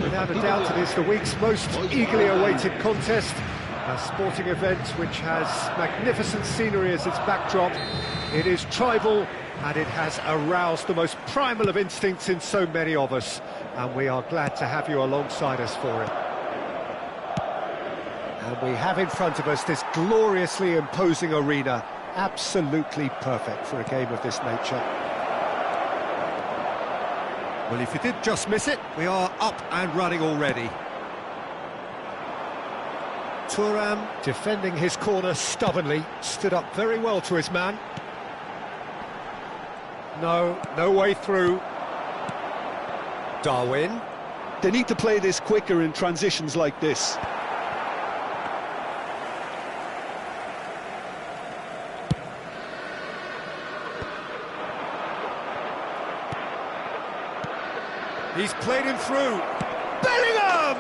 Without a doubt, it is the week's most eagerly awaited contest. A sporting event which has magnificent scenery as its backdrop. It is tribal, and it has aroused the most primal of instincts in so many of us. And we are glad to have you alongside us for it. And we have in front of us this gloriously imposing arena. Absolutely perfect for a game of this nature. Well, if you did just miss it, we are up and running already. Thuram, defending his corner stubbornly, stood up very well to his man. No way through. Darwin. They need to play this quicker in transitions like this. He's played him through. Bellingham!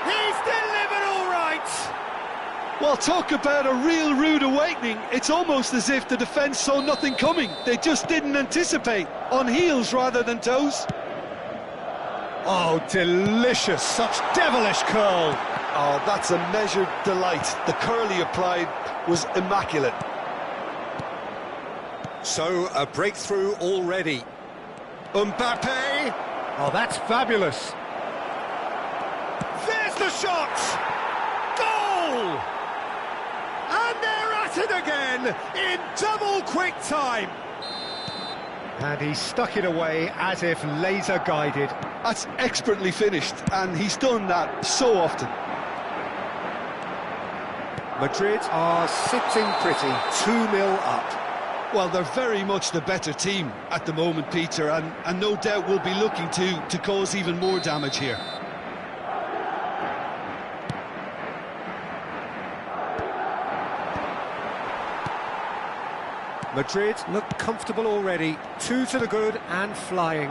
He's delivered all right! Well, talk about a real rude awakening. It's almost as if the defence saw nothing coming. They just didn't anticipate. On heels rather than toes. Oh, delicious. Such devilish curl. Oh, that's a measured delight. The curl he applied was immaculate. So, a breakthrough already. Mbappe! Oh, that's fabulous. There's the shot! Goal! And they're at it again in double quick time. And he stuck it away as if laser-guided. That's expertly finished, and he's done that so often. Madrid are sitting pretty, 2-0 up. Well, they're very much the better team at the moment, Peter, and no doubt will be looking to cause even more damage here. Madrid look comfortable already, 2 to the good and flying.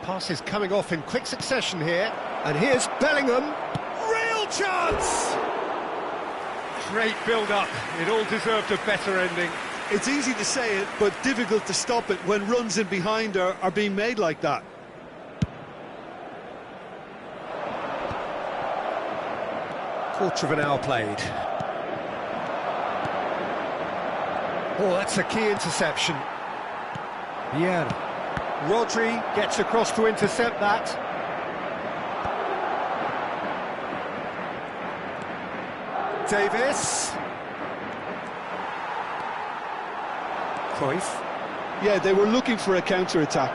Passes coming off in quick succession here, and here's Bellingham. Real chance! Great build-up, it all deserved a better ending. It's easy to say it, but difficult to stop it when runs in behind are being made like that. Quarter of an hour played. Oh, that's a key interception. Vieira. Rodri gets across to intercept that. Davis. Cruyff. Yeah, they were looking for a counter-attack.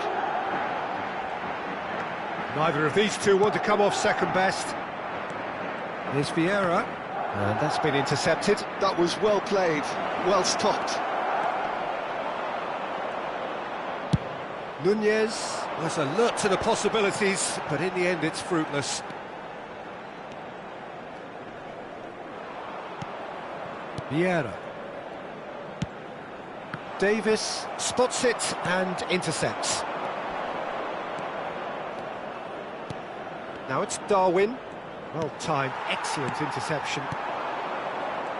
Neither of these two want to come off second best. Here's Vieira. And that's been intercepted. That was well played, well stopped. Nunez was alert to the possibilities, but in the end it's fruitless. Vieira. Davis spots it and intercepts. Now it's Darwin. Well timed, excellent interception.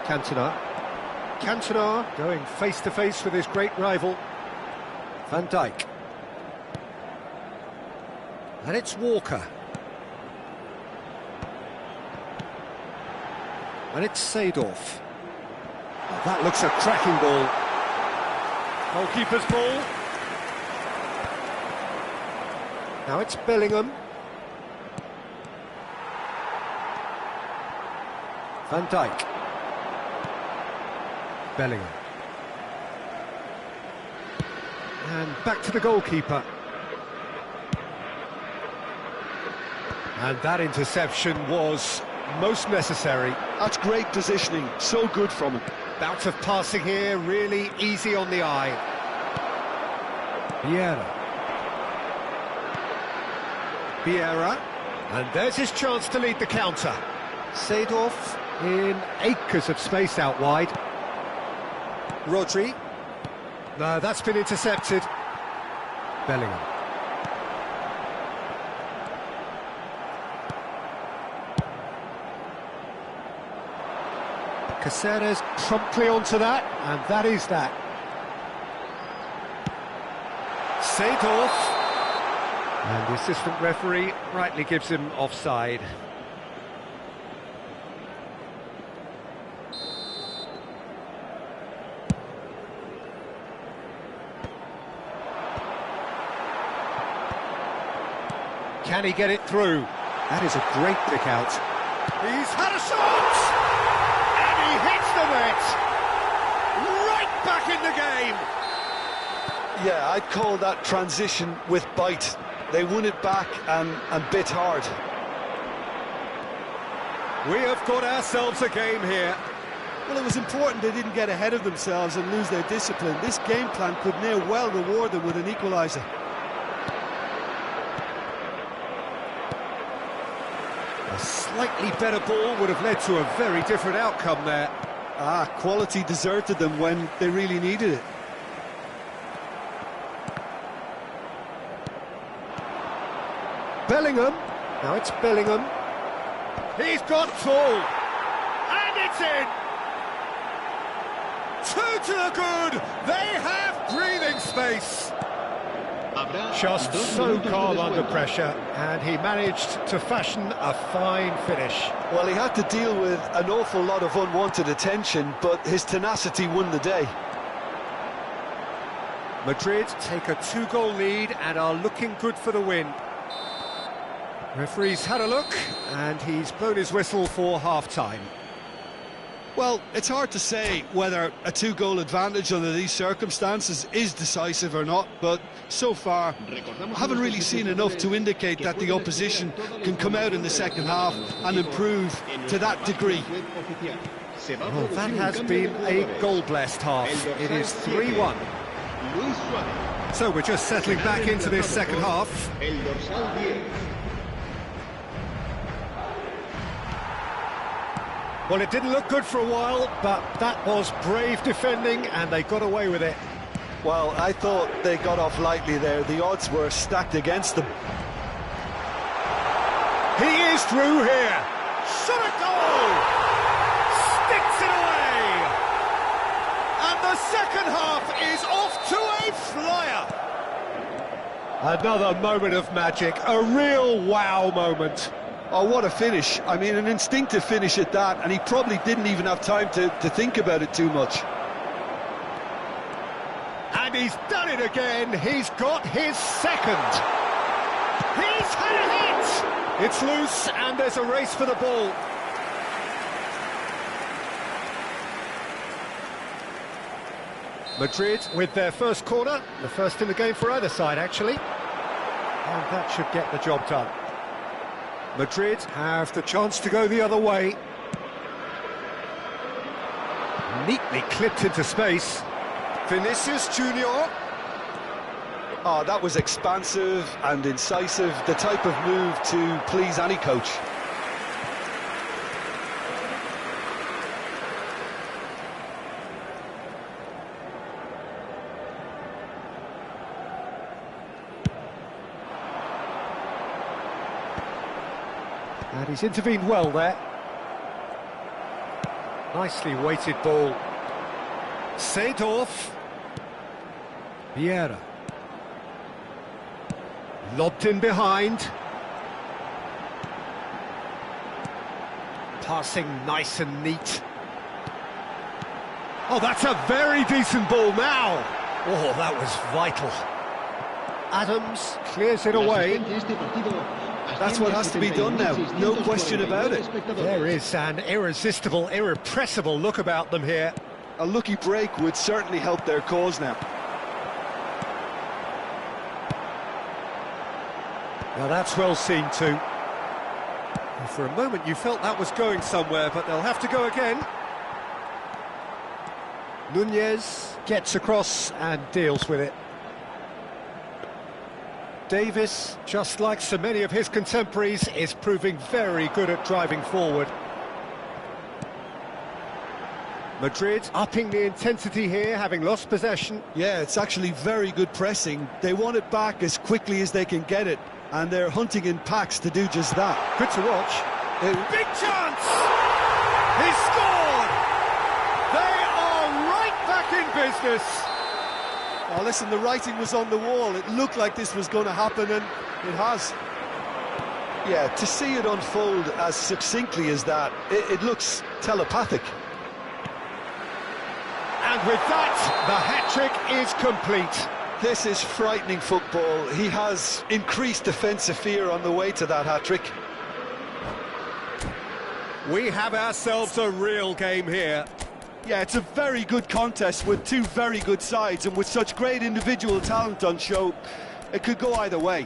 Cantona. Cantona going face to face with his great rival, Van Dijk. And it's Walker. And it's Seedorf. Oh, that looks a cracking ball. Goalkeeper's ball. Now it's Bellingham. Van Dijk. Bellingham. And back to the goalkeeper. And that interception was most necessary. That's great positioning, so good from him. Bout of passing here, really easy on the eye. Vieira. Vieira. And there's his chance to lead the counter. Seedorf in acres of space out wide. Rodri. No, that's been intercepted. Bellingham. Caceres promptly onto that, and that is that. Seedorf. And the assistant referee rightly gives him offside. Can he get it through? That is a great pick out. He's had a shot! And he hits the net! Right back in the game! Yeah, I'd call that transition with bite. They won it back and bit hard. We have got ourselves a game here. Well, it was important they didn't get ahead of themselves and lose their discipline. This game plan could now well reward them with an equaliser. A slightly better ball would have led to a very different outcome there. Quality deserted them when they really needed it. Bellingham. Now it's Bellingham. He's got full. And it's in. 2 to the good. They have breathing space. Just so calm under pressure, and he managed to fashion a fine finish. Well, he had to deal with an awful lot of unwanted attention, but his tenacity won the day. Madrid take a 2-goal lead and are looking good for the win. Referee's had a look, and he's blown his whistle for half-time. Well, it's hard to say whether a 2-goal advantage under these circumstances is decisive or not, but so far I haven't really seen enough to indicate that the opposition can come out in the second half and improve to that degree. Well, that has been a goal-blessed half. It is 3-1. So we're just settling back into this second half. Well, it didn't look good for a while, but that was brave defending, and they got away with it. Well, I thought they got off lightly there. The odds were stacked against them. He is through here. Shot a goal! Sticks it away! And the second half is off to a flyer. Another moment of magic, a real wow moment. Oh, what a finish. I mean, an instinctive finish at that, and he probably didn't even have time to think about it too much. And he's done it again. He's got his second. He's had a hit! It's loose, and there's a race for the ball. Madrid with their first corner, the first in the game for either side, actually. And that should get the job done. Madrid have the chance to go the other way. Neatly clipped into space. Vinicius Junior. Oh, that was expansive and incisive, the type of move to please any coach. And he's intervened well there. Nicely weighted ball. Seedorf. Vieira. Lobbed in behind. Passing nice and neat. Oh, that's a very decent ball now. Oh, that was vital. Adams clears it away. That's what has to be done now, no question about it. There is an irresistible, irrepressible look about them here. A lucky break would certainly help their cause now. Now that's well seen too. And for a moment you felt that was going somewhere, but they'll have to go again. Nunez gets across and deals with it. Davis, just like so many of his contemporaries, is proving very good at driving forward. Madrid upping the intensity here, having lost possession. Yeah, it's actually very good pressing. They want it back as quickly as they can get it, and they're hunting in packs to do just that. Good to watch. Big chance! He scored! They are right back in business. Oh, listen, the writing was on the wall. It looked like this was going to happen, and it has. Yeah, to see it unfold as succinctly as that, it looks telepathic. And with that, the hat-trick is complete. This is frightening football. He has increased defensive fear on the way to that hat-trick. We have ourselves a real game here. Yeah, it's a very good contest with two very good sides, and with such great individual talent on show, it could go either way.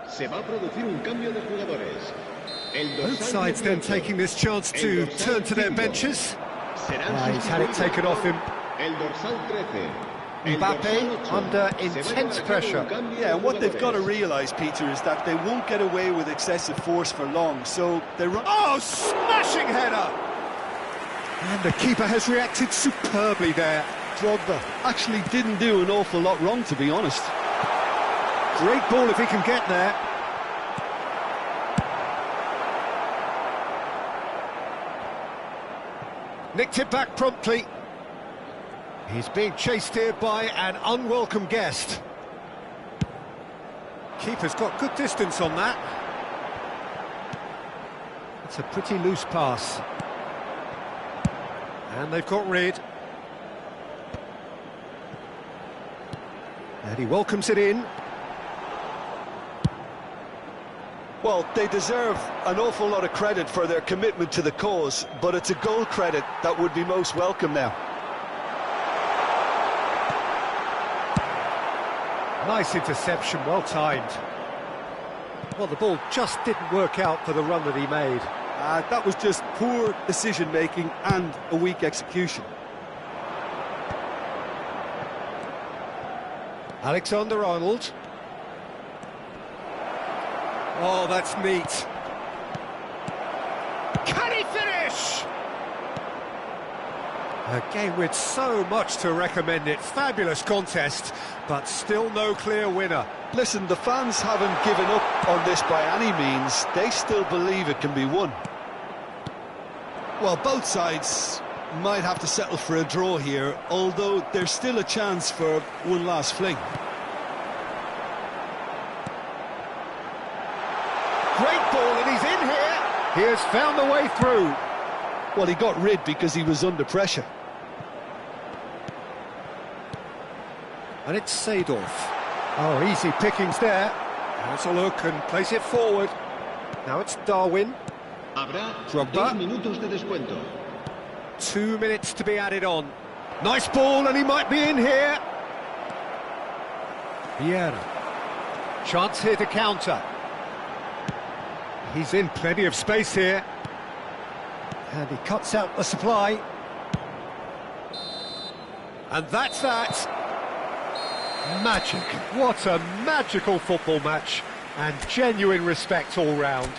Se va a producir un cambio de jugadores. Both sides then taking this chance to turn to their benches. He's had it taken off him. El dorsal 13. Mbappe under intense pressure. Yeah, and what they've got to realise, Peter, is that they won't get away with excessive force for long, so they run... Oh, smashing header! And the keeper has reacted superbly there. Drogba actually didn't do an awful lot wrong, to be honest. Great ball if he can get there. Nicked it back promptly. He's being chased here by an unwelcome guest. Keeper's got good distance on that. It's a pretty loose pass. And they've got rid. And he welcomes it in. Well, they deserve an awful lot of credit for their commitment to the cause, but it's a goal credit that would be most welcome now. Nice interception, well timed. Well, the ball just didn't work out for the run that he made. That was just poor decision-making and a weak execution. Alexander-Arnold. Oh, that's neat. Can he finish? A game with so much to recommend it. Fabulous contest, but still no clear winner. Listen, the fans haven't given up on this by any means. They still believe it can be won. Well, both sides might have to settle for a draw here, although there's still a chance for one last fling. Great ball, and he's in here. He has found the way through. Well, he got rid because he was under pressure. And it's Seedorf. Oh, easy pickings there. Has a look and plays it forward. Now it's Darwin. Habrá Drogba. 2 minutos de descuento. 2 minutes to be added on. Nice ball, and he might be in here. Vieira. Chance here to counter. He's in plenty of space here. And he cuts out the supply. And that's that. Magic. What a magical football match. And genuine respect all round.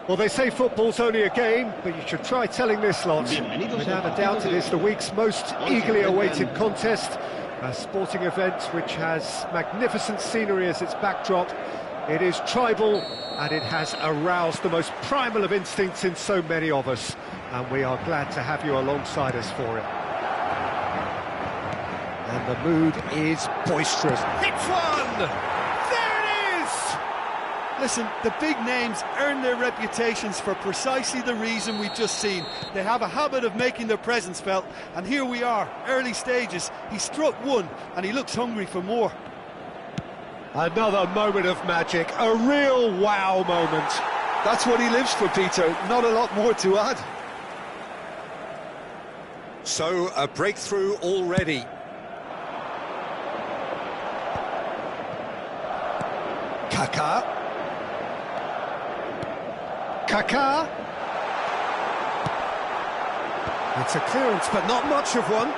Well, they say football's only a game, but you should try telling this lot. Without a doubt, it is the week's most eagerly awaited contest. A sporting event which has magnificent scenery as its backdrop. It is tribal, and it has aroused the most primal of instincts in so many of us. And we are glad to have you alongside us for it. And the mood is boisterous. Hits one! There it is! Listen, the big names earn their reputations for precisely the reason we've just seen. They have a habit of making their presence felt, and here we are, early stages. He struck one, and he looks hungry for more. Another moment of magic, a real wow moment. That's what he lives for, Peter. Not a lot more to add. So, a breakthrough already. Kaká. Kaká. It's a clearance, but not much of one.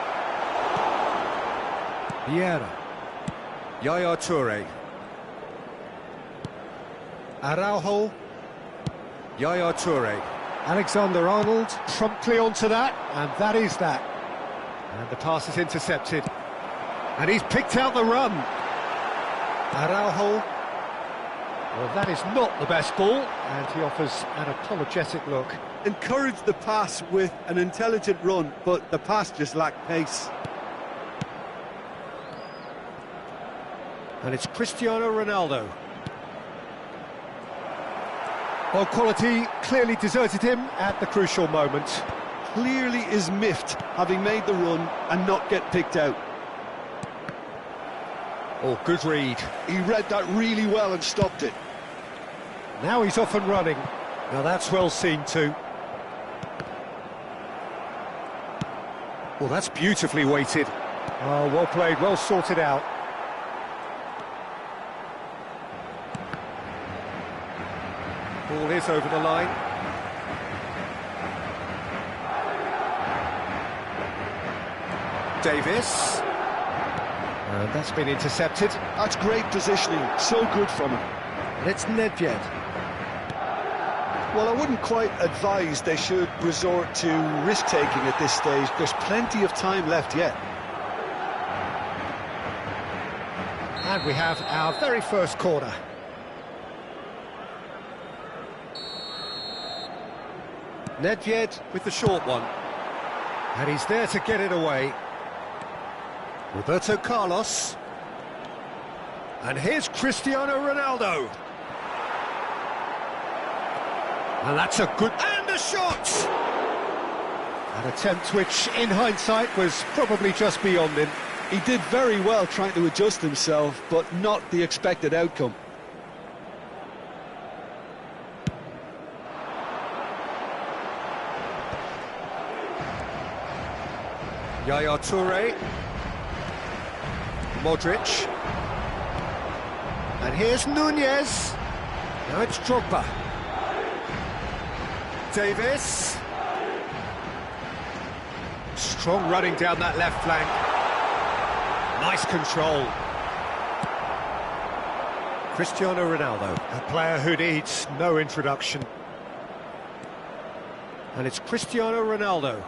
Vieira. Yaya Toure. Araujo. Yaya Toure. Alexander-Arnold promptly onto that, and that is that. And the pass is intercepted. And he's picked out the run. Araujo. Well, that is not the best ball, and he offers an apologetic look. Encouraged the pass with an intelligent run, but the pass just lacked pace. And it's Cristiano Ronaldo. Well, quality clearly deserted him at the crucial moment. Clearly is miffed, having made the run and not get picked out. Oh, good read. He read that really well and stopped it. Now he's off and running. Now that's well seen too. Well, that's beautifully weighted. Oh, well played, well sorted out. Ball is over the line. Davis. And that's been intercepted. That's great positioning, so good from him. And it's Nedved. Well, I wouldn't quite advise they should resort to risk-taking at this stage. There's plenty of time left yet. And we have our very first corner. Nedved with the short one. And he's there to get it away. Roberto Carlos. And here's Cristiano Ronaldo. And that's a good... And a shot! An attempt which, in hindsight, was probably just beyond him. He did very well trying to adjust himself, but not the expected outcome. Yaya Toure. Modric. And here's Nunez. Now it's Drogba. Davis. Strong running down that left flank. Nice control. Cristiano Ronaldo, a player who needs no introduction. And it's Cristiano Ronaldo.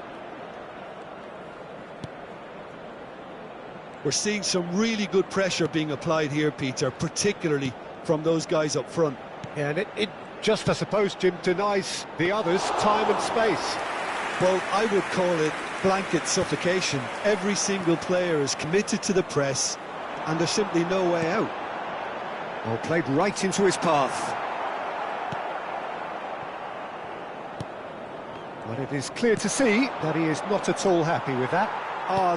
We're seeing some really good pressure being applied here, Peter, particularly from those guys up front. Yeah, and it just, I suppose, Jim, denies the others time and space. Well, I would call it blanket suffocation. Every single player is committed to the press, and there's simply no way out. Well, played right into his path. But it is clear to see that he is not at all happy with that.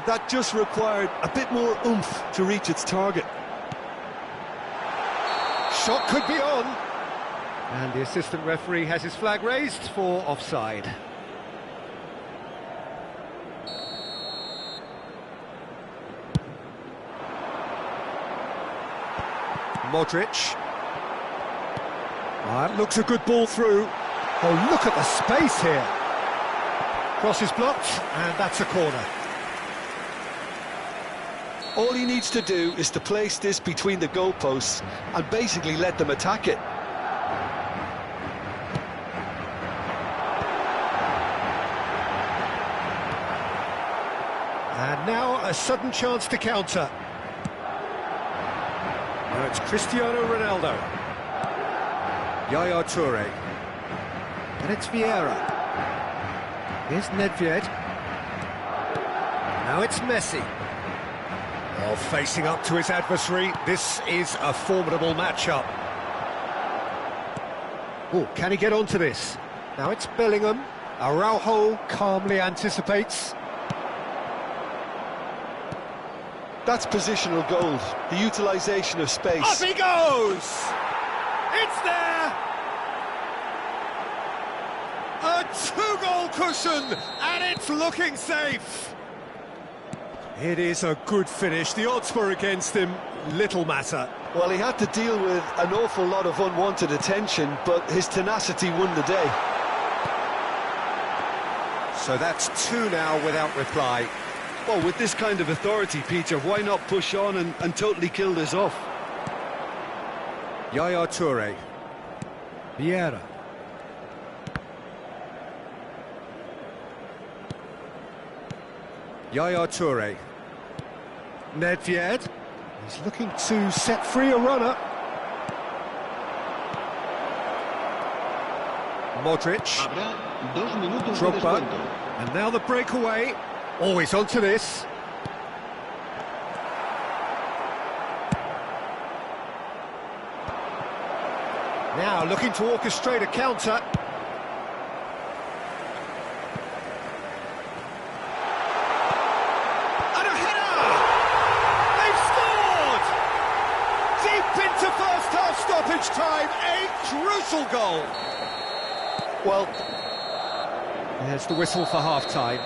That just required a bit more oomph to reach its target. Shot could be on. And the assistant referee has his flag raised for offside. Modric. That looks a good ball through. Oh, look at the space here. Cross is blocked, and that's a corner. All he needs to do is to place this between the goalposts and basically let them attack it. And now a sudden chance to counter. Now it's Cristiano Ronaldo. Yaya Toure. And it's Vieira. Here's Nedved. Now it's Messi. Well, facing up to his adversary, this is a formidable matchup. Oh, can he get onto this? Now it's Bellingham. Araujo calmly anticipates. That's positional gold, the utilisation of space. Up he goes! It's there! A two-goal cushion, and it's looking safe. It is a good finish. The odds were against him, little matter. Well, he had to deal with an awful lot of unwanted attention, but his tenacity won the day. So that's two now without reply. Well, with this kind of authority, Peter, why not push on and totally kill this off? Yaya Toure. Vieira. Yaya Toure. Nedved. He's looking to set free a runner. Modric. Habrá 2 minutos de Drogba. descuento. And now the breakaway. Always onto this. Now looking to orchestrate a counter. And a header! They've scored! Deep into first half stoppage time, a crucial goal. Well, there's the whistle for half-time.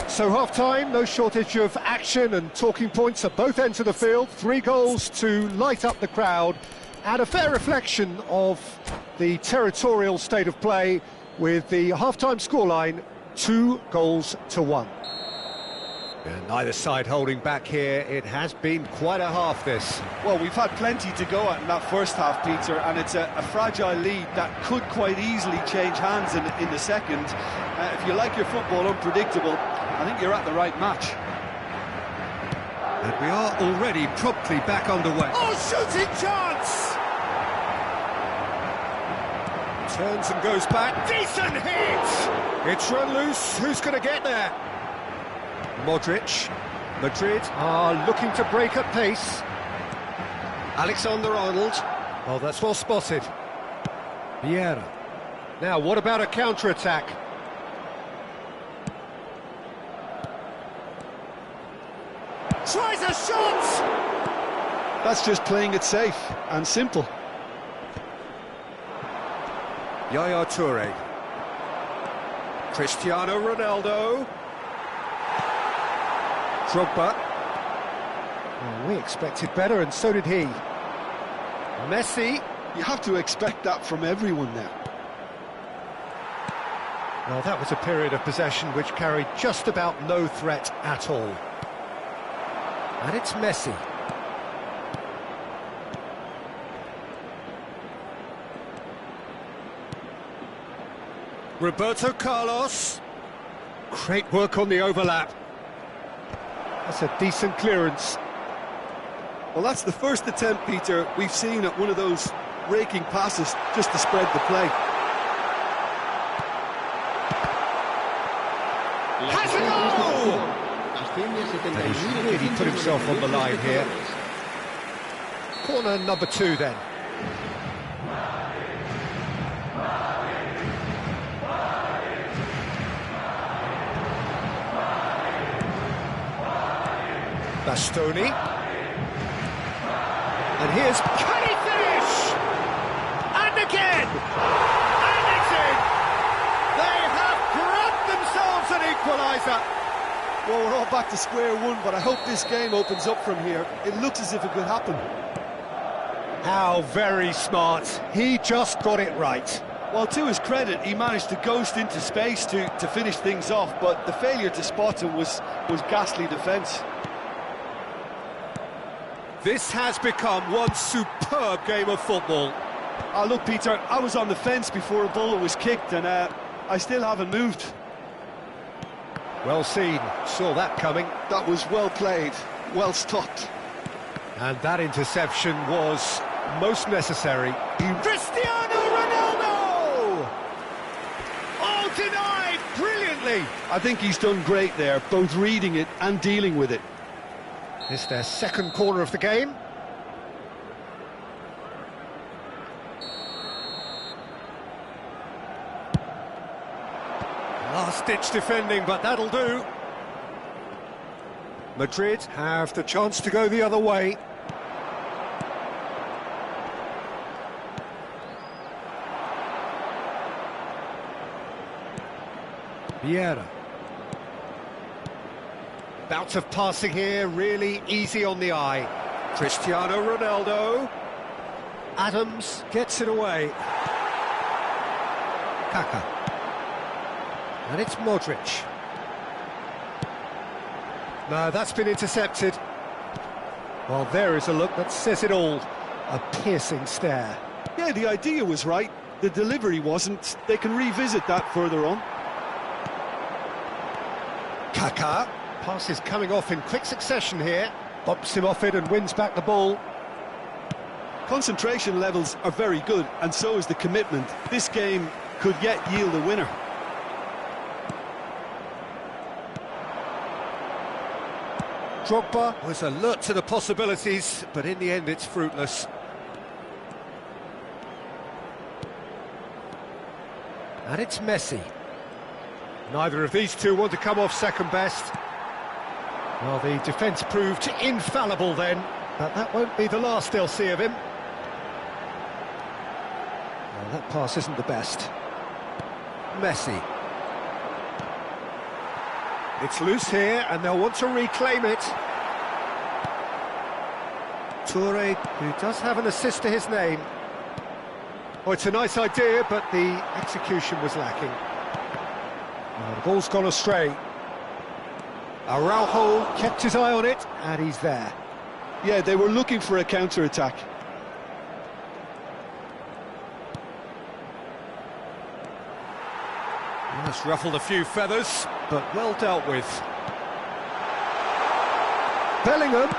So half-time, no shortage of action and talking points at both ends of the field. 3 goals to light up the crowd, and a fair reflection of the territorial state of play with the half-time scoreline 2-1. And neither side holding back here. It has been quite a half, this. Well, we've had plenty to go at in that first half, Peter, and it's a fragile lead that could quite easily change hands in the second. If you like your football unpredictable, I think you're at the right match. And we are already promptly back underway. Oh, shooting chance! Turns and goes back. Decent hit! It's run loose. Who's going to get there? Modric. Madrid are looking to break at pace. Alexander-Arnold. Oh, that's well spotted. Vieira. Now, what about a counter-attack? Tries a shot! That's just playing it safe and simple. Yaya Toure. Cristiano Ronaldo. Drogba. Well, we expected better, and so did he. Messi. You have to expect that from everyone now. Well, that was a period of possession which carried just about no threat at all. And it's Messi. Roberto Carlos. Great work on the overlap. That's a decent clearance. Well, that's the first attempt, Peter, we've seen at one of those raking passes just to spread the play. Has a goal! And he's really put himself on the line here. Corner number 2 then. Bastoni. And here's... Can he finish? And again! And it's in! They have grabbed themselves an equaliser! Well, we're all back to square one, but I hope this game opens up from here. It looks as if it could happen. How very smart. He just got it right. Well, to his credit, he managed to ghost into space to finish things off, but the failure to spot him was ghastly defence. This has become one superb game of football. Oh, look, Peter, I was on the fence before a ball was kicked, and I still haven't moved. Well seen, saw that coming. That was well played, well stopped. And that interception was most necessary. Cristiano Ronaldo! Oh, denied brilliantly! I think he's done great there, both reading it and dealing with it. It's their second corner of the game. Last-ditch defending, but that'll do. Madrid have the chance to go the other way. Vieira. Bout of passing here, really easy on the eye. Cristiano Ronaldo. Adams gets it away. Kaká. And it's Modric. No, that's been intercepted. Well, there is a look that says it all. A piercing stare. Yeah, the idea was right. The delivery wasn't. They can revisit that further on. Kaká. Pass is coming off in quick succession here. Bumps him off it and wins back the ball. Concentration levels are very good, and so is the commitment. This game could yet yield a winner. Drogba was alert to the possibilities, but in the end it's fruitless. And it's Messi. Neither of these two want to come off second best. Well, the defence proved infallible then, but that won't be the last they'll see of him. Well, that pass isn't the best. Messi. It's loose here, and they'll want to reclaim it. Touré, who does have an assist to his name. Oh, it's a nice idea, but the execution was lacking. Oh, the ball's gone astray. Araujo kept his eye on it, and he's there. Yeah, they were looking for a counter-attack. That's ruffled a few feathers, but well dealt with. Bellingham.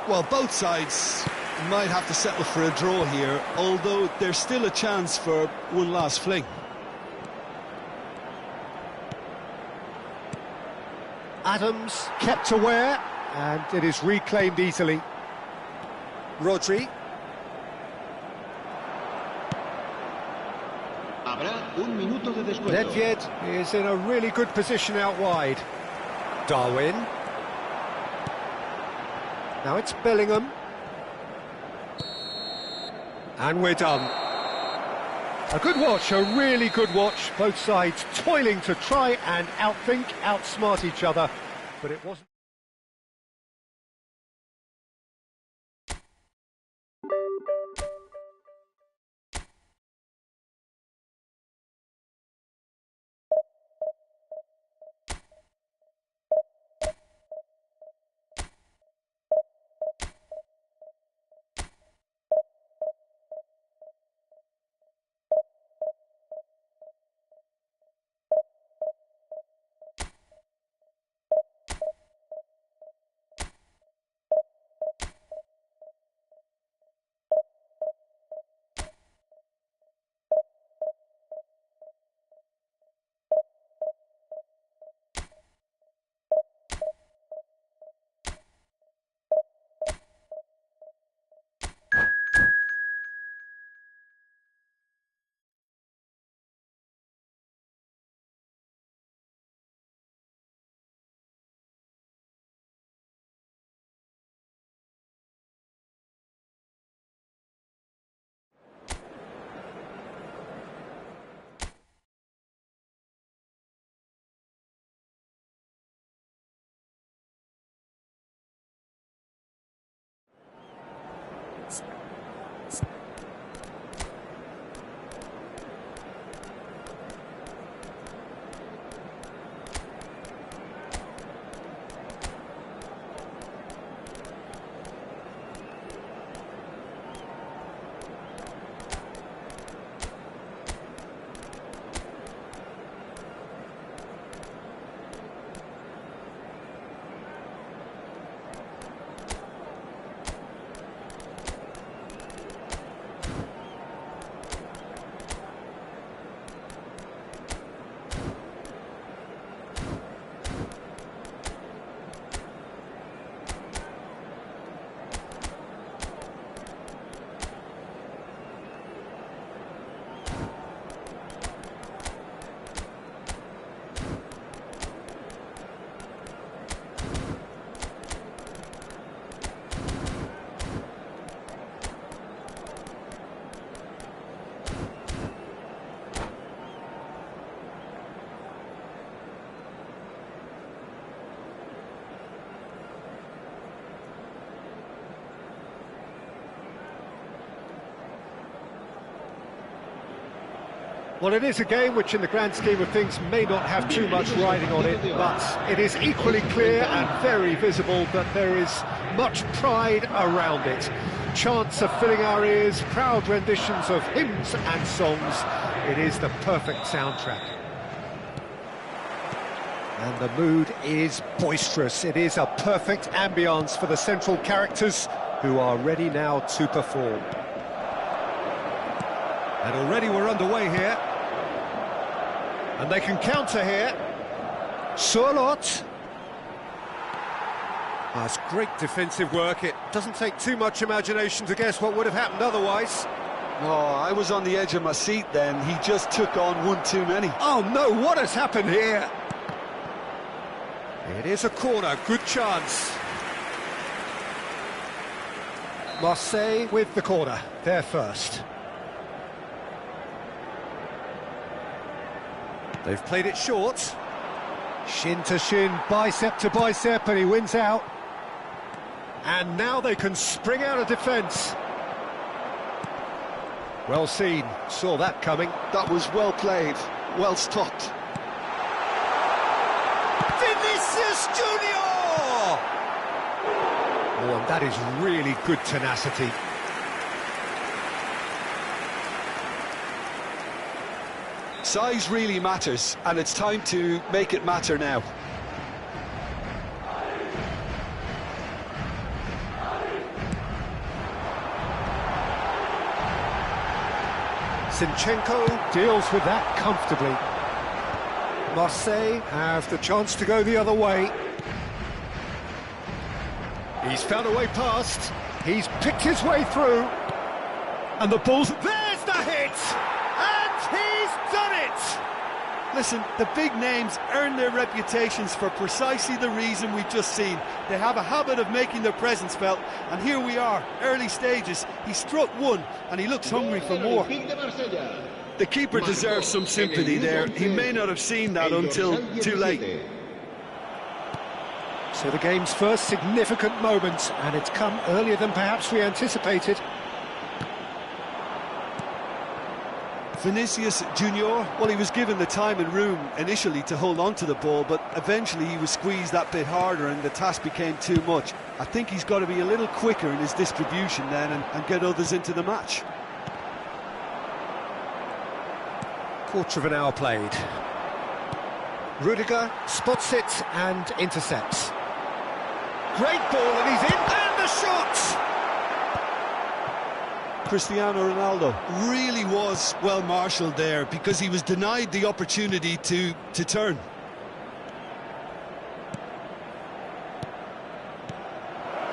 Well, both sides might have to settle for a draw here, although there's still a chance for one last fling. Adams kept aware, and it is reclaimed easily. Rodri. Nedved is in a really good position out wide. Darwin. Now it's Bellingham. And we're done. A good watch, a really good watch. Both sides toiling to try and outthink, outsmart each other, but it wasn't. Well, it is a game which in the grand scheme of things may not have too much riding on it, but it is equally clear and very visible that there is much pride around it. Chants are filling our ears, proud renditions of hymns and songs. It is the perfect soundtrack. And the mood is boisterous. It is a perfect ambience for the central characters who are ready now to perform. And already we're underway here. And they can counter here. Sørloth. That's great defensive work. It doesn't take too much imagination to guess what would have happened otherwise. Oh, I was on the edge of my seat then. He just took on one too many. Oh no, what has happened here? It is a corner, good chance. Marseille with the corner, they're first. They've played it short. Shin to shin, bicep to bicep, and he wins out. And now they can spring out of defence. Well seen, saw that coming. That was well played, well stopped. Vinicius Junior! Oh, and that is really good tenacity. Size really matters, and it's time to make it matter now. Zinchenko deals with that comfortably. Marseille have the chance to go the other way. He's found a way past. He's picked his way through. And the ball's... There's the hit! And he's done it! Listen, the big names earn their reputations for precisely the reason we've just seen. They have a habit of making their presence felt, and here we are, early stages. He struck one, and he looks hungry for more. The keeper deserves some sympathy there. He may not have seen that until too late. So the game's first significant moment, and it's come earlier than perhaps we anticipated. Vinicius Junior, well, he was given the time and room initially to hold on to the ball, but eventually he was squeezed that bit harder and the task became too much. I think he's got to be a little quicker in his distribution then and get others into the match. Quarter of an hour played. Rudiger spots it and intercepts. Great ball, and he's in, and the shot! Cristiano Ronaldo really was well marshalled there because he was denied the opportunity to turn.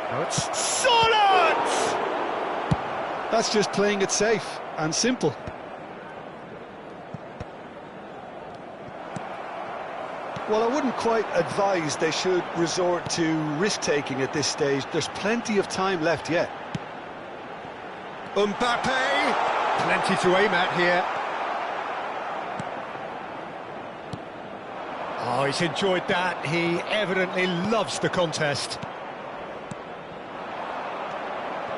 Now it's Sørloth! That's just playing it safe and simple. Well, I wouldn't quite advise they should resort to risk-taking at this stage. There's plenty of time left yet. Mbappe! Plenty to aim at here. Oh, he's enjoyed that. He evidently loves the contest.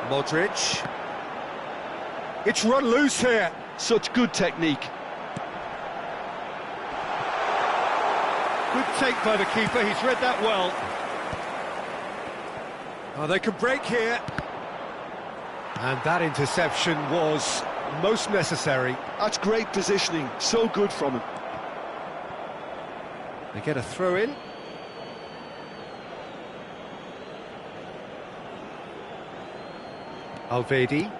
Modric. It's run loose here. Such good technique. Good take by the keeper, he's read that well. Oh, they can break here. And that interception was most necessary. That's great positioning, so good from him. They get a throw in. Alvedi.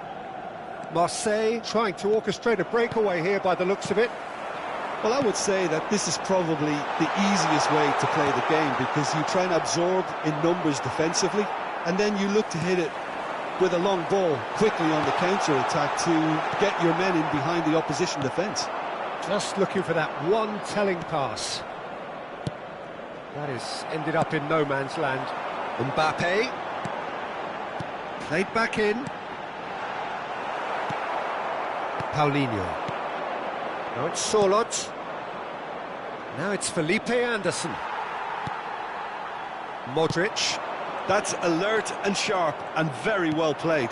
Marseille trying to orchestrate a breakaway here by the looks of it. Well, I would say that this is probably the easiest way to play the game because you try and absorb in numbers defensively and then you look to hit it with a long ball quickly on the counter-attack to get your men in behind the opposition defence. Just looking for that one telling pass. That is ended up in no man's land. Mbappe. Played back in. Paulinho. Now it's Sørloth. Now it's Felipe Anderson. Modric. That's alert and sharp and very well played.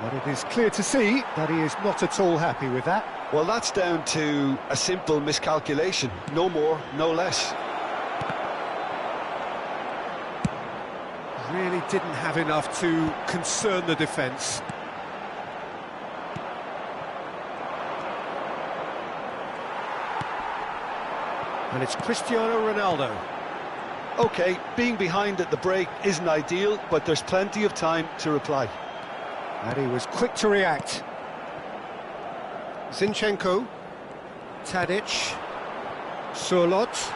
But it is clear to see that he is not at all happy with that. Well, that's down to a simple miscalculation. No more, no less. Really didn't have enough to concern the defence. And it's Cristiano Ronaldo. OK, being behind at the break isn't ideal, but there's plenty of time to reply. And he was quick to react. Zinchenko, Tadic, Sørloth.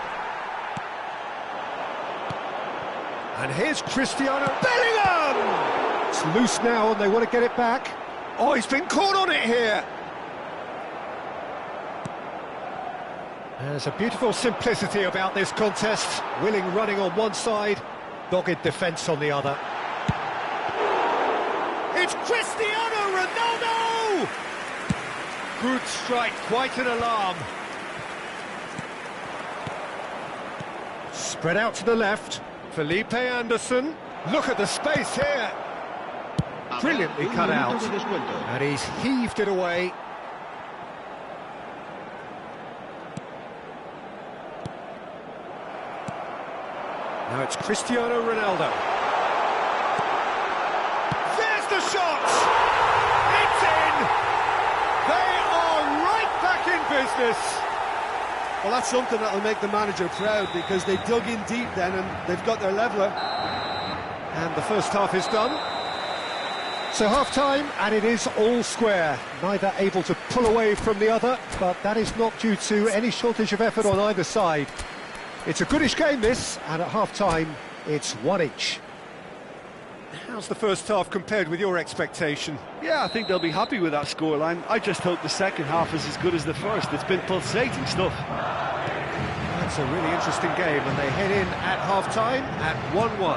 And here's Cristiano Bellingham! It's loose now and they want to get it back. Oh, he's been caught on it here! There's a beautiful simplicity about this contest. Willing running on one side, dogged defence on the other. It's Cristiano Ronaldo! Good strike, quite an alarm. Spread out to the left. Felipe Anderson. Look at the space here. Brilliantly cut out. And he's heaved it away. Now it's Cristiano Ronaldo. There's the shot! It's in! They are right back in business! Well, that's something that'll make the manager proud, because they dug in deep then and they've got their leveller. And the first half is done. So half-time, and it is all square. Neither able to pull away from the other, but that is not due to any shortage of effort on either side. It's a goodish game, this, and at half-time, it's one each. How's the first half compared with your expectation? Yeah, I think they'll be happy with that scoreline. I just hope the second half is as good as the first. It's been pulsating stuff. That's a really interesting game, and they head in at half-time at 1-1.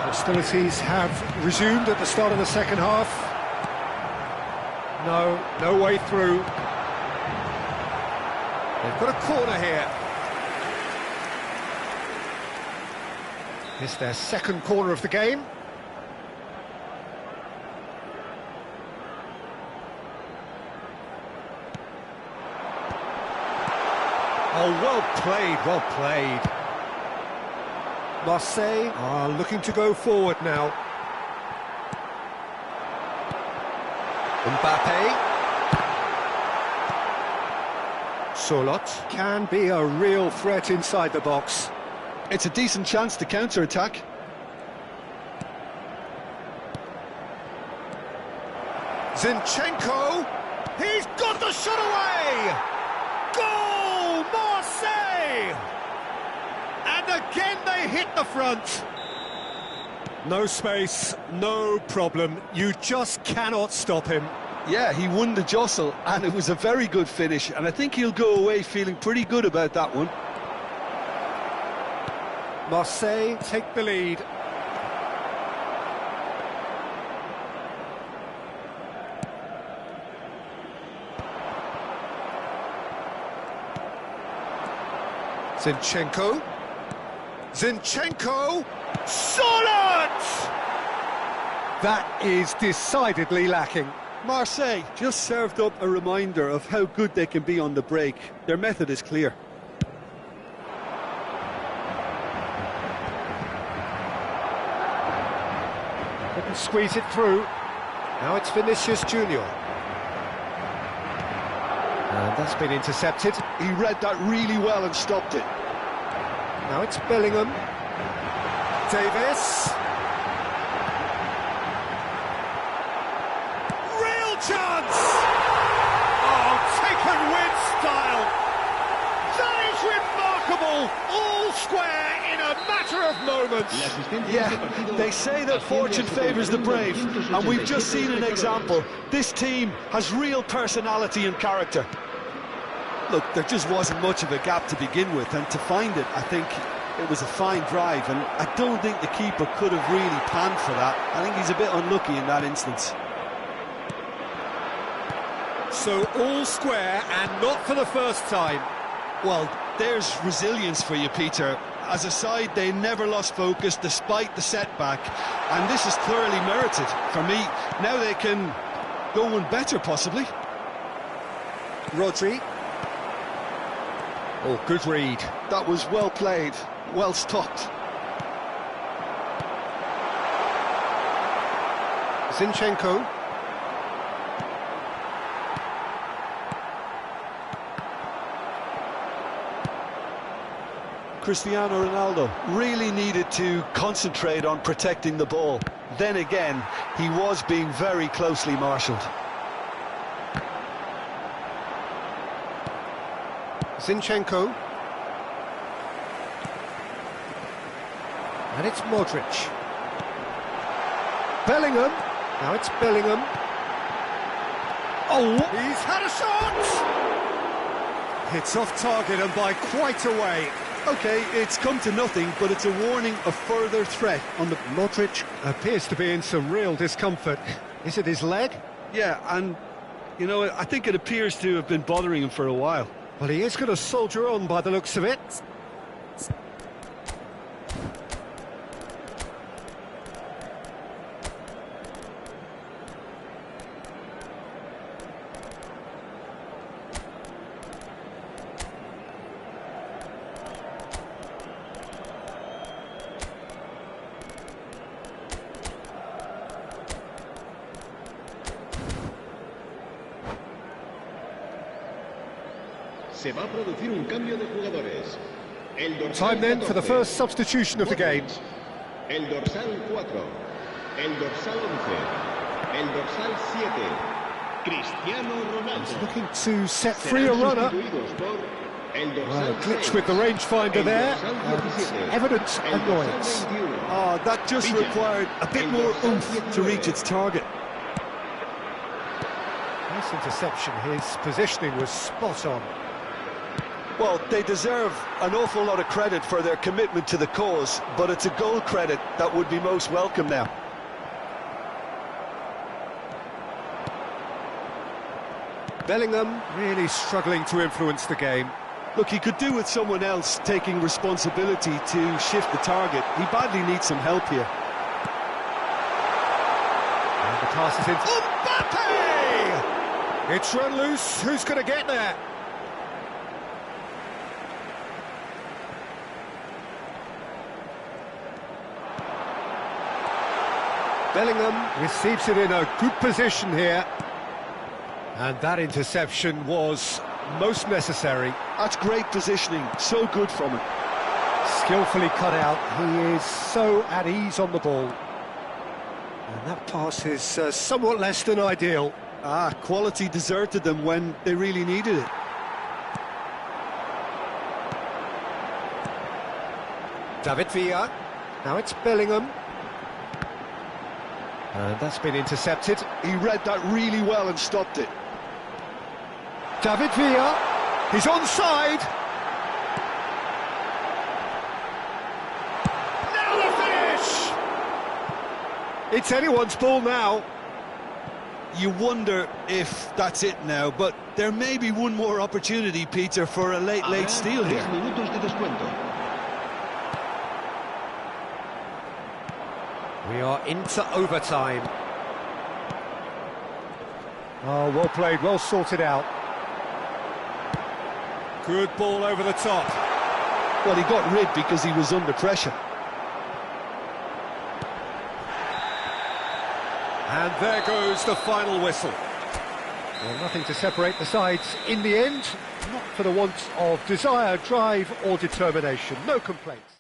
Hostilities have resumed at the start of the second half. No way through. They've got a corner here. It's their second corner of the game. Oh, well played, well played. Marseille are looking to go forward now. Mbappe. Sørloth can be a real threat inside the box. It's a decent chance to counter-attack. Zinchenko, he's got the shot away! Goal, Marseille! And again they hit the front. No space, no problem. You just cannot stop him. Yeah, he won the jostle, and it was a very good finish, and I think he'll go away feeling pretty good about that one. Marseille take the lead. Zinchenko. Zinchenko! Sørloth! That is decidedly lacking. Marseille just served up a reminder of how good they can be on the break. Their method is clear. Couldn't squeeze it through. Now it's Vinicius Junior. And that's been intercepted. He read that really well and stopped it. Now it's Bellingham. Davis. Real chance! Oh, taken with style. That is remarkable. All square in a matter of moments. Yeah, they say that fortune favours the brave, and we've just seen an example. This team has real personality and character. Look, there just wasn't much of a gap to begin with, and to find it, I think it was a fine drive, and I don't think the keeper could have really planned for that. I think he's a bit unlucky in that instance. So all square, and not for the first time. Well, there's resilience for you, Peter. As a side, they never lost focus despite the setback, and this is thoroughly merited for me. Now they can go one better, possibly. Rodri. Oh, good read. That was well played, well stopped. Zinchenko. Cristiano Ronaldo really needed to concentrate on protecting the ball. Then again, he was being very closely marshalled. Zinchenko. And it's Modric. Bellingham. Now it's Bellingham. Oh, he's had a shot! It's off target and by quite a way. Okay, it's come to nothing, but it's a warning of further threat on the... Modric appears to be in some real discomfort. Is it his leg? Yeah, and, you know, I think it appears to have been bothering him for a while. Well, he is going to soldier on by the looks of it. Se va a producir un cambio de jugadores. El dorsal Time then for the 14, first substitution of the game. El dorsal 4, el dorsal 11, el dorsal 7, Cristiano Ronaldo. Looking to set free a runner. Well, a glitch with the rangefinder there, and evident annoyance. Oh, that just required a bit more oomph to reach its target. Nice interception, his positioning was spot on. Well, they deserve an awful lot of credit for their commitment to the cause, but it's a goal credit that would be most welcome now. Bellingham really struggling to influence the game. Look, he could do with someone else taking responsibility to shift the target. He badly needs some help here. And the pass is in. Mbappe! It's run loose. Who's going to get there? Bellingham receives it in a good position here. And that interception was most necessary. That's great positioning, so good from him. Skillfully cut out, he is so at ease on the ball. And that pass is somewhat less than ideal. Quality deserted them when they really needed it. David Villa, now it's Bellingham. And that's been intercepted. He read that really well and stopped it. David Villa, he's onside. Now the finish! It's anyone's ball now. You wonder if that's it now, but there may be one more opportunity, Peter, for a late steal here. 10 minutos de descuento. We are into overtime. Oh, well played, well sorted out. Good ball over the top. Well, he got rid because he was under pressure. And there goes the final whistle. Well, nothing to separate the sides in the end, not for the want of desire, drive or determination. No complaints.